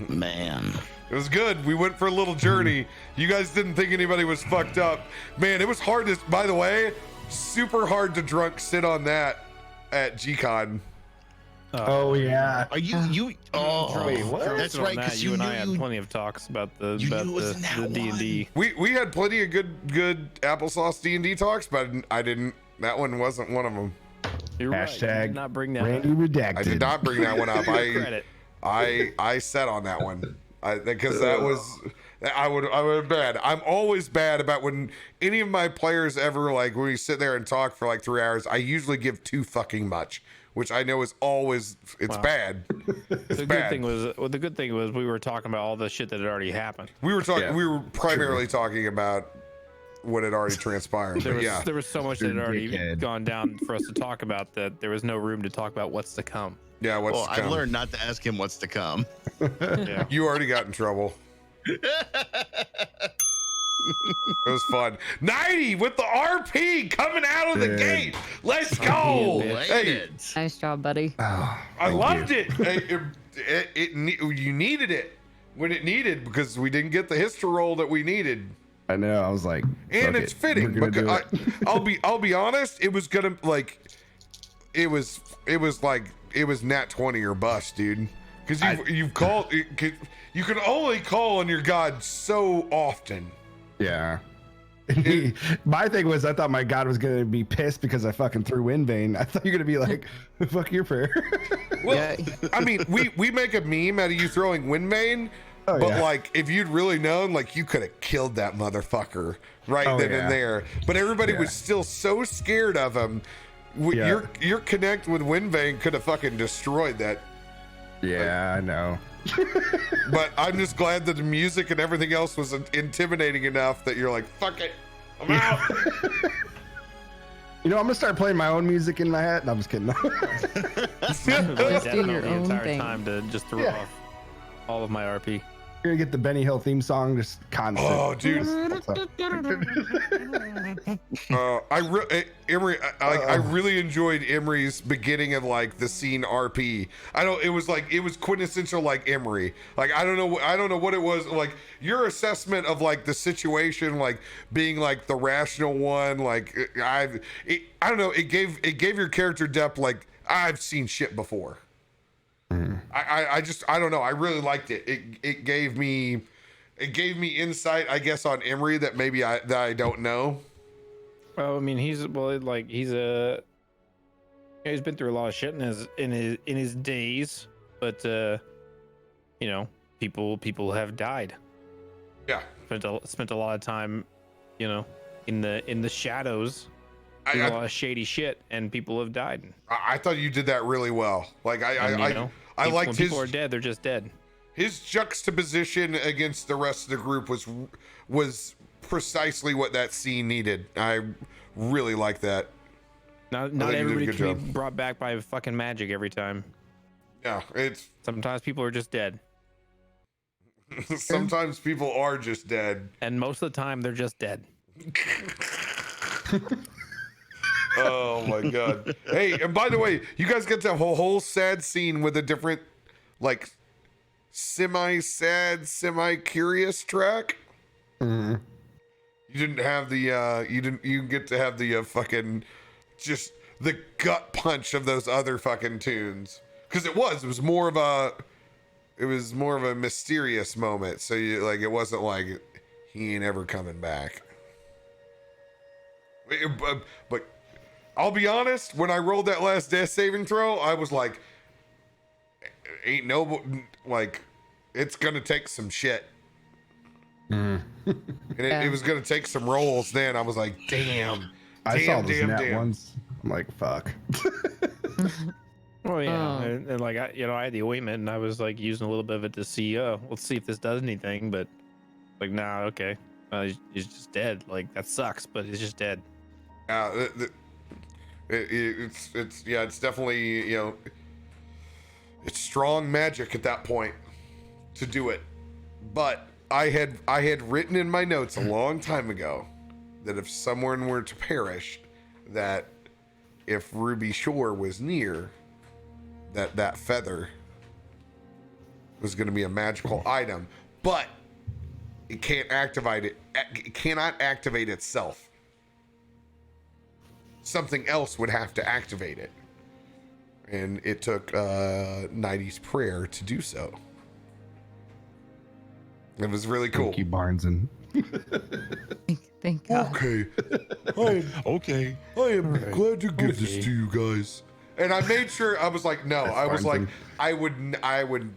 man. It was good. We went for a little journey. You guys didn't think anybody was fucked up. Man, it was hard to, by the way, super hard to drunk sit on that at G-Con. Oh yeah. Are you? Oh, Wait, what? That's right. Because you and I had plenty of talks about the D&D. We had plenty of good applesauce D&D talks, but I didn't. That one wasn't one of them. You're right. You Hashtag did not bring that Randy up. redacted. I did not bring that one up. Credit. I sat on that one. Because that was, I would have bad. I'm always bad about when any of my players ever, like when we sit there and talk for like 3 hours, I usually give too fucking much, which I know is always, it's bad. It's The bad. good thing was we were talking about all the shit that had already happened. We were talking, Yeah. we were primarily talking about what had already transpired. There But was, yeah. there was so much that had already Dickhead. gone down for us to talk about that there was no room to talk about what's to come. Yeah. What's Well, to I've come. learned not to ask him what's to come. Yeah. You already got in trouble. It was fun. 90 with the RP coming out of the Dude. gate. Let's go. bitch. Hey, Nice job, buddy. Oh, I thank loved you. it. You needed it when it needed, because we didn't get the history roll that we needed, I know. I was like, and fuck it's it. fitting. We're gonna Because do it. I'll be honest. It was gonna like, it was nat 20 or bust, dude. Because you've called. You can only call on your god so often. Yeah. My thing was, I thought my god was gonna be pissed because I fucking threw wind vein. I thought you were gonna be like, "Fuck your prayer." Well, I mean, we make a meme out of you throwing Windmane, Oh, but yeah. like if you'd really known, like you could have killed that motherfucker right Oh, then yeah. and there. But everybody Yeah. was still so scared of him. Yeah. Your connect with Windvane could have fucking destroyed that. Yeah, I know. But I'm just glad that the music and everything else was intimidating enough that you're like, fuck it, I'm out. You know, I'm gonna start playing my own music in my head. No, I'm just kidding. Like Just do definitely your the own entire thing. time to just throw Yeah. off all of my RP. You're gonna get the Benny Hill theme song, just constant. Oh, dude. I really enjoyed Emery's beginning of like the scene RP. It was quintessential like Emery. Like I don't know what it was. Like your assessment of like the situation, like being like the rational one. Like I don't know. It gave your character depth. Like I've seen shit before. I don't know. I really liked it. It gave me insight, I guess, on Emery that maybe I don't know. Well, I mean, he's been through a lot of shit in his days, but you know, people have died. Yeah, spent a lot of time, you know, in the shadows. A lot of shady shit, and people have died. I thought you did that really well. Like I liked when his. People are dead; they're just dead. His juxtaposition against the rest of the group was precisely what that scene needed. I really like that. Not everybody can be brought back by fucking magic every time. Yeah, sometimes people are just dead. Sometimes people are just dead, and most of the time they're just dead. Oh my god! Hey, and by the way, you guys get to have a whole sad scene with a different, like, semi-sad, semi-curious track. Mm-hmm. You didn't have the you get to have the fucking just the gut punch of those other fucking tunes, because it was more of a mysterious moment. So you like, it wasn't like he ain't ever coming back. But I'll be honest, when I rolled that last death saving throw, I was like, ain't no, like, it's gonna take some shit. And it was gonna take some rolls. Then I was like, damn. I saw those nat ones. I'm like, fuck. Well, yeah, and like I had the ointment, and I was like using a little bit of it to see, let's see if this does anything. But like, nah, okay, he's just dead. Like that sucks, but he's just dead. It's definitely, you know, it's strong magic at that point to do it. But I had written in my notes a long time ago that if someone were to perish, that if Ruby Shore was near, that feather was going to be a magical item, but it can't activate it. It cannot activate itself. Something else would have to activate it, and it took Nighty's prayer to do so. It was really cool. Thank you, Barnes. Thank God. Okay. I am glad to give this to you guys. And I made sure, I was like, no, I was like, I would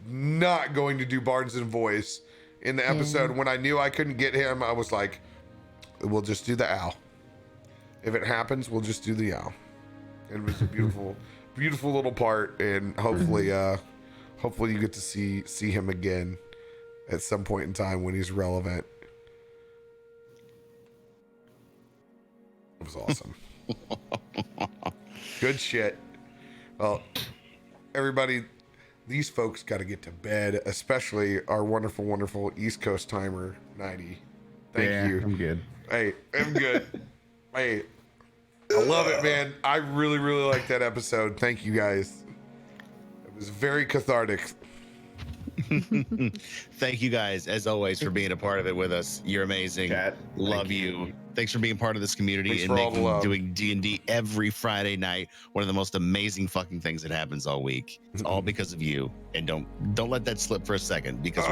not going to do Barnes' voice in the episode. When I knew I couldn't get him, I was like, we'll just do the owl. If it happens, we'll just do the owl. It was a beautiful, beautiful little part, and hopefully you get to see him again at some point in time when he's relevant. It was awesome. Good shit. Well, everybody, these folks got to get to bed, especially our wonderful, wonderful East Coast timer, 90. Thank you. I'm good. Hey, I'm good. Hey, I love it, man. I really, really like that episode. Thank you, guys. It was very cathartic. Thank you guys, as always, for being a part of it with us. You're amazing. Chat, love you. Thanks for being part of this community Thanks and doing D&D every Friday night. One of the most amazing fucking things that happens all week. It's all because of you. And don't let that slip for a second, because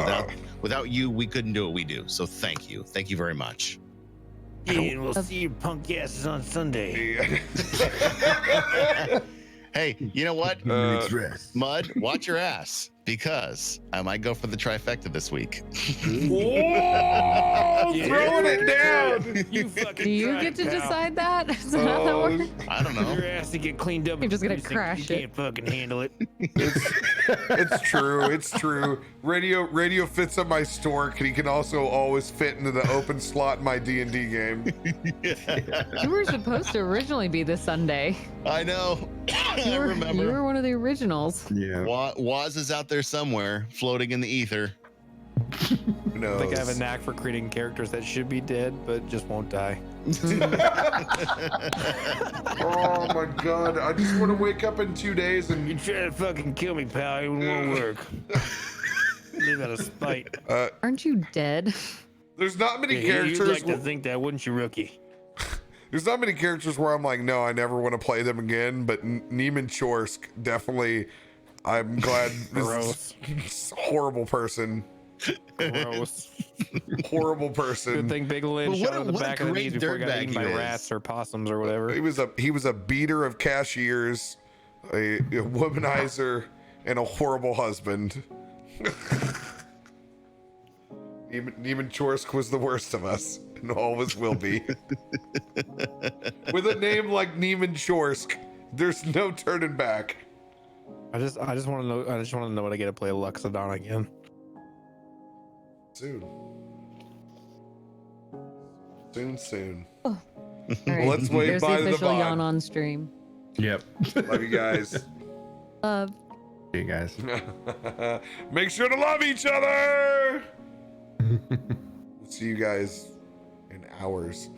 without you, we couldn't do what we do. So thank you. Thank you very much. Yeah, and we'll see you punk asses on Sunday. Hey, you know what? Mud, watch your ass, because I might go for the trifecta this week. Whoa! Throwing it down. You fucking Do you get to decide that? Is that how that works? I don't know. Your ass to get cleaned up. You're just gonna You crash it. can't fucking handle it. It's true. It's true. Radio fits in my stork, and he can also always fit into the open slot in my D&D game. You were supposed to originally be this Sunday. I know. I You remember. were one of the originals. Yeah. Waz is out there somewhere, floating in the ether. Who knows? I think I have a knack for creating characters that should be dead, but just won't die. Oh my god! I just want to wake up in 2 days and You try to fucking kill me, pal. It won't work. Live out of spite. Aren't you dead? There's not many You'd characters. like to think that, wouldn't you, rookie? There's not many characters where I'm like, no, I never want to play them again. But Neiman Chorsk, definitely. I'm glad. Gross. Horrible person. Gross. Horrible Good person. thing Big Lynn But shot him in the what a back of the great knees before he got dirtbag eaten by he is. rats or possums or whatever. He was a beater of cashiers, a womanizer, and a horrible husband. Neiman Chorsk was the worst of us, and always will be. With a name like Neiman Chorsk, there's no turning back. I just want to know. I just want to know when I get to play Luxodon again. Soon. Soon. All right. Let's wave There's bye the to the official yawn vibe. on stream. Yep. Love you guys. Love. See you guys. Make sure to love each other. See you guys in hours.